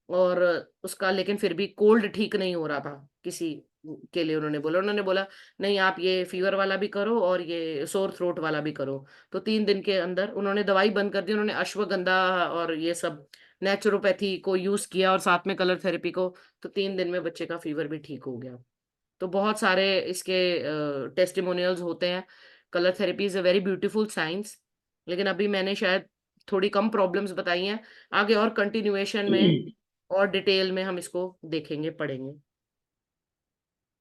और उसका लेकिन फिर भी कोल्ड ठीक नहीं हो रहा था, किसी के लिए उन्होंने बोला नहीं आप ये फीवर वाला भी करो और ये सोर थ्रोट वाला भी करो। तो 3 दिन के अंदर उन्होंने दवाई बंद कर दी, उन्होंने अश्वगंधा और ये सब नेचुरोपैथी को यूज किया और साथ में कलर थेरेपी को, तो 3 दिन में बच्चे का फीवर भी ठीक हो गया। तो बहुत सारे इसके टेस्टिमोनियल्स होते हैं। Colour therapy is a very beautiful science, लेकिन अभी मैंने शायद थोड़ी कम प्रॉब्लम्स बताई हैं। आगे और कंटिन्यूएशन में और डिटेल में हम इसको देखेंगे, पढ़ेंगे।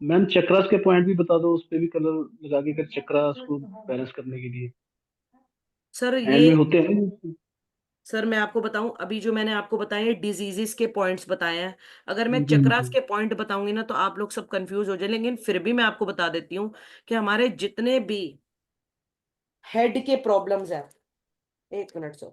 मैम चक्रास के पॉइंट भी बता दो, उस पे भी कलर लगा के कर चक्रास को बैलेंस करने के लिए सर हैंड में ये होते हैं ना। सर मैं आपको बताऊं, अभी जो मैंने आपको बताए डिजीजेस के पॉइंट्स बताए हैं, अगर मैं जी चक्रास जी। के पॉइंट बताऊंगी ना तो आप लोग सब कंफ्यूज हो जाए, लेकिन फिर भी मैं आपको बता देती हूँ कि हमारे जितने भी हेड के प्रॉब्लम्स हैं, एक मिनट सर,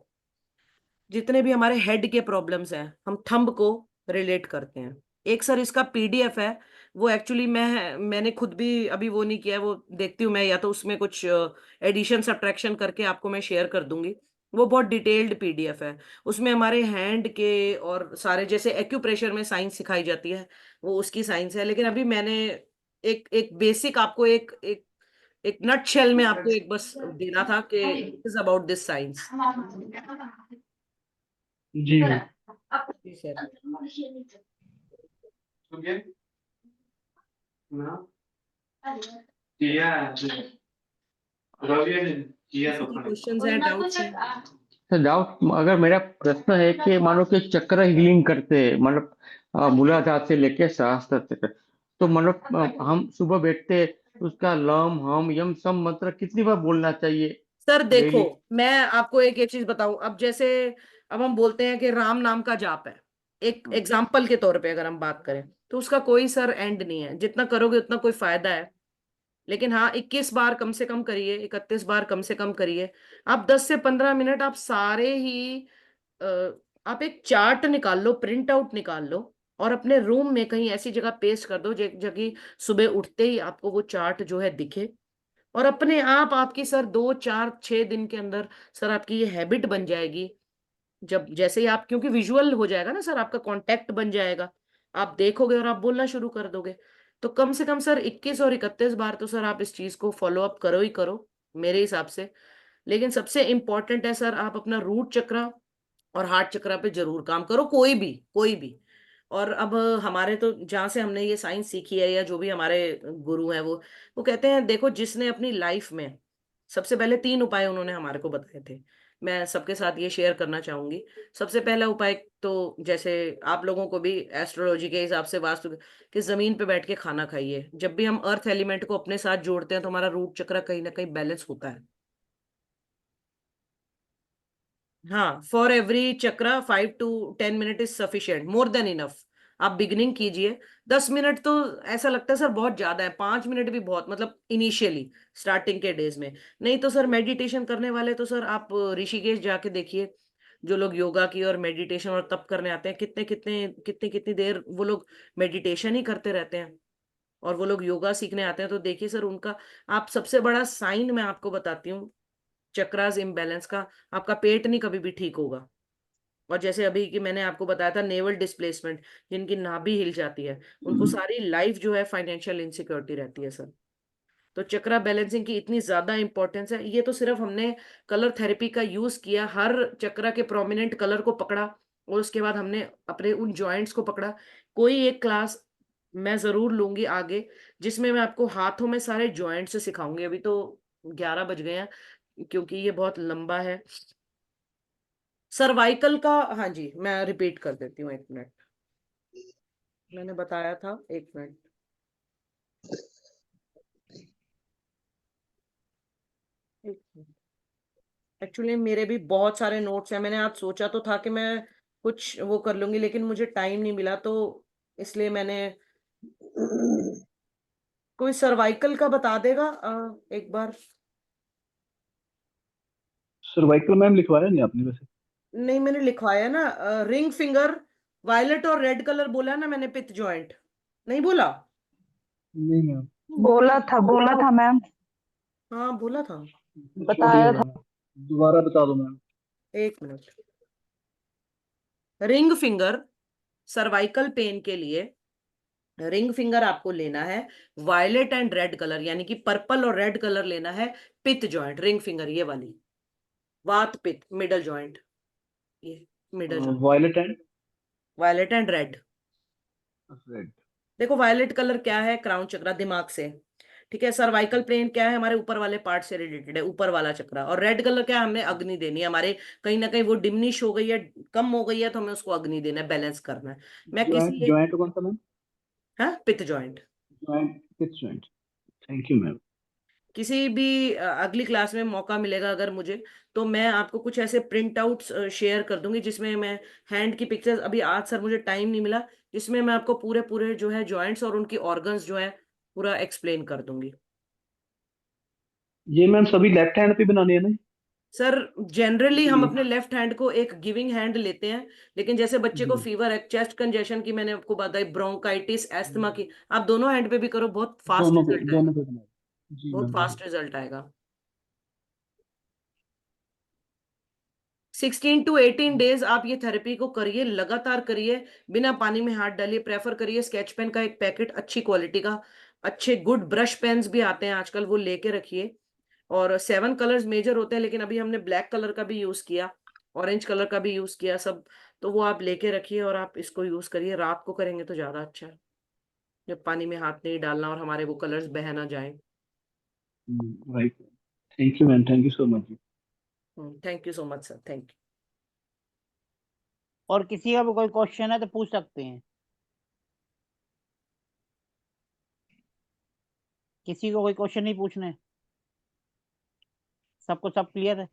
जितने भी हमारे हेड के प्रॉब्लम्स हैं हम थंब को रिलेट करते हैं। एक सर इसका पीडीएफ है, वो एक्चुअली मैंने खुद भी अभी वो नहीं किया है, वो देखती हूँ मैं, या तो उसमें कुछ एडिशन सब्ट्रैक्शन करके आपको मैं शेयर कर दूंगी। वो बहुत डिटेल्ड पीडीएफ है, उसमें हमारे हैंड के और सारे जैसे एक्यूप्रेशर में साइंस सिखाई जाती है, वो उसकी साइंस है। लेकिन अभी मैंने एक एक बेसिक आपको एक एक एक नट शेल में आपको एक बस देना था कि इज अबाउट दिस साइंस। जी मैम। जी सर। किसी के क्वेश्चंस हैं, डाउट्स हैं? तो डाउट, अगर मेरा प्रश्न है कि मानो कि चक्र हीलिंग करते हैं, मतलब मूलाधार से लेके सहस्त्र तक, तो मतलब हम सुबह बैठते उसका लम हम यम सम मंत्र कितनी बार बोलना चाहिए सर देखो, डेली? मैं आपको एक चीज बताऊं, अब जैसे अब हम बोलते हैं कि राम नाम का जाप है, एक एग्जाम्पल के तौर पे अगर हम बात करें, तो उसका कोई सर एंड नहीं है, जितना करोगे उतना कोई फायदा है। लेकिन हाँ, 21 बार कम से कम करिए, 31 बार कम से कम करिए। आप 10 से 15 मिनट आप सारे ही अ, आप एक चार्ट निकाल लो, प्रिंट आउट निकाल लो, और अपने रूम में कहीं ऐसी जगह पेस्ट कर दो जगह सुबह उठते ही आपको वो चार्ट जो है दिखे, और अपने आप आपकी सर 2 4 6 दिन के अंदर सर आपकी ये हैबिट बन जाएगी। जब जैसे ही आप, क्योंकि विजुअल हो जाएगा ना सर, आपका कांटेक्ट बन जाएगा, आप देखोगे और आप बोलना शुरू कर दोगे। तो कम से कम सर 21 और 31 बार तो सर आप इस चीज को फॉलो अप करो ही करो, मेरे हिसाब से। लेकिन सबसे इंपॉर्टेंट है सर, आप अपना रूट चक्रा और हार्ट चक्रा पे जरूर काम करो, कोई भी। और अब हमारे तो जहाँ से हमने ये साइंस सीखी है, या जो भी हमारे गुरु हैं, वो कहते हैं, देखो जिसने अपनी लाइफ में सबसे पहले 3 उपाय उन्होंने हमारे को बताए थे, मैं सबके साथ ये शेयर करना चाहूंगी। सबसे पहला उपाय तो जैसे आप लोगों को भी एस्ट्रोलॉजी के हिसाब से, वास्तु कि जमीन पे बैठ के खाना खाइए। जब भी हम अर्थ एलिमेंट को अपने साथ जोड़ते हैं तो हमारा रूट चक्र कहीं ना कहीं बैलेंस होता है। हाँ, फॉर एवरी चक्र 5 to 10 minute is sufficient, more than enough. आप बिगिनिंग कीजिए, 10 मिनट तो ऐसा लगता है सर बहुत ज्यादा है, 5 मिनट भी बहुत, मतलब इनिशियली स्टार्टिंग के डेज में। नहीं तो सर मेडिटेशन करने वाले तो सर आप ऋषिकेश जाके देखिए, जो लोग योगा की और मेडिटेशन और तप करने आते हैं, कितने कितने कितनी कितनी देर वो लोग मेडिटेशन ही करते रहते हैं। और वो लोग योगा सीखने आते हैं, तो देखिए सर उनका, आप सबसे बड़ा साइन मैं आपको बताती हूँ चक्रास इम्बैलेंस का, आपका पेट नहीं कभी भी ठीक होगा। और जैसे अभी कि मैंने आपको बताया था नेवल डिस्प्लेसमेंट, जिनकी नाभि हिल जाती है, उनको सारी लाइफ जो है फाइनेंशियल इनसिक्योरिटी रहती है सर। तो चक्रा बैलेंसिंग की इतनी ज्यादा इंपॉर्टेंस है, ये तो सिर्फ हमने कलर थेरेपी का यूज किया, हर चक्रा के प्रोमिनेंट कलर को पकड़ा, और उसके बाद हमने अपने उन जॉइंट्स को पकड़ा। कोई एक क्लास मैं जरूर लूंगी आगे, जिसमें मैं आपको हाथों में सारे जॉइंट से सिखाऊंगी। अभी तो 11 बज गए हैं, क्योंकि ये बहुत लंबा है। सर्वाइकल का, हाँ जी मैं रिपीट कर देती हूँ, 1 मिनट, मैंने बताया था, 1 मिनट। एक्चुअली मेरे भी बहुत सारे नोट्स हैं, मैंने आज सोचा तो था कि मैं कुछ वो कर लूंगी, लेकिन मुझे टाइम नहीं मिला, तो इसलिए मैंने, कोई सर्वाइकल का बता देगा एक बार? सर्वाइकल मैम लिखवाया नहीं आपने वैसे? नहीं, मैंने लिखवाया ना, रिंग फिंगर, वायलेट और रेड कलर बोला है ना मैंने, पिथ जॉइंट नहीं बोला? नहीं मैम। बोला था मैम, हाँ बोला था। बताया था। दोबारा बता दो ma'am. 1 minute. Ring finger cervical pain के लिए, रिंग फिंगर आपको लेना है वायलेट एंड रेड कलर, यानी कि पर्पल और रेड कलर लेना है। पिथ जॉइंट रिंग फिंगर ये वाली, वात पिथ मिडल जॉइंट, ये middle joint, violet and violet and red. Red. देखो वायलेट कलर क्या है, क्राउन चक्रा, दिमाग से, ठीक है। सर्वाइकल प्लेन क्या है, हमारे ऊपर वाले पार्ट से रिलेटेड है, ऊपर वाला चक्रा। और रेड कलर क्या है, हमने अग्नि देनी है, हमारे कहीं ना कहीं वो डिमिनिश हो गई है, कम हो गई है, तो हमें उसको अग्नि देना है, बैलेंस करना है। मैं ज्वाइंट किसी एक, ज्वाइंट कौन सा मैम? हाँ पिथ जॉइंट, किस जॉइंट? Thank you ma'am. किसी भी अगली क्लास में मौका मिलेगा अगर मुझे, तो मैं आपको कुछ ऐसे प्रिंट आउट्स शेयर कर दूंगी जिसमें मैं हैंड की पिक्चर्स, अभी आज सर मुझे टाइम नहीं मिला, जिसमें मैं आपको पूरे पूरे जो है जॉइंट्स और उनकी ऑर्गन्स जो है पूरा एक्सप्लेन कर दूंगी। ये मैम सभी लेफ्ट हैंड पे बनाने हैं ना? सर जनरली हम अपने लेफ्ट हैंड को एक गिविंग हैंड लेते हैं, लेकिन जैसे बच्चे को जी। फीवर है, चेस्ट कंजेशन की मैंने आपको बताई, ब्रोंकाइटिस, एस्थमा की, आप दोनों हैंड पे भी करो, बहुत फास्ट रिजल्ट आएगा, दोनों पे बनाए। जी बहुत मैम। फास्ट रिजल्ट आएगा। 16 to 18 डेज आप ये थेरेपी को करिए, लगातार करिए, बिना पानी में हाथ डालिए, प्रेफर करिए स्केच पेन का एक पैकेट अच्छी क्वालिटी का, अच्छे गुड ब्रश पेन्स भी आते हैं आजकल, वो लेके रखिए। और 7 कलर्स मेजर होते हैं, लेकिन अभी हमने ब्लैक कलर का भी यूज किया, ऑरेंज कलर का भी यूज किया सब, तो वो आप लेके रखिए और आप इसको यूज करिए। रात को करेंगे तो ज्यादा अच्छा है, जब पानी में हाथ नहीं डालना और हमारे वो कलर्स बह ना जाए। Right. Thank you ma'am, thank you so much. Thank you so much sir, thank you. और किसी का भी कोई क्वेश्चन है तो पूछ सकते हैं, किसी को कोई क्वेश्चन नहीं पूछने? सबको सब क्लियर है?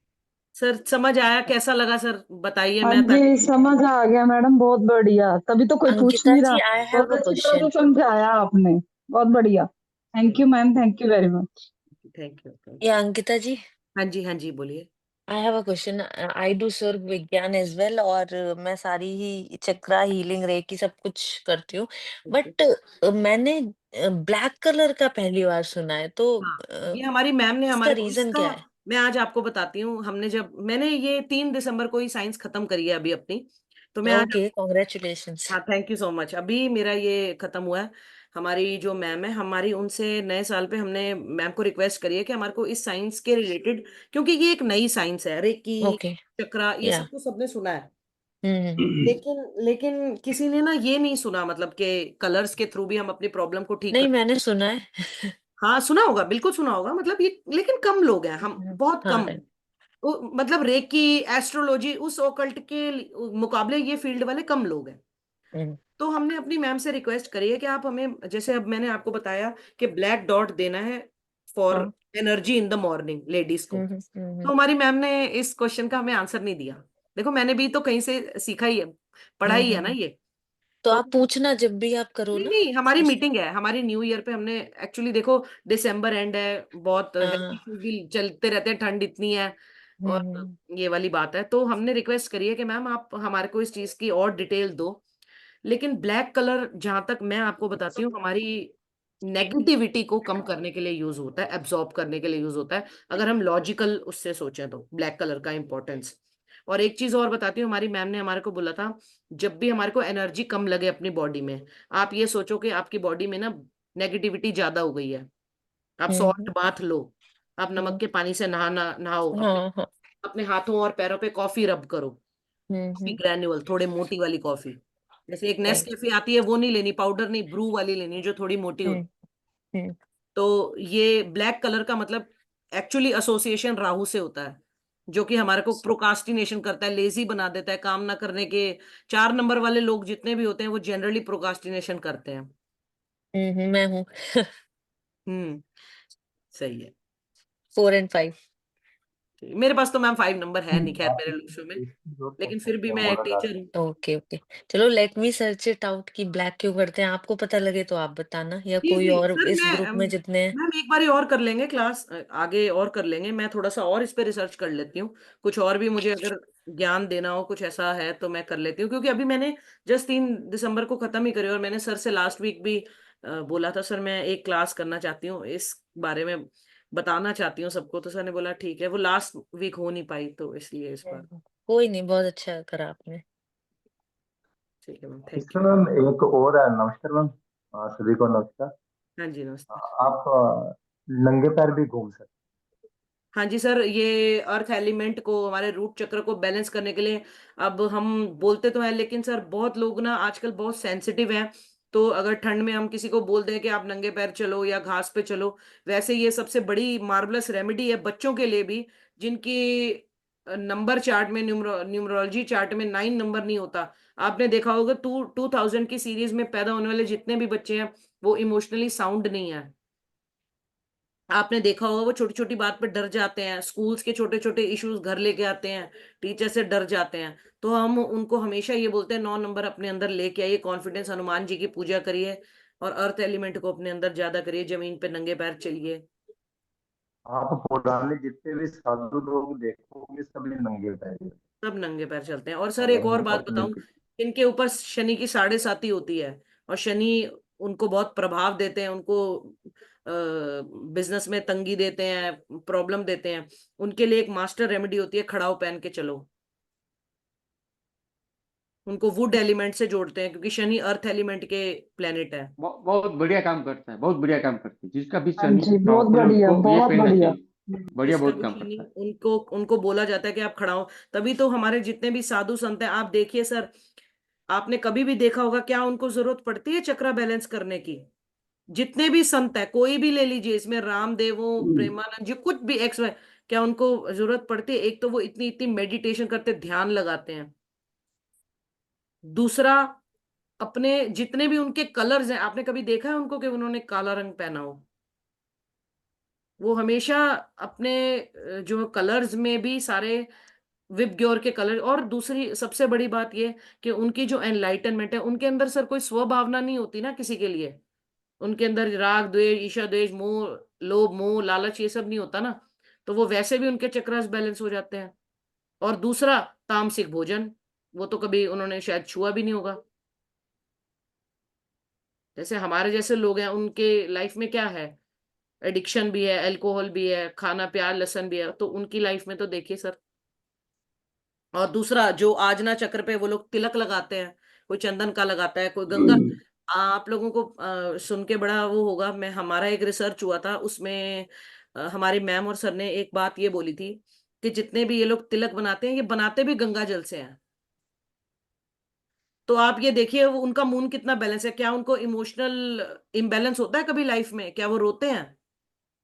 सर समझ आया, कैसा लगा सर बताइए, हाँ मैं जी, समझ आ गया मैडम, बहुत बढ़िया, तभी तो कोई पूछ अंकिता नहीं जी, रहा। आई हैव बहुत अ अच्छी तरह क्वेश्चन। से समझाया आपने, बहुत बढ़िया। Thank you ma'am, thank you very much. Thank you, thank या यू। अंकिता जी, हाँ जी बोलिए। I have a question. I do serve vigyan as well, और मैं सारी ही चक्रा, हीलिंग, रेकी सब कुछ करती हूँ, बट मैंने ब्लैक कलर का पहली बार सुना है, तो हाँ, ये हमारी मैम ने इसका हमारे को रीजन इसका, क्या है? मैं आज आपको बताती हूँ। हमने जब, मैंने ये 3 दिसंबर को ही साइंस खत्म करी है अभी अपनी, तो मैं आज, ओके, कॉन्ग्रेचुलेशंस। हाँ थैंक यू सो मच, अभी मेरा ये खत्म हुआ है। हमारी जो मैम है, हमारी उनसे नए साल पे हमने मैम को रिक्वेस्ट करी है कि हमारे को इस साइंस के रिलेटेड, क्योंकि ये एक नई साइंस है, रेकी, ओके। चक्रा, ये या सब तो सबने सुना है, हम्म। लेकिन लेकिन किसी ने ना ये नहीं सुना, मतलब कि कलर्स के थ्रू भी हम अपनी प्रॉब्लम को ठीक नहीं, कर। मैंने सुना है। हाँ सुना होगा, बिल्कुल सुना होगा, मतलब ये, लेकिन कम लोग हैं, हम बहुत हाँ। कम हैं। मतलब रेकी, एस्ट्रोलॉजी, उस ओकल्ट के मुकाबले ये फील्ड वाले कम लोग हैं। हम्म। तो हमने अपनी मैम से रिक्वेस्ट करी है कि आप हमें, जैसे अब मैंने आपको बताया कि ब्लैक डॉट देना है फॉर हाँ। Energy in the morning ladies को, तो हम्म। हमारी मैम ने इस क्वेश्चन का हमें आंसर नहीं दिया। देखो मैंने भी तो कहीं से सीखा ही है, पढ़ा ही है ना ये। तो तो आप पूछना जब भी आप करो नहीं ना। नहीं, हमारी मीटिंग है, हमारी न्यू ईयर पे हमने, एक्चुअली देखो दिसंबर एंड है, बहुत हेल्थ हाँ। इश्यूज भी चलते रहते हैं, ठंड इतनी है, और हम्म। ये वाली बात है, तो हमने रिक्वेस्ट करी है कि मैम आप हमारे को इस चीज की और डिटेल दो। लेकिन ब्लैक कलर, जहां तक मैं आपको बताती हूँ, हमारी नेगेटिविटी को कम करने के लिए यूज होता है, एब्जॉर्ब करने के लिए यूज होता है, अगर हम लॉजिकल उससे सोचें तो ब्लैक कलर का इंपॉर्टेंस। और एक चीज और बताती हूँ, हमारी मैम ने हमारे को बोला था, जब भी हमारे को एनर्जी कम लगे अपनी बॉडी में, आप ये सोचो कि आपकी बॉडी में ना नेगेटिविटी ज्यादा हो गई है, आप सॉल्ट हम्म। बाथ लो, आप नमक के पानी से नहाओ, अपने हाँ हाँ। अपने हाथों और पैरों पे कॉफी रब करो, कॉफी हम्म। ग्रैन्युअल, थोड़े मोटी वाली कॉफी, जैसे एक राइट। नेस्कैफे आती है, वो नहीं लेनी, पाउडर नहीं, ब्रू वाली लेनी जो थोड़ी मोटी होती। हम्म। हम्म। तो ये ब्लैक कलर का मतलब एक्चुअली एसोसिएशन राहु से होता है, जो कि हमारे को प्रोकास्टिनेशन करता है, लेजी बना देता है, काम ना करने के। 4 नंबर वाले लोग जितने भी होते हैं वो जनरली प्रोकास्टिनेशन करते हैं। मैं हूँ। हम्म, सही है। 4 and 5। मेरे पास तो मैम 5 नंबर है नहीं, खैर मेरे लक्ष्यों में, लेकिन फिर भी मैं टीचर हूँ। ओके ओके, चलो let me search it out कि ब्लैक क्यों करते हैं। आपको पता लगे तो आप बताना, या जी कोई जी और सर, इस मैं ग्रुप में जितने हैं। मैम एक बारी और कर लेंगे क्लास, आगे और कर लेंगे, मैं थोड़ा सा और इस पे रिसर्च कर लेती हूँ, कुछ और भी मुझे अगर ज्ञान देना हो, कुछ ऐसा है तो मैं कर लेती हूँ, क्योंकि अभी मैंने जस्ट 3 दिसंबर को खत्म ही करी, और मैंने सर से लास्ट वीक भी बोला था, सर मैं एक क्लास करना चाहती हूँ इस बारे में, बताना चाहती हूँ सबको, तो सर ने बोला ठीक है, वो लास्ट वीक हो नहीं पाई, तो इसलिए इस बार। कोई नहीं, बहुत अच्छा करा आपने। ठीक है मैम, थैंक इसमें यू। मैम एक और है। नमस्कार मैम, सभी को नमस्कार। हाँ जी नमस्ते। आप नंगे पैर भी घूम सकते हाँ जी सर, ये अर्थ एलिमेंट को, हमारे रूट चक्र को बैलेंस करने के लिए, अब हम बोलते तो हैं, लेकिन सर बहुत लोग ना आजकल बहुत सेंसिटिव हैं, तो अगर ठंड में हम किसी को बोल दें कि आप नंगे पैर चलो या घास पे चलो, वैसे ये सबसे बड़ी मार्वलस रेमेडी है बच्चों के लिए भी, जिनकी नंबर चार्ट में, न्यूमरोलॉजी चार्ट में 9 नंबर नहीं होता। आपने देखा होगा 2000 की सीरीज में पैदा होने वाले जितने भी बच्चे हैं वो इमोशनली साउंड नहीं है। आपने देखा होगा वो छोटी छोटी बात पे डर जाते हैं, स्कूल्स के छोटे छोटे इश्यूज घर लेके आते हैं, टीचर से डर जाते हैं। तो हम उनको हमेशा ये बोलते हैं 9 नंबर अपने अंदर लेके आइए, कॉन्फिडेंस, हनुमान जी की पूजा करिए और अर्थ एलिमेंट को अपने अंदर ज्यादा करिए, जमीन पे नंगे पैर चलिए। आप पुराने जितने भी साधु लोग देखोगे सभी नंगे पैर हैं। सब नंगे पैर चलते हैं। और सर अगर एक और हम बात अपने बताऊं, इनके ऊपर शनि की 7.5 होती है और शनि उनको बहुत प्रभाव देते हैं, उनको बिजनेस में तंगी देते हैं, प्रॉब्लम देते हैं। उनके लिए एक मास्टर रेमेडी होती है, खड़ाऊ पहन के चलो। उनको वुड एलिमेंट से जोड़ते हैं क्योंकि शनि अर्थ एलिमेंट के प्लेनेट है। बहुत बढ़िया काम करता है, बहुत बढ़िया काम करती है। जिसका भी हाँ शनि जी, बहुत प्रॉब्लम बढ़िया, उनको ये बहुत पहनना बढ़िया। चाहिए। बढ़िया, जिसका बहुत भी काम शनि, करता है। उनको उनको बोला जाता है कि आप खड़ा हो। तभी तो हमारे जितने भी साधु संत हैं, आप देखिए सर, आपने कभी भी देखा होगा क्या उनको जरूरत पड़ती है चक्रा बैलेंस करने की? जितने भी संत है, कोई भी ले लीजिए, इसमें रामदेव हो, प्रेमानंद जी, कुछ भी एक्स वाई, क्या उनको जरूरत पड़ती है? एक तो वो इतनी इतनी मेडिटेशन करते, ध्यान लगाते हैं। दूसरा, अपने जितने भी उनके कलर्स हैं, आपने कभी देखा है उनको कि उन्होंने काला रंग पहना हो? वो हमेशा अपने जो कलर्स में भी सारे विबग्योर के कलर। और दूसरी सबसे बड़ी बात ये कि उनकी जो एनलाइटनमेंट है, उनके अंदर सर कोई स्वभावना नहीं होती ना किसी के लिए। उनके अंदर राग द्वेष ईर्ष्या द्वेष मोह लोभ मोह लालच ये सब नहीं होता ना, तो वो वैसे भी उनके चक्रास बैलेंस हो जाते हैं। और दूसरा, तामसिक भोजन, वो तो कभी उन्होंने शायद छुआ भी नहीं होगा। जैसे हमारे जैसे लोग हैं, उनके लाइफ में क्या है, एडिक्शन भी है, अल्कोहल भी है, खाना प्यार लसन भी है, तो उनकी लाइफ में तो देखिए सर। और दूसरा, जो आजना चक्र पे वो लोग तिलक लगाते हैं, कोई चंदन का लगाता है, कोई गंगा। आप लोगों को सुन के बड़ा वो होगा, मैं हमारा एक रिसर्च हुआ था उसमें हमारी मैम और सर ने एक बात ये बोली थी कि जितने भी ये लोग तिलक बनाते हैं, ये बनाते भी गंगा जल से हैं। तो आप ये देखिए वो उनका मूड कितना बैलेंस है। क्या उनको इमोशनल इम्बैलेंस होता है कभी लाइफ में? क्या वो रोते हैं?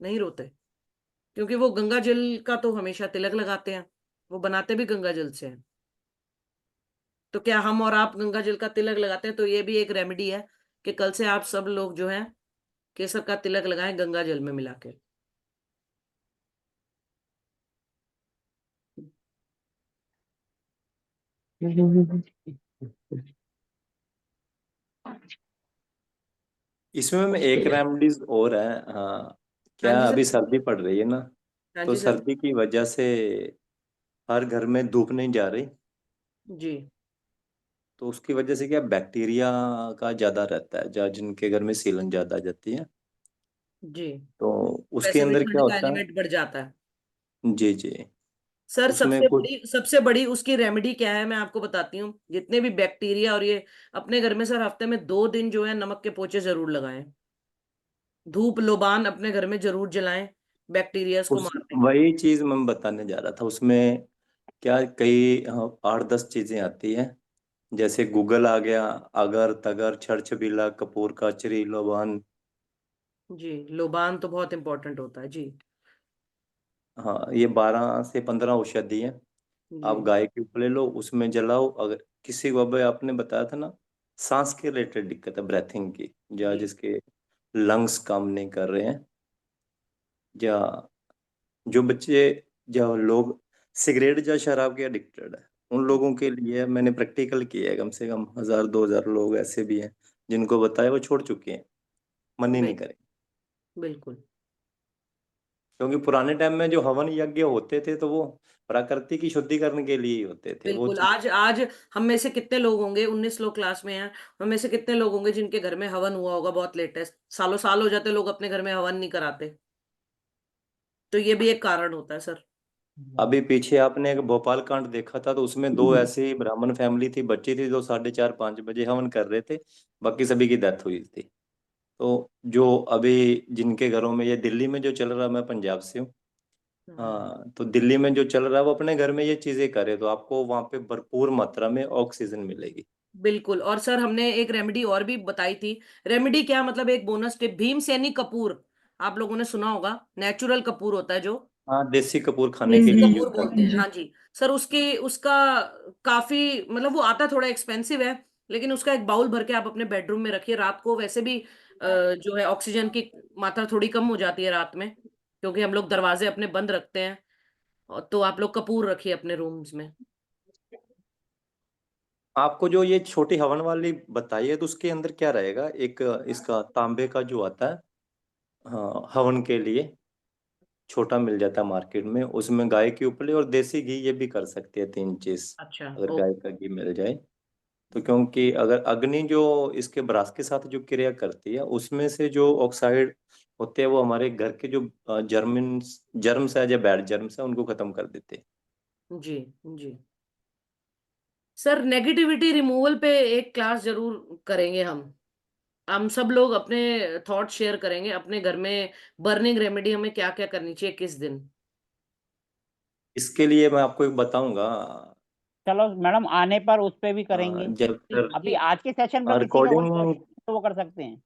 नहीं रोते, क्योंकि वो गंगा जल का तो हमेशा तिलक लगाते हैं, वो बनाते भी गंगा जल से हैं। तो क्या हम और आप गंगा जल का तिलक लगाते हैं? तो ये भी एक रेमेडी है कि कल से आप सब लोग जो है केसर का तिलक लगाएं गंगा जल में मिला के। इसमें मैम एक रेमडीज और है। हाँ, हाँ क्या जी अभी सर। सर्दी पड़ रही है ना, हाँ तो जी सर। सर्दी की वजह से हर घर में धूप नहीं जा रही, जी तो उसकी वजह से क्या बैक्टीरिया का ज्यादा रहता है, जहाँ जिनके घर में सीलन ज्यादा आ जाती है, जी। तो उसके वैसे भी अंदर क्या ठंड का होता है। एलिमेंट बढ़ जाता है। जी जी। सर उसमें कुछ सबसे बड़ी उसकी रेमेडी क्या है, मैं आपको बताती हूँ। जितने भी बैक्टीरिया और ये, अपने घर में सर हफ्ते में 2 दिन जो है नमक के पोछे जरूर लगाएं। धूप लोबान अपने घर में जरूर जलाएं, बैक्टीरिया को उस मारने के लिए। वही चीज मैं बताने जा रहा था। उसमें क्या कई 8-10 चीजें आती हैं, जैसे गूगल आ गया, अगर तगर छर छबीला कपूर काचरी लोबान। जी, लोबान तो बहुत इंपॉर्टेंट होता है जी। हाँ, ये 12 से 15 औषधि है। जी आप गाय के ऊपर ले लो, उसमें जलाओ। अगर किसी को, अभी आपने बताया था ना, सांस के रिलेटेड दिक्कत है, ब्रेथिंग की, या जी जिसके लंग्स काम नहीं कर रहे हैं, या जो बच्चे, जो लोग सिगरेट या शराब के एडिक्टेड है, उन लोगों के लिए मैंने प्रैक्टिकल किया है। कम से कम 1000-2000 लोग ऐसे भी हैं जिनको बताया, वो छोड़ चुके हैं, मन ही नहीं बिल्कुल। करें। बिल्कुल क्योंकि पुराने टाइम में जो हवन यज्ञ होते थे, तो वो प्रकृति की शुद्धिकरण के लिए ही होते थे वो बिल्कुल। चीज। आज आज हम में से कितने लोग होंगे, 19 लोग क्लास में हैं, हम में से कितने लोग होंगे जिनके घर में हवन हुआ होगा? बहुत लेटेस्ट, सालों साल हो जाते लोग अपने घर में हवन नहीं कराते। तो ये भी एक कारण होता है सर। अभी पीछे आपने एक भोपाल कांड देखा था, तो उसमें दो ऐसी ब्राह्मण फैमिली थी, बच्ची थी, जो 4:30-5 बजे हवन कर रहे थे, बाकी सभी की डेथ हुई थी। तो जो अभी जिनके घरों में, ये दिल्ली में जो चल रहा, मैं पंजाब से हूँ। हाँ, तो दिल्ली में जो चल रहा है, वो अपने घर में ये चीजें करे तो आपको वहां पे भरपूर मात्रा में ऑक्सीजन मिलेगी। बिल्कुल। और सर हमने एक रेमेडी और भी बताई थी। रेमेडी क्या मतलब, एक बोनस टिप, भीमसेनी कपूर, आप लोगों ने सुना होगा, नेचुरल कपूर होता है जो, हाँ, देसी कपूर खाने के देसी लिए कपूर यूज बोलते करते हैं, हैं। हाँ जी सर। उसका काफी मतलब वो आता थोड़ा एक्सपेंसिव है, लेकिन उसका एक बाउल भर के आप अपने बेडरूम में रखिए। रात को वैसे भी जो है ऑक्सीजन की मात्रा थोड़ी कम हो जाती है रात में, क्योंकि हम लोग दरवाजे अपने बंद रखते हैं। तो आप लोग कपूर रखिए अपने रूम्स में। आपको जो ये छोटी हवन वाली बताई है, तो उसके अंदर क्या रहेगा? एक इसका तांबे का जो आता है, हाँ, हवन के लिए छोटा मिल जाता है मार्केट में, उसमें गाय की उपली और देसी घी, ये भी कर सकते हैं 3 चीज, अच्छा अगर ओ गाय का घी मिल जाए तो। क्योंकि अगर अग्नि जो इसके ब्रास के साथ जो क्रिया करती है, उसमें से जो ऑक्साइड होते हैं वो हमारे घर के जो जर्म्स है या बैड जर्म्स है उनको खत्म कर देते हैं। जी जी सर। नेगेटिविटी रिमूवल पे एक क्लास जरूर करेंगे हम सब लोग अपने थॉट शेयर करेंगे अपने घर में। बर्निंग रेमेडी हमें क्या क्या करनी चाहिए किस दिन? इसके लिए मैं आपको एक बताऊंगा। चलो मैडम, आने पर उस पे भी करेंगे। जब सर अभी आज के सेशन पर किसी का कोई रिकॉर्डिंग, क्वेश्चन तो वो कर सकते हैं।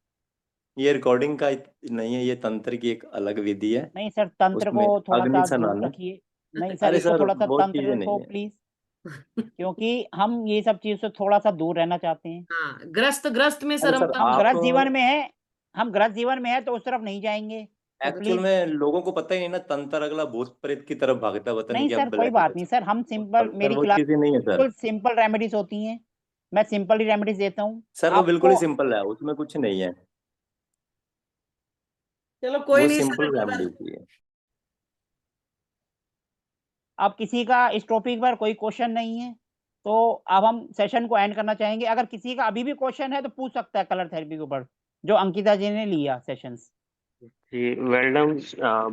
ये रिकॉर्डिंग का नहीं है, ये तंत्र की एक अलग विधि है। नहीं सर, तंत्र को उसमें थोड़ा अग्नि सा दूर स्नान है। रखिए। नहीं सर, अरे इसको सर, थोड़ा सा वो चीजें तंत्र को नहीं है। प्लीज, क्योंकि हम ये सब चीज से थोड़ा सा दूर रहना चाहते हैं। हाँ, ग्रस्त में सर अरे हम सर, हम तंत्र। आप ग्रस्त जीवन में है, हम ग्रस्त जीवन में है तो उस तरफ नहीं जाएंगे, तो एक्चुअल प्लीज। में लोगों को पता ही नहीं ना, तंत्र अगला भूत प्रेत की तरफ भागता, पता नहीं नहीं क्या सर, कोई ब्लैक बात नहीं सर, हम सिंपल, सर मेरी वो क्लास चीजें नहीं है सर। बिल्कुल सिंपल रेमेडीज होती हैं। मैं सिंपल ही रेमेडीज देता हूँ सर वो बिल्कुल आपको। ही सिंपल है, उसमें कुछ नहीं है। चलो कोई वो नहीं सर, सिंपल अब रेमेडी की है। अब किसी का इस टॉपिक पर कोई क्वेश्चन नहीं है तो अब हम सेशन को एंड करना चाहेंगे। अगर किसी का अभी भी क्वेश्चन है तो पूछ सकता है कलर थेरेपी के ऊपर, जो अंकिता जी ने लिया सेशंस। जी वेल डन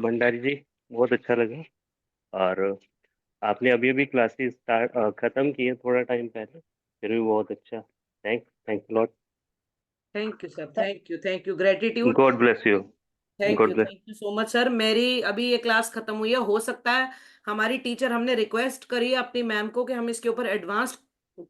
भंडारी जी, बहुत अच्छा लगा। और आपने अभी अभी क्लासेस स्टार्ट खत्म किए थोड़ा टाइम पहले, फिर भी बहुत अच्छा। Thanks lot. Thank you sir, thank you gratitude. God bless you. God bless. Thank you so much sir. मेरी अभी ये क्लास खत्म हुई है, हो सकता है हमारी टीचर, हमने रिक्वेस्ट करी है अपनी मैम को कि हम इसके ऊपर एडवांस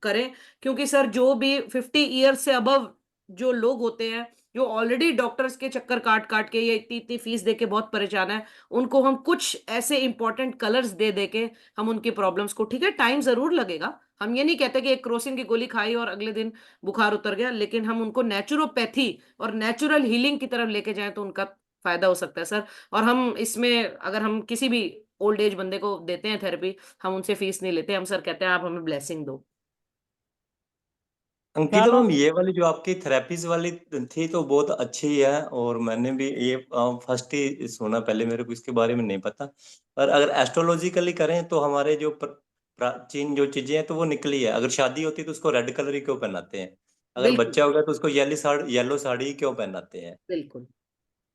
करें, क्योंकि सर जो भी 50 ईयर से अबव जो लोग होते हैं, जो ऑलरेडी डॉक्टर्स के चक्कर काट काट के ये इतनी इतनी फीस दे के बहुत परेशान है, उनको हम कुछ ऐसे इंपॉर्टेंट कलर्स दे दे के हम उनकी प्रॉब्लम्स को, ठीक है टाइम जरूर लगेगा, हम ये नहीं कहते कि एक क्रोसिन की गोली खाई और अगले दिन बुखार उतर गया, लेकिन हम उनको नेचुरोपैथी और नेचुरल हीलिंग की तरफ लेके जाएं तो उनका फायदा हो सकता है सर। और हम इसमें अगर हम किसी भी ओल्ड एज बंदे को देते हैं थेरेपी, हम उनसे फीस नहीं लेते, हम सर कहते हैं आप हमें ब्लेसिंग दो। अंकिता चलो मैम, ये वाली जो आपकी थेरेपीज वाली थी तो बहुत अच्छी है, और मैंने भी ये फर्स्ट ही सुना, पहले मेरे को इसके बारे में नहीं पता। पर अगर एस्ट्रोलॉजिकली करें तो हमारे जो प्राचीन जो चीजें हैं तो वो निकली है। अगर शादी होती है तो उसको रेड कलर ही क्यों पहनाते हैं? अगर बिल्कुल बच्चा हो गया तो उसको येलो साड़ी ही क्यों पहनाते हैं? बिल्कुल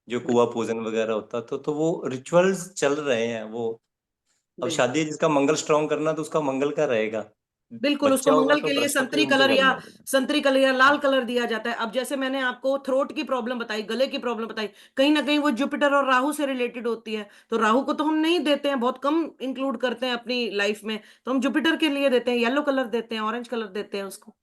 जो कुआं पूजन वगैरह होता तो वो रिचुअल्स चल रहे हैं वो। अब बिल्कुल शादी है जिसका मंगल स्ट्रांग करना, तो उसका मंगल का रहेगा। बिल्कुल उसको बच्चा होगा मंगल तो के लिए बृहस्पति उनके घर में होगा। संतरी कलर या लाल कलर दिया जाता है। अब जैसे मैंने आपको थ्रोट की प्रॉब्लम बताई, गले की प्रॉब्लम बताई, कहीं ना कहीं वो जुपिटर और राहु से रिलेटेड होती है, तो राहु को तो हम नहीं देते हैं, बहुत कम इंक्लूड करते हैं अपनी लाइफ में, तो हम जुपिटर के लिए देते हैं, येलो कलर देते हैं, ऑरेंज कलर देते हैं उसको।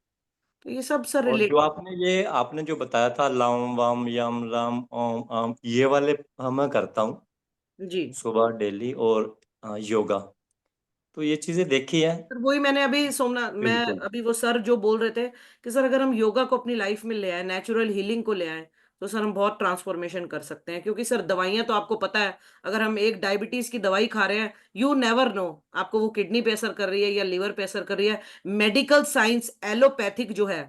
तो ये सब सर और जो रिलेटेड। आपने जो बताया था, लाम वाम यम राम ओम आम, ये वाले मैं करता हूँ जी सुबह डेली, और योगा, तो ये चीजें देखी है। सर, वही मैंने अभी सोमनाथ, मैं बिल्कुल। अभी वो सर जो बोल रहे थे कि सर अगर हम योगा को अपनी लाइफ में ले आए, नेचुरल हीलिंग को ले आए, तो सर हम बहुत ट्रांसफॉर्मेशन कर सकते हैं। क्योंकि सर दवाइयां तो आपको पता है, अगर हम एक डायबिटीज की दवाई खा रहे हैं, यू नेवर नो आपको वो किडनी पे असर कर रही है या लिवर पे असर कर रही है। मेडिकल साइंस एलोपैथिक जो है,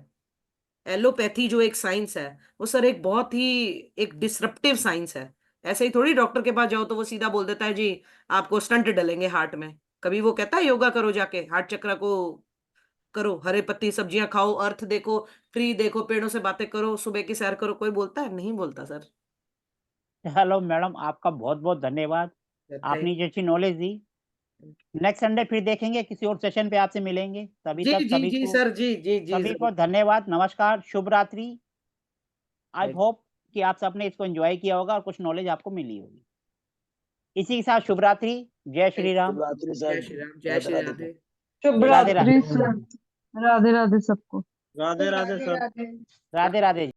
एलोपैथी जो एक साइंस है, वो सर एक बहुत ही एक डिसरप्टिव साइंस है। ऐसे ही थोड़ी डॉक्टर के पास जाओ तो वो सीधा बोल देता है जी आपको स्टंट डलेंगे हार्ट में। कभी वो कहता है योगा करो, जाके हार्ट चक्र को करो, हरे पत्ती सब्जियां खाओ, अर्थ देखो, ट्री देखो, पेड़ों से बातें करो, सुबह की सैर करो, कोई बोलता है? नहीं बोलता सर। हेलो मैडम, आपका बहुत बहुत धन्यवाद, थैंक आपने जो अच्छी नॉलेज दी। नेक्स्ट संडे फिर देखेंगे, किसी और सेशन पे आपसे मिलेंगे। तभी जी तक जी जी सर, जी जी जी सभी को जरूर। धन्यवाद, नमस्कार, शुभ रात्रि। आई होप कि आप सबने इसको एंजॉय किया होगा और कुछ नॉलेज आपको मिली होगी। इसी के साथ शुभ रात्रि, जय श्री राम, शुभ रात्रि जय सर। श्री राम, जय राधे श्री राधे राधे। शुभ राधे राधे, रात्रि सर। राधे राधे सबको। राधे राधे सर। राधे राधे।